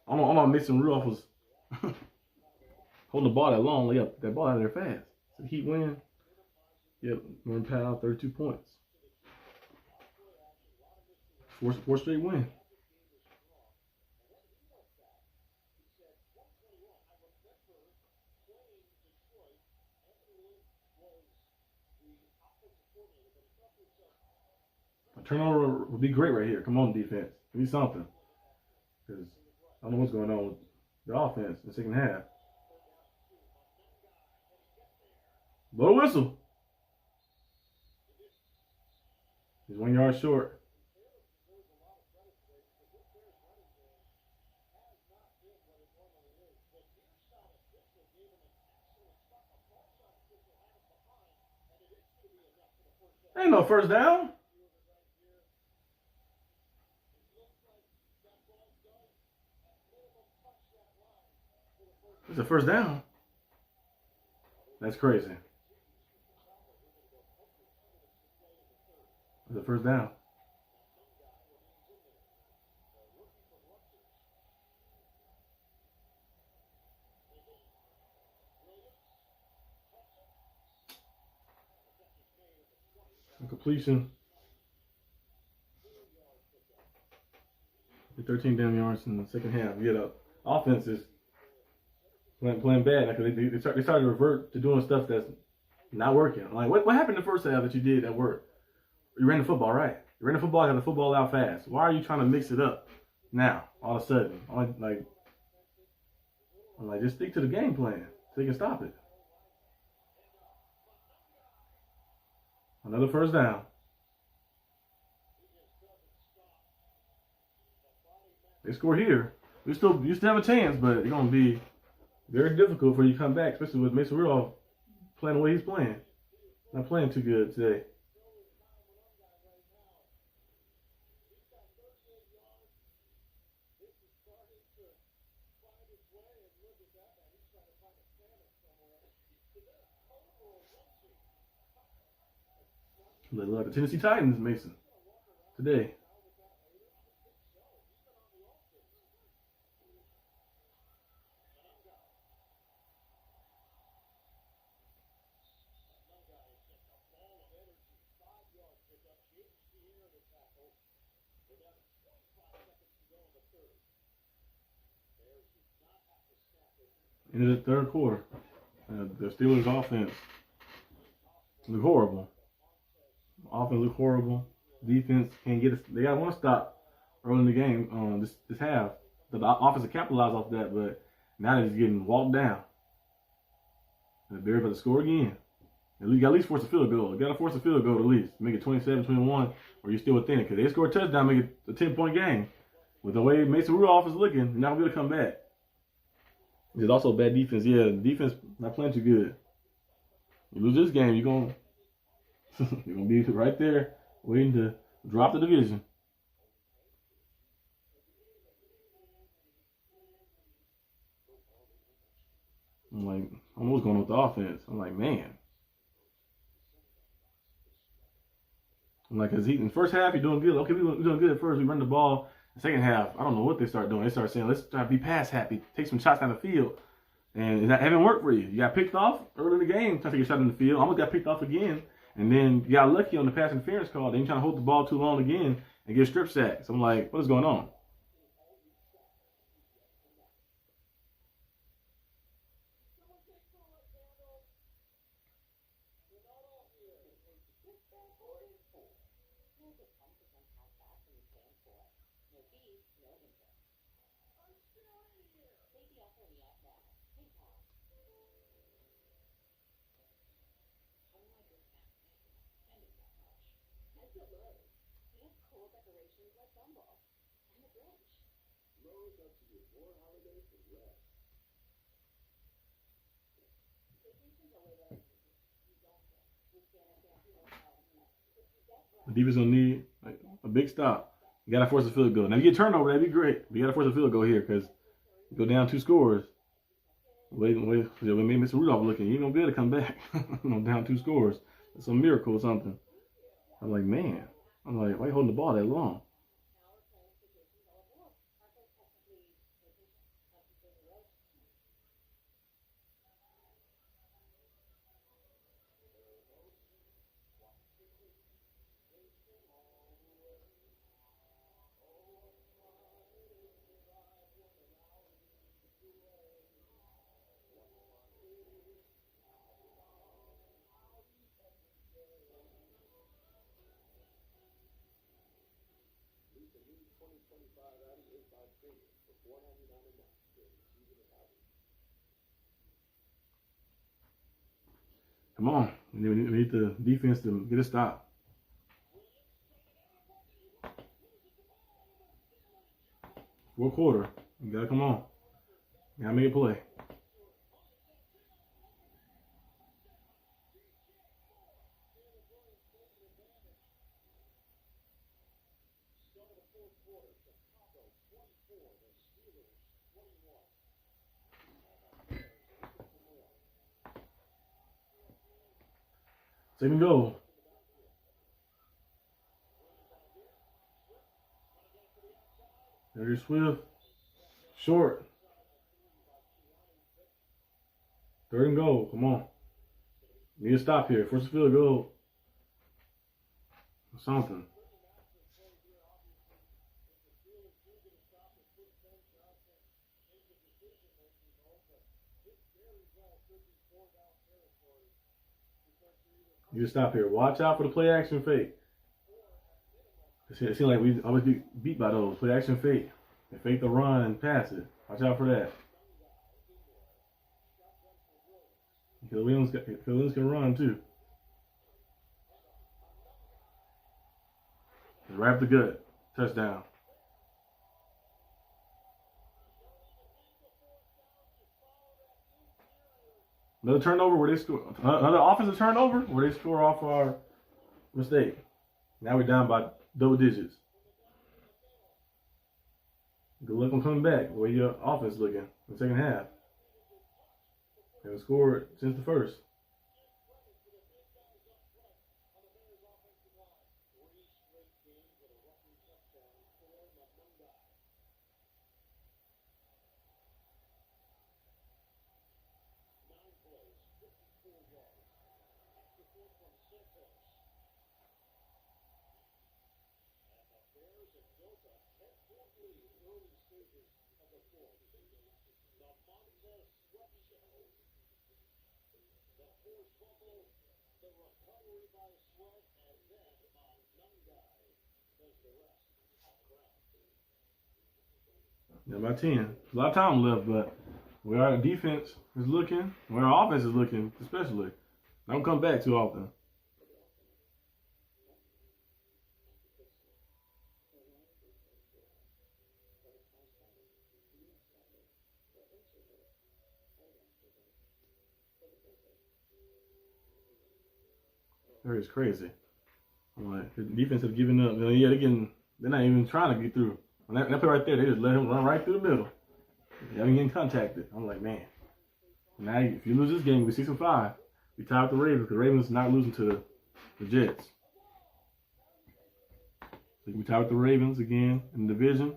I'm not missing Rudolph was holding the ball that long. Like, that ball out of there fast. So Heat win. Yep, Norman Powell, 32 points. Four straight win. A turnover would be great right here. Come on, defense. Give me something. Because I don't know what's going on with the offense in the second half. Blow the whistle. He's 1 yard short. Ain't no first down. It's a first down. That's crazy. It's a first down. A completion. 13 damn yards in the second half. Yeah, the offense is playing bad. Like they started to revert to doing stuff that's not working. Like what happened in the first half that you did that worked? You ran the football right. You ran the football, got the football out fast. Why are you trying to mix it up now? All of a sudden, like just stick to the game plan so you can stop it. Another first down. They score here. You still have a chance, but it's gonna be very difficult for you to come back, especially with Mason Rudolph playing the way he's playing. Not playing too good today. Like the Tennessee Titans, Mason, today. Into the third quarter, the Steelers' offense look horrible. Offense look horrible. Defense can't get it. They got one stop early in the game. This half, the offense capitalized off that, but now they're just getting walked down. And the Bears about to score again. You got to at least force a field goal. You got to force a field goal at least. Make it 27-21, or you're still within it. Because they score a touchdown, make it a 10-point game. With the way Mason Rudolph is looking, you're not going to be able to come back. There's also bad defense. Yeah, the defense not playing too good. You lose this game, you're gonna be right there waiting to drop the division. I'm like, I don't know what's going on with the offense. I'm like, man. I'm like, cause in the first half you're doing good. Okay, we're doing good at first. We run the ball. Second half, I don't know what they start doing. They start saying, let's try to be pass happy, take some shots down the field. And that haven't worked for you. You got picked off early in the game, trying to take a shot in the field. Almost got picked off again. And then you got lucky on the pass interference call. They ain't trying to hold the ball too long again and get strip sacked. So I'm like, what is going on? The defense gonna need a big stop. You gotta force a field goal. Now if you get turnover, that'd be great. But you gotta force a field goal here because you go down 2 scores. Wait, maybe Mr. Rudolph looking. You ain't gonna be able to come back. Down 2 scores. It's a miracle or something. I'm like, man. I'm like, why are you holding the ball that long? Come on. We need the defense to get a stop. Fourth quarter. You gotta come on. You gotta make a play. Second goal. There's Swift. Short. Third and goal. Come on. Need to stop here. Force a field goal. Something. You just stop here. Watch out for the play action fake. It seems like we always get beat by those. Play action fake. They fake the run and pass it. Watch out for that. Because Williams can run too. Right up the gut. Touchdown. Another turnover where they score. Another offensive turnover where they score off our mistake. Now we're down by double digits. Good luck on coming back. The way your offense looking in the second half. They haven't scored since the first. Yeah, by 10. A lot of time left, but where our defense is looking, where our offense is looking, especially, don't come back too often. That is crazy. I'm like, the defense have given up. Yeah, they're not even trying to get through. When that play right there, they just let him run right through the middle. They haven't getting contacted. I'm like, man. Now, if you lose this game, we're 6-5. We tie with the Ravens because the Ravens not losing to the Jets. So we tie with the Ravens again in the division.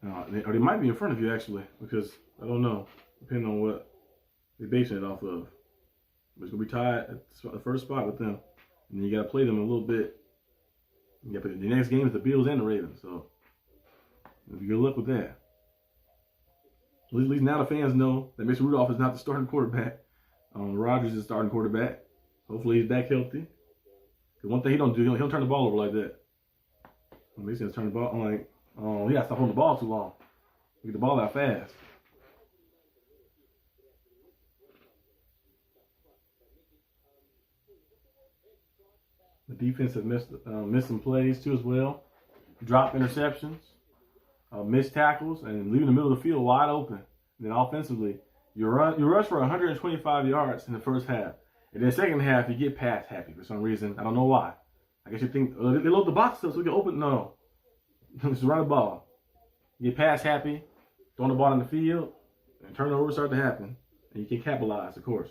Or they might be in front of you actually, because I don't know, depending on what they're basing it off of. But it's gonna be tied at the first spot with them, and then you gotta play them a little bit. The next game is the Bills and the Ravens, so good luck with that. At least now the fans know that Mr. Rudolph is not the starting quarterback. Rodgers is the starting quarterback. Hopefully he's back healthy. Because one thing he don't do, he don't turn the ball over like that. Mason turn the ball. I'm like, oh, he got to stop holding the ball too long. Get the ball out fast. The defense has missed some plays too as well. Drop interceptions, missed tackles, and leaving the middle of the field wide open. And then offensively, you rush for 125 yards in the first half. And then second half, you get pass happy for some reason. I don't know why. I guess you think they load the box up so we can open. No. Just run the ball. You get pass happy, throwing the ball in the field, and turnovers start to happen. And you can capitalize, of course.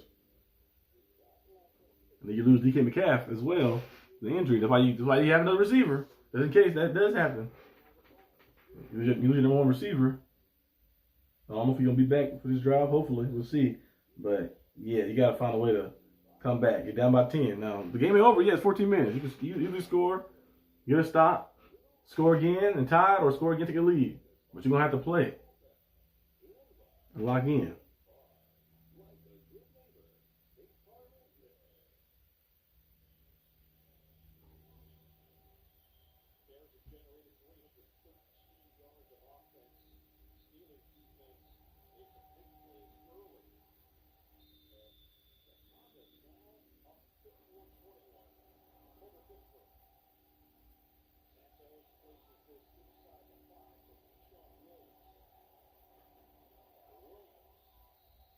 And then you lose DK Metcalf as well. The injury. That's why you have another receiver. Just in case that does happen. You lose your number one receiver. I don't know if he's going to be back for this drive. Hopefully. We'll see. But, yeah, you got to find a way to come back. You're down by 10. Now, the game ain't over. Yeah, it's 14 minutes. You can score, get a stop, score again and tie it, or score again, take a lead. But you're going to have to play and lock in.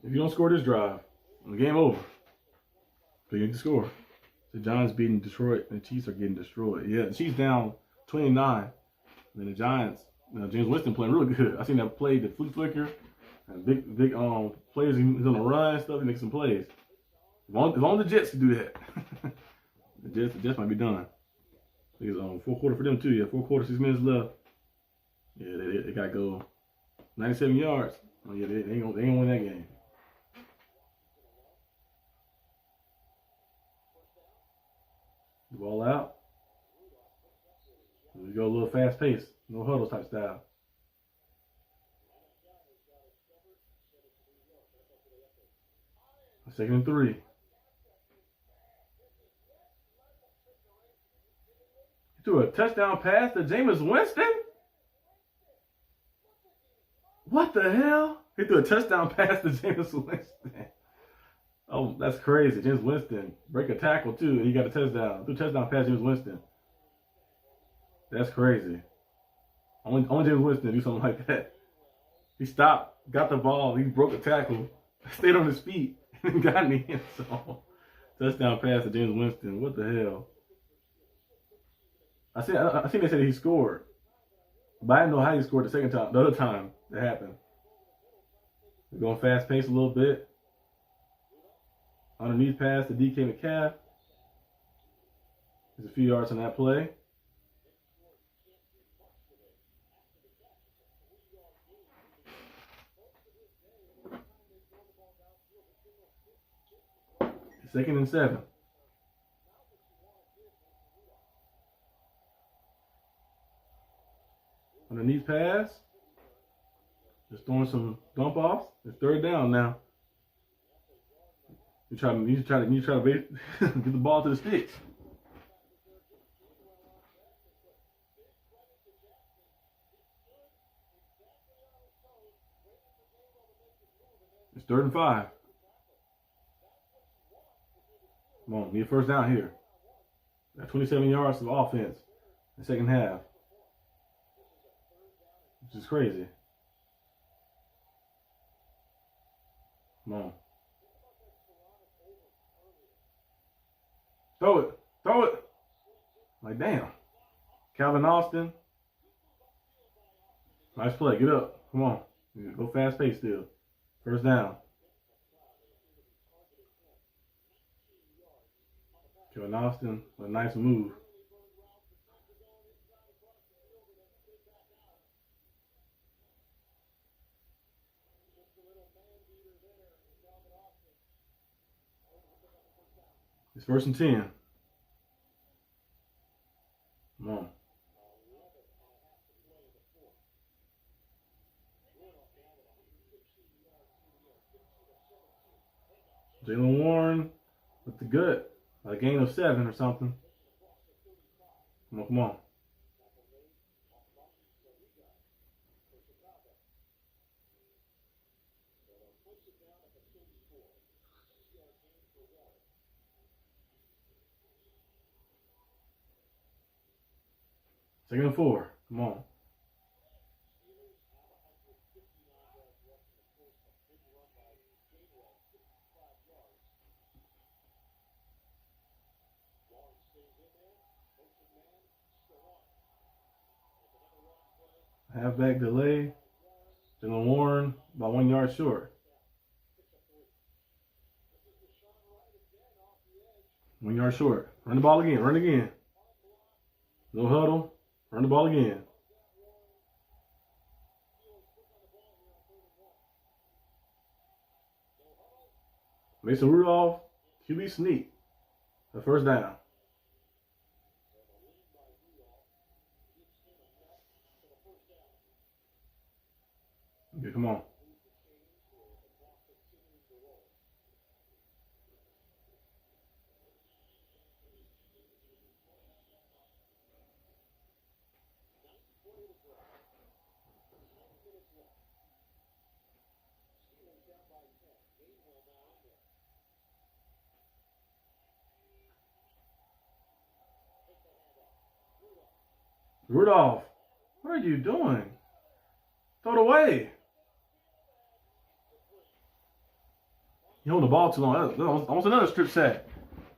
If you don't score this drive, the game over. So you need to score. The Giants beating Detroit, and the Chiefs are getting destroyed. Yeah, the Chiefs down 29. And then the Giants, James Winston playing really good. I seen that play, the flicker, and big players. He's on the run and stuff. He makes some plays. If only the Jets can do that. the Jets might be done. It's fourth quarter for them too. Yeah, 4 quarters, 6 minutes left. Yeah, they got to go 97 yards. Oh yeah, they ain't gonna win that game. Ball out. We go a little fast pace, no huddle type style. Second and 3. He threw a touchdown pass to Jameis Winston? What the hell? He threw a touchdown pass to Jameis Winston. Oh, that's crazy. Jameis Winston break a tackle too, and he got a touchdown. Threw a touchdown pass to Jameis Winston. That's crazy. Only Jameis Winston do something like that. He stopped, got the ball, he broke a tackle, stayed on his feet, and got in the end zone. Touchdown pass to Jameis Winston. What the hell? I think they said he scored, but I didn't know how he scored the other time that happened. We're going fast pace a little bit. Underneath pass to DK Metcalf. There's a few yards on that play. Second and 7. Underneath pass. Just throwing some dump offs. It's third down now. You try to get the ball to the sticks. It's 3rd and 5. Come on, need a first down here. Got 27 yards of offense in the second half, which is crazy. Come on. Throw it. Like, damn. Calvin Austin. Nice play. Get up. Come on. Go fast pace still. First down. Calvin Austin, a nice move. It's 1st and 10. Come on. Jaylen Warren with the gut. A gain of 7 or something. Come on. Second and 4. Come on. Halfback delay. Jaylen Warren about 1 yard short. 1 yard short. Run the ball again. Run again. No huddle. Run the ball again. Mason Rudolph, QB sneak. The first down. Okay, come on. Rudolph, what are you doing? Throw it away. You hold the ball too long. That's almost another strip sack.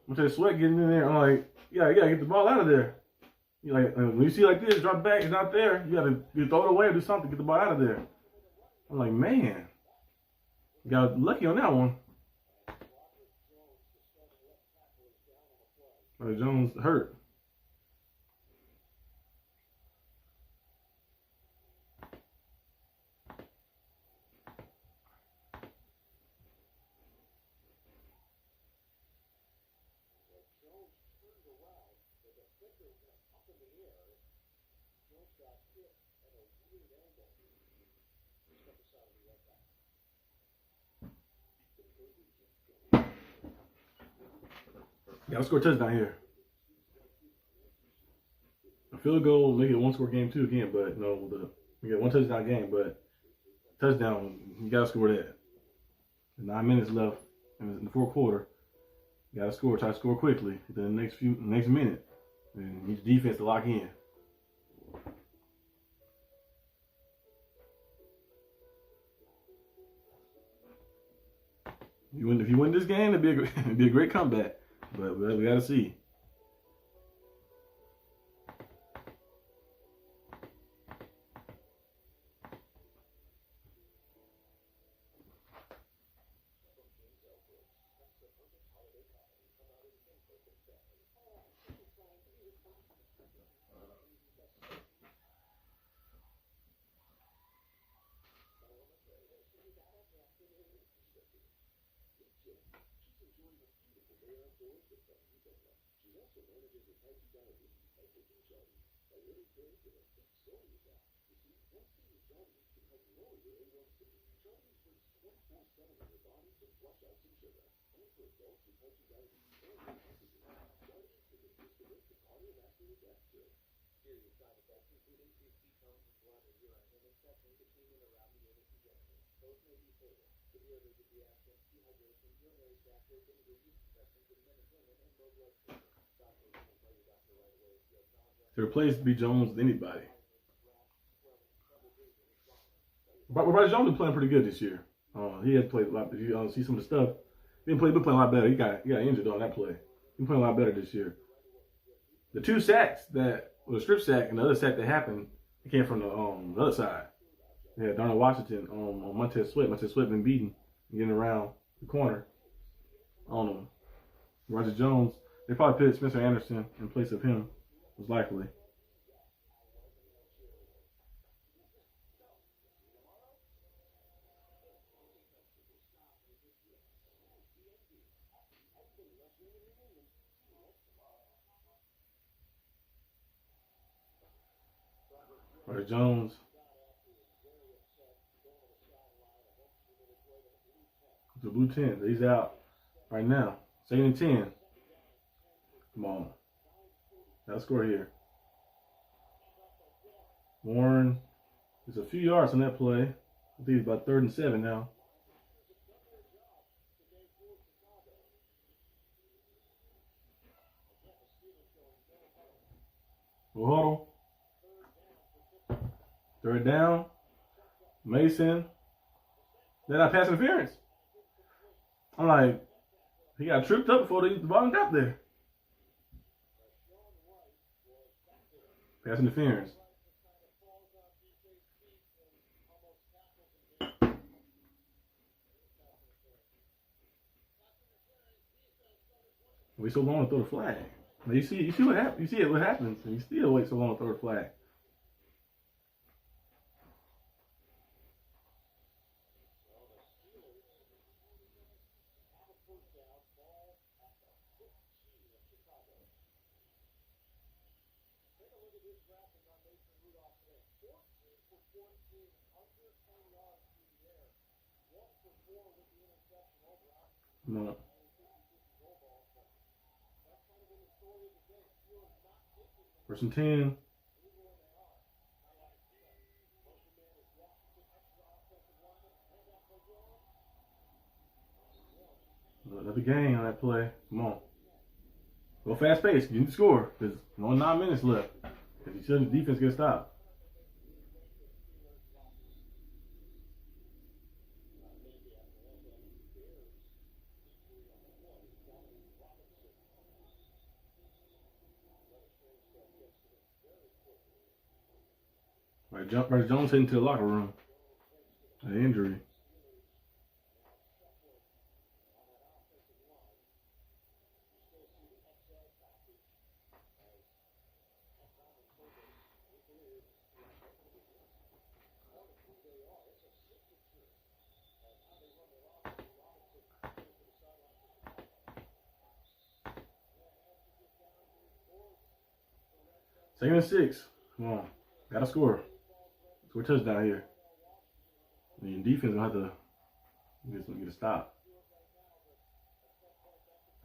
I'm trying to sweat getting in there. I'm like, yeah, you gotta get the ball out of there. You like when you see like this, drop back, it's not there. You gotta throw it away or do something, get the ball out of there. I'm like, man, you got lucky on that one. Jones hurt. Gotta score a touchdown here. A field goal, make it a one-score game too again, but no, we get one touchdown game, but touchdown, you gotta score that. 9 minutes left in the fourth quarter. You gotta score, try to score quickly within the next minute. And need the defense to lock in. If you win this game, it'd be a great comeback. But we gotta see. To replace B. Jones with anybody. Bryce Jones been playing pretty good this year. He had played a lot. If you see some of the stuff, been playing a lot better. He got injured on that play. He playing a lot better this year. The two sacks that was a strip sack and the other sack that happened, it came from the other side. Yeah, Darnell Washington on Montez Sweat. Montez Sweat been beaten, getting around the corner on him. Roger Jones, they probably put Spencer Anderson in place of him, most likely. Roger Jones. The blue 10. He's out right now. 2nd and 10. Come on. Got to score here. Warren. There's a few yards on that play. I think it's about 3rd and 7 now. We'll huddle. 3rd down. Mason. They're not pass interference. I'm like, he got tripped up before the ball got there. Pass interference. Wait so long to throw the flag. Now you see what happens. You see what happens, and you still wait so long to throw the flag. No. First and 10. Another gain on that play. Come on. Go fast pace. You need to score. There's only 9 minutes left. Because you said the defense get stopped. Right, Jones heading to the locker room. An injury. Second and 6. Come on. Gotta score. Score a touchdown here. And your defense gonna have to get a stop.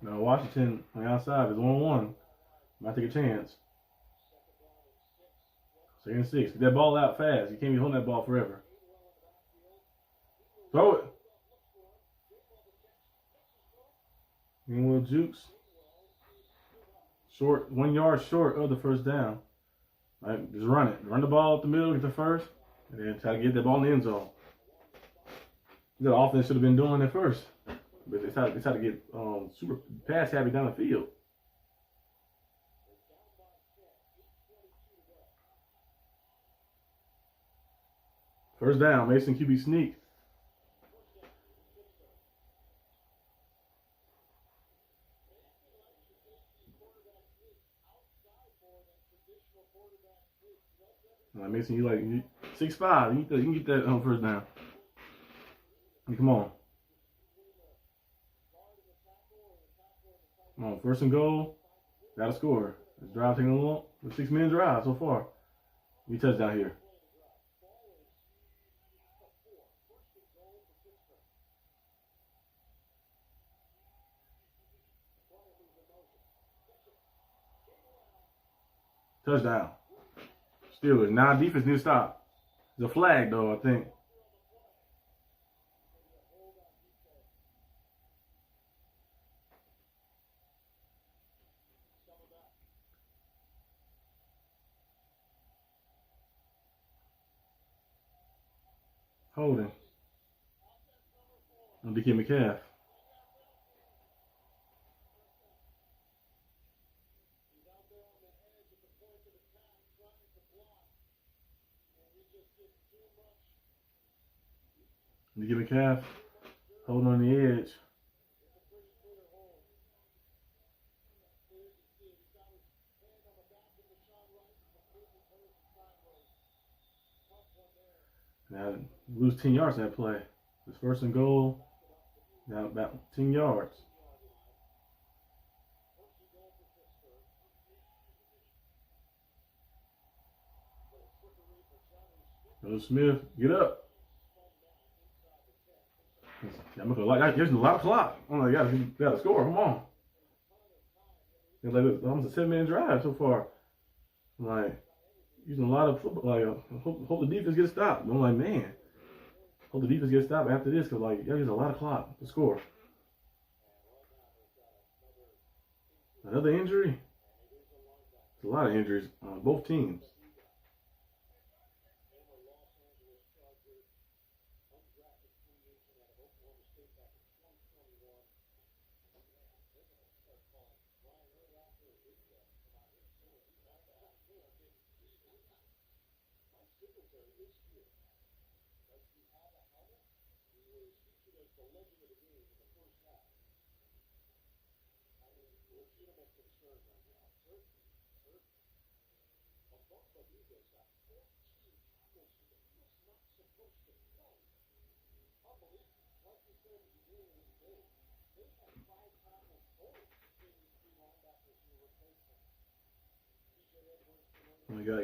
Now Washington on the outside is 1-1. Might take a chance. Second and 6. Get that ball out fast. You can't be holding that ball forever. Throw it. Little jukes. Short, 1 yard short of the first down. Right, just run it. Run the ball up the middle, get the first, and then try to get that ball in the end zone. The offense should have been doing it first, but they tried to get super pass happy down the field. First down, Mason QB sneak. Mason, you 6'5". You can get that first down. Come on. Come on, first and goal. Gotta score. This drive taking a long. The 6-minute drive so far. We touchdown here. Touchdown. Steelers. Now defense needs to stop. There's a flag though, I think. Holding. On DK Metcalf. DK Metcalf. Holding on the edge. Now, lose 10 yards in that play. It's first and goal. Now about 10 yards. Smith, get up. There's a lot of clock. Oh my God, you gotta score. Come on. It's like almost a 7-minute drive so far. I'm like, using a lot of football. Hope the defense gets stopped. I'm like, man, hope the defense gets stopped after this because there's a lot of clock to score. Another injury. It's a lot of injuries on both teams.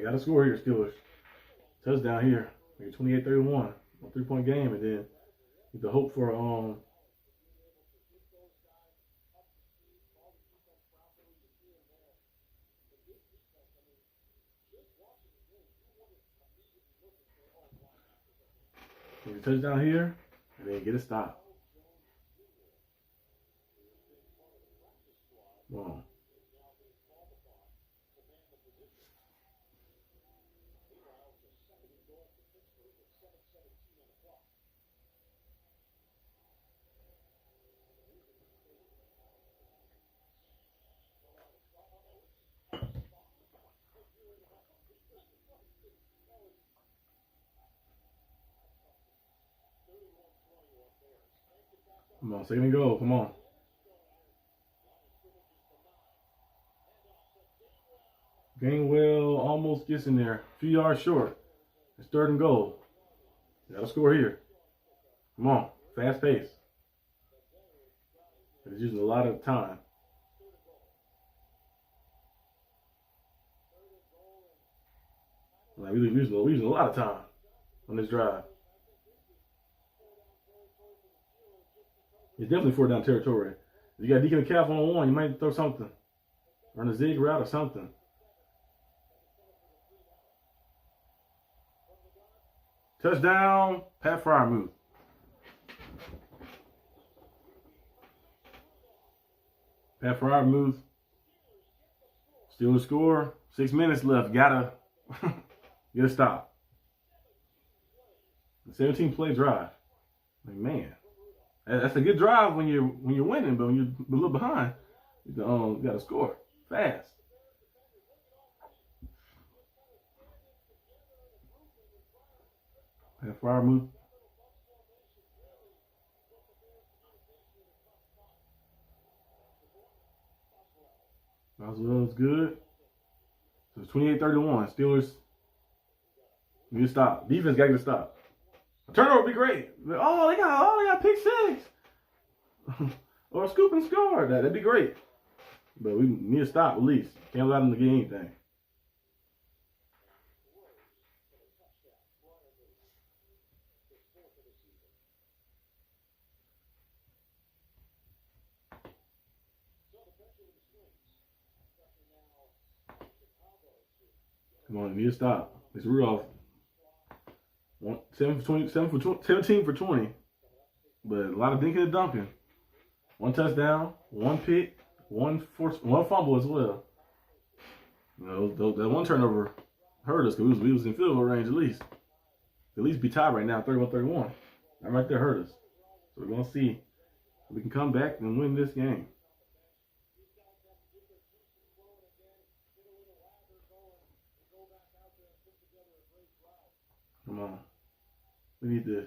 Got to score here, Steelers. Touchdown here. 28-31. A 3-point game, and then with the hope for touchdown here, and then get a stop. Wow. Come on, second and goal. Come on. Gainwell almost gets in there. A few yards short. It's third and goal. Got to score here. Come on. Fast pace. It's using a lot of time. Like we're using a lot of time on this drive. It's definitely 4th down territory. If you got Deacon and Calf on one, you might throw something. Run a zig route or something. Touchdown, Pat Fryermuth. Pat Fryermuth. Steelers score. 6 minutes left. Gotta get a stop. 17-play drive. Like, man, that's a good drive when you're winning, but when you're a little behind, you gotta score fast. Pat Fryermuth. Boswell's good. So it's 28-31. Steelers need to stop. Defense got to get a stop. A turnover would be great. Oh, they got pick 6. Or a scoop and score. That'd be great. But we need to stop at least. Can't allow them to get anything. Come on, need to stop. It's Rudolph. 17 for 20. But a lot of dinking and dunking. 1 touchdown, 1 pick, one fumble as well. You know, that 1 turnover hurt us because we was in field goal range at least. At least be tied right now, 31-31. That right there hurt us. So we're going to see if we can come back and win this game. Come on. We need this.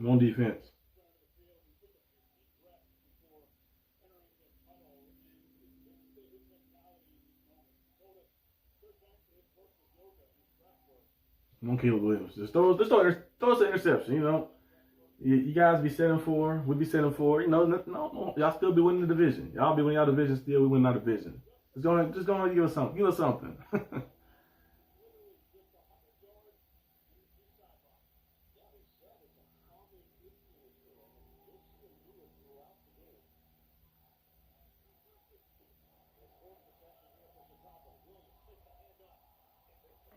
On defense. Come on, Caleb Williams. Just throw us an interception, you know. You guys be 7-4. We be 7-4. You know, no, y'all still be winning the division. Y'all be winning y'all division still. We win our division. Just gonna give us something. Give us something.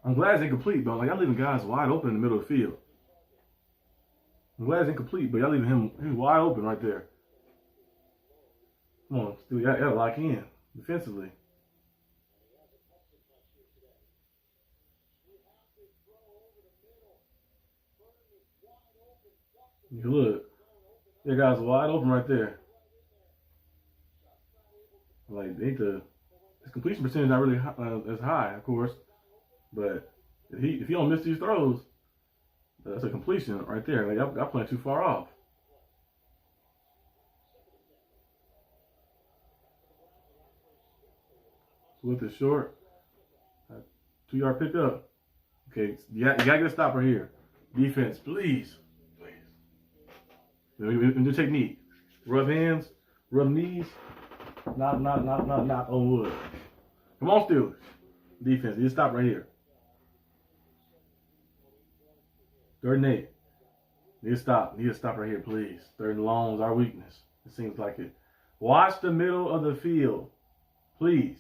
I'm glad it's incomplete, but y'all leaving guys wide open in the middle of the field. I'm glad it's incomplete, but y'all leaving him wide open right there. Come on, still y'all gotta lock in defensively. You look, that guy's wide open right there. Like his completion percentage not really as high, of course. But if he don't miss these throws, that's a completion right there. Like y'all playing too far off. With it short, 2-yard pickup. Okay, you gotta get a stopper here. Defense, please. Do technique. Rub hands, rub knees. Not on wood. Come on, Steelers. Defense, you stop right here. 3rd and 8. Need to stop right here, please. 3rd and long is our weakness. It seems like it. Watch the middle of the field, please.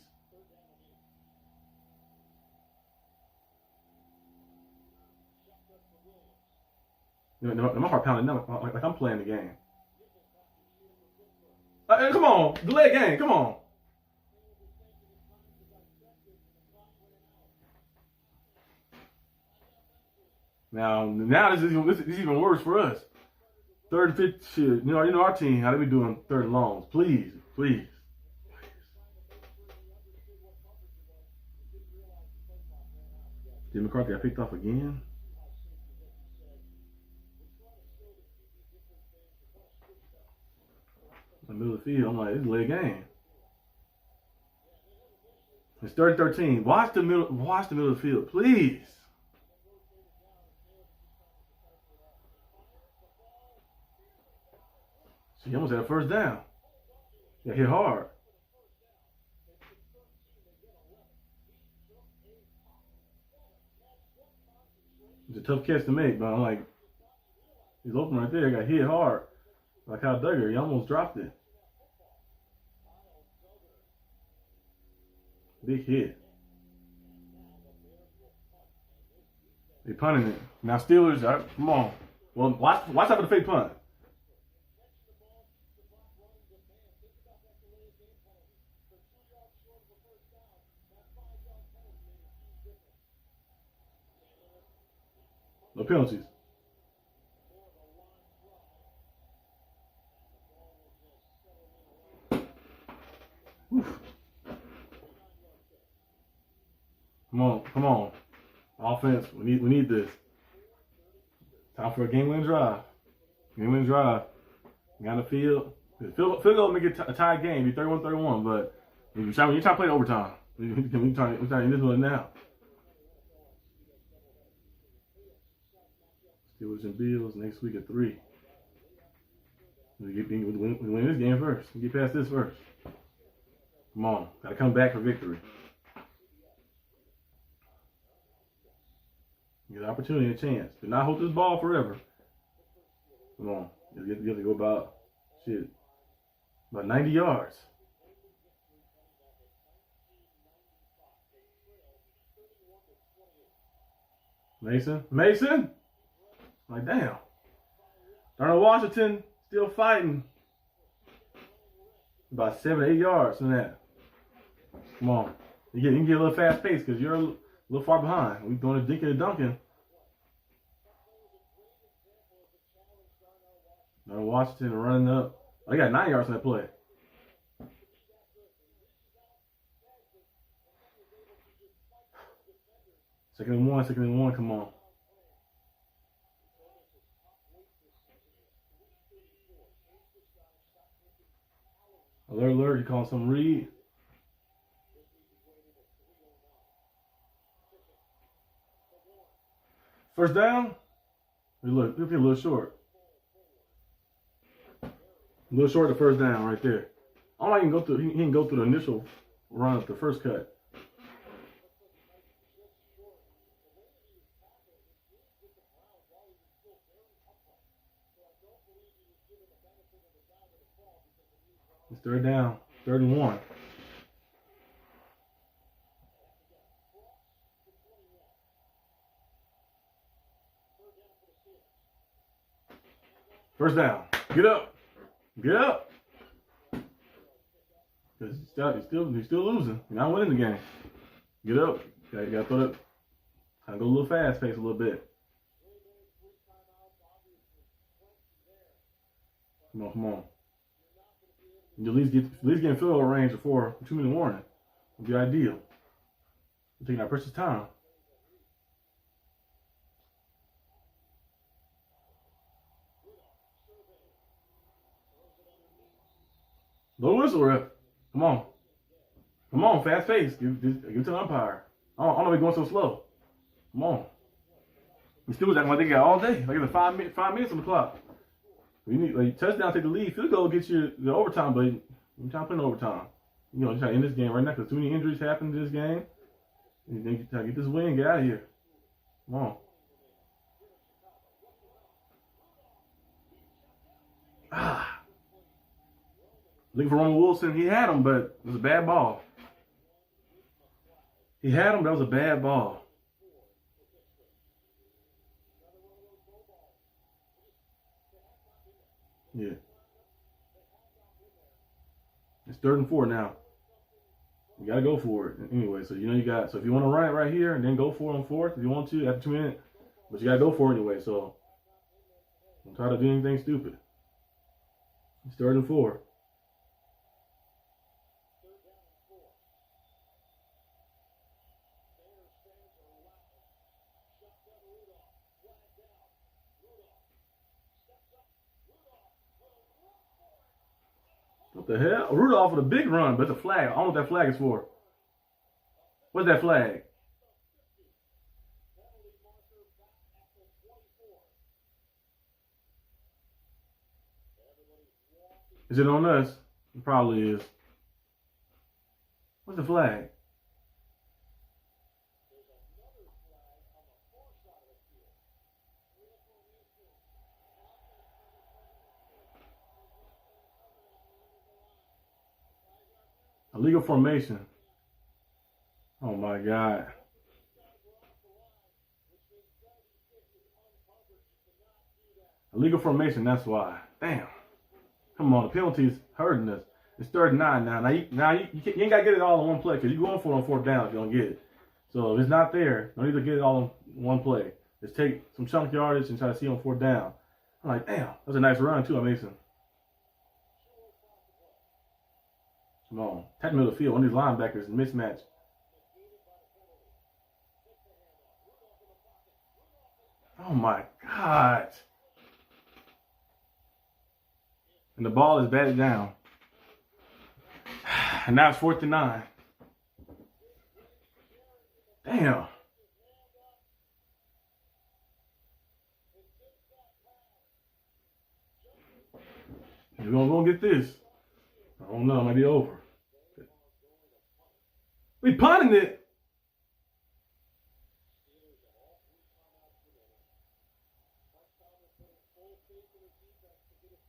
You know, my heart pounding now, like I'm playing the game. Come on, delay game. Come on. Now this is even worse for us. Third and fifth, shit. You know our team, how they be doing third and longs. Please. Jim McCarthy got picked off again. In the middle of the field, I'm like, it's a late game. It's 13. Watch the middle of the field, please. He almost had a first down. Got hit hard. It's a tough catch to make, but I'm like, he's open right there. Got hit hard. Like how Duggar, he almost dropped it. Big hit. They punting it. Now Steelers, come on. Well, watch out for the fake punt. No penalties. Oof. Come on. Offense, we need this. Time for a game-winning drive. Game-winning drive. Got the field. Field goal make it a tied game. Be 31-31, but you're trying to play overtime. We're trying to end this one now. Steelers and Bills next week at 3. We win this game first. We get past this first. Come on. Got to come back for victory. You get an opportunity, a chance. Do not hold this ball forever. Come on. You have to go about 90 yards. Mason? Like, damn. Darnell Washington still fighting. About 7 to 8 yards from that. Come on. You can get a little fast pace because you're a little far behind. We're doing a dinking and dunking. Darnell Washington running up. Oh, he got 9 yards on that play. Second and one, come on. Alert, he calling some read. First down. Look, a little short. A little short the first down right there. I don't like him go through. He didn't go through the initial run of the first cut. It's third down, 3rd and 1. First down. Get up. Because he's still losing. You're not winning the game. Get up. You got to throw it. Kind of go a little fast pace a little bit. Come on. You at least get in field goal range before 2-minute warning. Would be ideal. We're taking our precious time. Low whistle rep. Come on, fast pace. Give it to the umpire. I don't know if we're going so slow. Come on. The Steelers acting like they got all day. Like it's 5 minutes on the clock. We need touchdown, take the lead. Field goal gets you the overtime, but we're trying to play in overtime. You know, try to end this game right now because too many injuries happened in this game. And then try to get this win and get out of here. Come on. Looking for Roman Wilson. He had him, but it was a bad ball. He had him, but that was a bad ball. Yeah. It's 3rd and 4 now. You got to go for it anyway. So, you got, so if you want to run it right here and then go for it on 4th if you want to after 2 minutes, but you got to go for it anyway. So, don't try to do anything stupid. It's 3rd and 4. What the hell? Rudolph with a big run, but it's a flag. I don't know what that flag is for. What's that flag? Is it on us? It probably is. What's the flag? Illegal formation. Oh my God. Illegal formation, that's why. Damn. Come on, the penalty's hurting us. It's 3rd and 9 now. Now you ain't got to get it all in one play because you're going for it on 4th down if you don't get it. So if it's not there, don't need to get it all in one play. Just take some chunk yardage and try to see on 4th down. I'm like, damn, that was a nice run too, Mason. Come on, tight middle of the field. One of these linebackers mismatch. Oh my God. And the ball is batted down. And now it's 4th and 9. Damn. We're gonna get this. I don't know, it might be over. We punting it.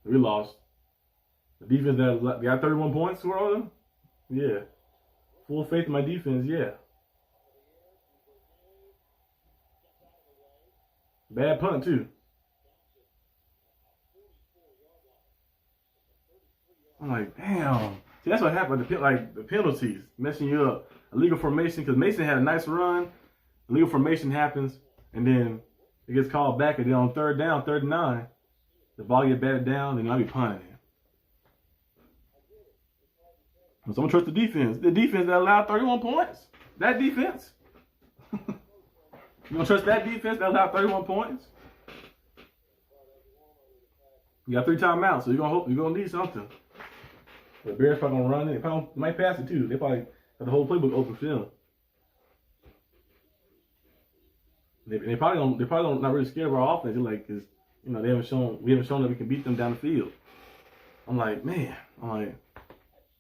We lost. The defense that got 31 points scored on them? Yeah. Full faith in my defense, yeah. Bad punt, too. I'm like, damn. See, that's what happened. The penalties messing you up. Illegal formation, because Mason had a nice run. Illegal formation happens, and then it gets called back, and then on 3rd down, 3rd and 9, the ball get batted down, and I'll be punting it. So I'm going to trust the defense. The defense that allowed 31 points. That defense. You going to trust that defense that allowed 31 points? You got 3 timeouts, so you're going to need something. The Bears probably going to run it. They probably might pass it, too. They probably got the whole playbook open for them. They probably don't not really scared of our offense. They're like, because we haven't shown that we can beat them down the field. I'm like,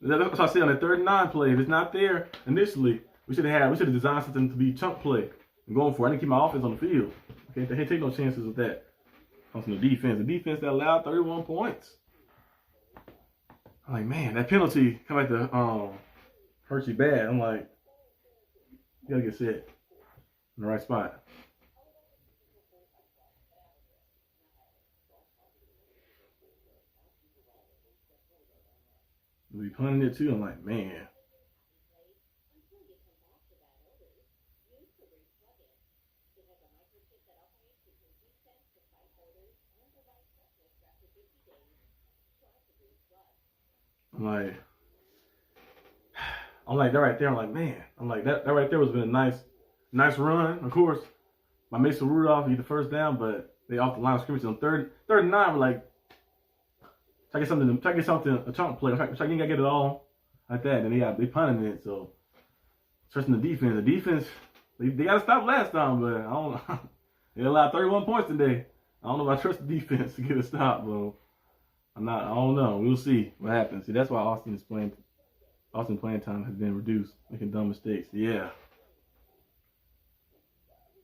that's what I said on that 3rd and 9 play. If it's not there initially, we should have designed something to be chunk play and going for it. I didn't keep my offense on the field. Okay, they can't take no chances with that. Comes from the defense that allowed 31 points. I'm like, man, that penalty come back to hurt you bad. I'm like, you gotta get set in the right spot. We punting it too. I'm like, man. I'm like that right there. I'm like, man. I'm like that right there was been a nice run. Of course, my Mason Rudolph get the 1st down, but they off the line of scrimmage on 3rd and 9. We're like, try to get something, a chunk play. Try to get it all like that. And they punting it. So trusting the defense. The defense, they got to stop last time, but I don't know. They allowed 31 points today. I don't know if I trust the defense to get a stop, bro. I don't know. We'll see what happens. See, that's why Austin playing time has been reduced, making dumb mistakes. Yeah.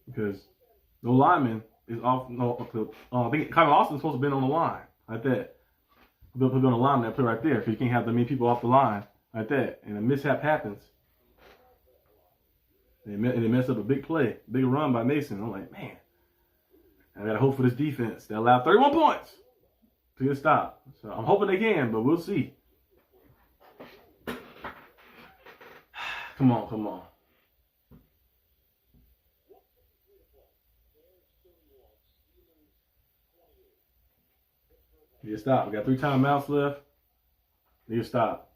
Because no lineman is off. I think Kyle Austin's supposed to have been on the line like that. Put on the line that play right there because you can't have that many people off the line like that. And a mishap happens. And they mess up a big play, big run by Mason. I'm like, man, I got to hope for this defense. They allowed 31 points to get a stop. So I'm hoping they can, but we'll see. Come on, come on. Need to stop. We got 3 timeouts left. Need to stop.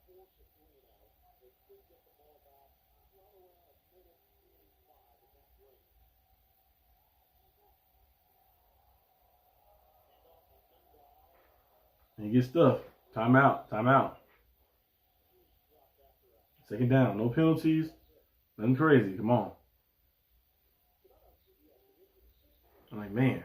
And you get stuff. Timeout. Timeout. Second down. No penalties. Nothing crazy. Come on. I'm like, man.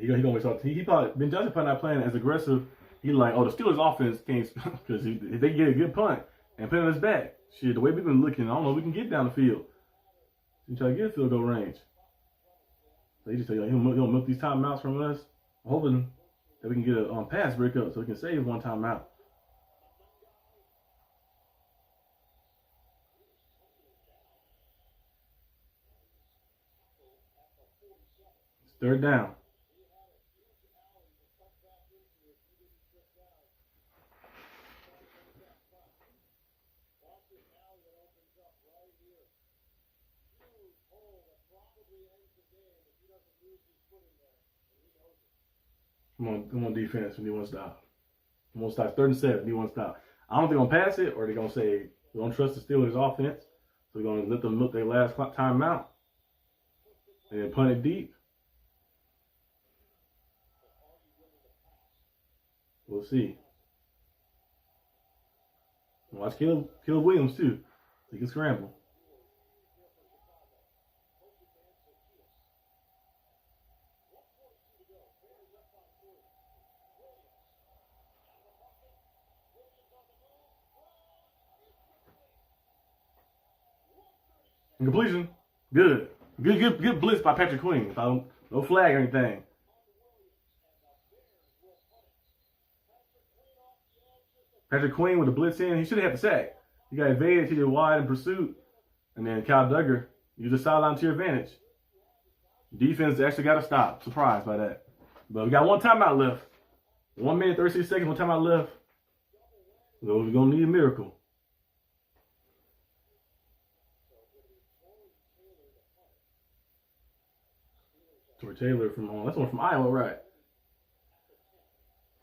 He gonna wait. So he probably Ben Johnson probably not playing as aggressive. He like, oh, the Steelers offense can't because if they get a good punt and put it on his back, shit, the way we've been looking, I don't know if we can get down the field. We try to get a field goal range. So he just say he'll milk these timeouts from us, hoping that we can get a pass breakup so we can save one timeout. It's third down. Come on, defense. We want to stop. We want to stop. 3rd and 7. We want to stop. I don't think they're gonna pass it, or they're gonna say we don't trust the Steelers' offense, so we're gonna let them milk their last timeout and then punt it deep. We'll see. Watch Caleb Williams too. He can scramble. Completion. Good blitz by Patrick Queen. No flag or anything. Patrick Queen with the blitz in. He should have had the sack. He got evaded. He did wide in pursuit. And then Kyle Duggar used the sideline to your advantage. Defense actually got to stop. Surprised by that. But we got one timeout left. 1 minute, 36 seconds, one timeout left. So we're going to need a miracle. Troy Taylor that's one from Iowa, right?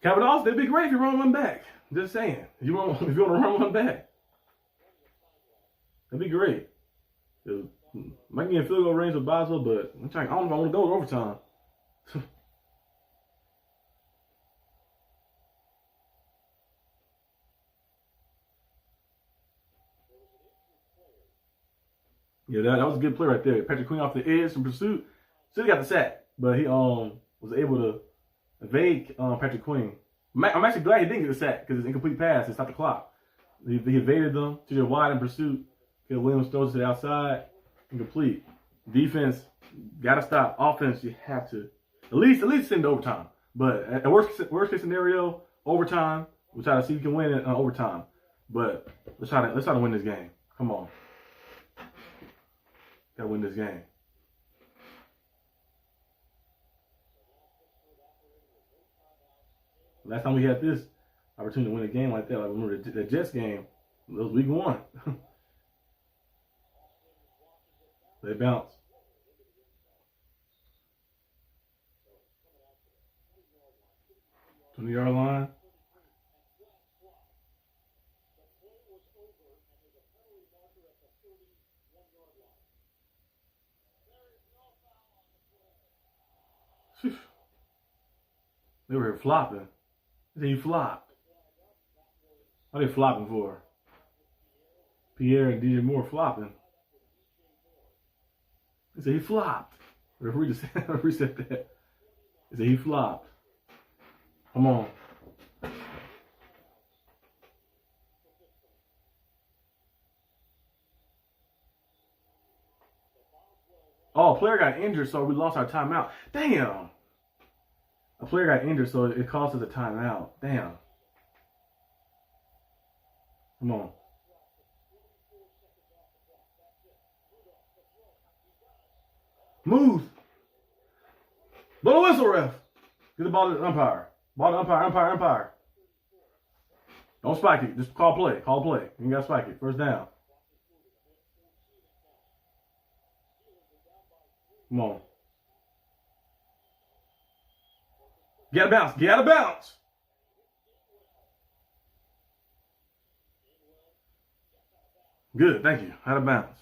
Calvin Austin, it'd be great if you run one back. Just saying. If you want to run one back, that'd be great. Might get a field goal range with Boswell, but I don't know if I want to go to overtime. Yeah, that was a good play right there. Patrick Queen off the edge from pursuit. Still got the sack, but he was able to evade Patrick Queen. I'm actually glad he didn't get the sack because it's incomplete pass. It's not the clock. He evaded them to the wide in pursuit. Caleb Williams throws it to the outside. Incomplete. Defense got to stop. Offense, you have to at least send to overtime. But at worst case scenario, overtime. We'll try to see if we can win it overtime. But let's try to win this game. Come on, gotta win this game. Last time we had this opportunity to win a game like that, like remember the Jets game, it was week 1. They bounce. $20-yard line. They were here flopping. He flopped. What are they flopping for? Pierre and DJ Moore flopping. He said he flopped. The referee said that. He said he flopped. Come on. Oh, a player got injured, so we lost our timeout. Damn. A player got injured, so it cost us a timeout. Damn. Come on. Move. Blow the whistle, ref. Get the ball to the umpire. Ball to umpire. Don't spike it. Just call play. You got to spike it. First down. Come on. Get out of bounds. Good, thank you. Out of bounds.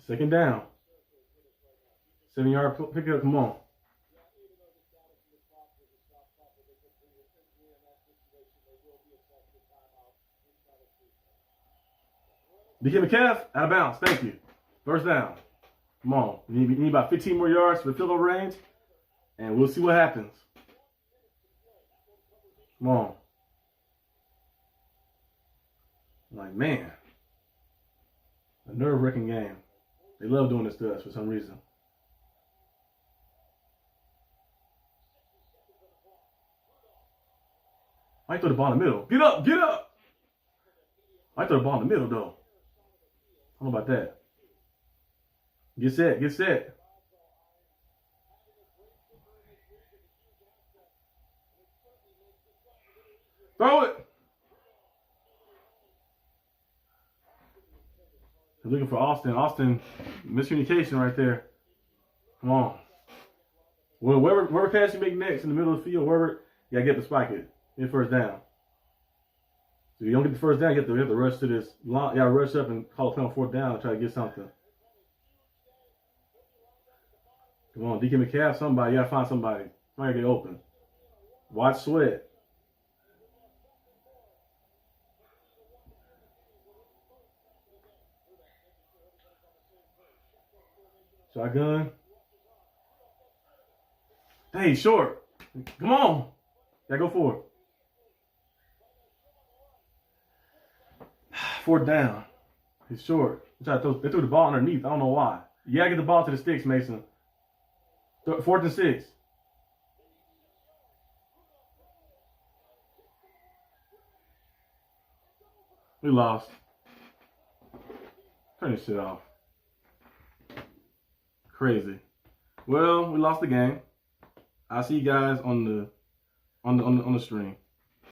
Second down. 7-yard pickup. Come on. DK Metcalf, out of bounds. Thank you. First down. Come on. You need about 15 more yards for the field goal range, and we'll see what happens. Come on. Like, man. A nerve-wracking game. They love doing this to us for some reason. I throw the ball in the middle. Get up! I throw the ball in the middle, though. I don't know about that. Get set. Throw it. They're looking for Austin. Austin, miscommunication right there. Come on. Well, wherever pass you make next in the middle of the field, wherever, you gotta get the spike it. Get first down. So you don't get the first down, you have to rush to this line. You gotta rush up and call a play on fourth down and try to get something. Come on, DK Metcalf, somebody. You gotta find somebody. Somebody get open. Watch Sweat. Shotgun. Hey, short. Come on. Gotta go for it. Fourth down. He's short. They threw the ball underneath. I don't know why. You gotta get the ball to the sticks, Mason. 4th and 6. We lost. Turn this shit off. Crazy. Well, we lost the game. I'll see you guys on the stream.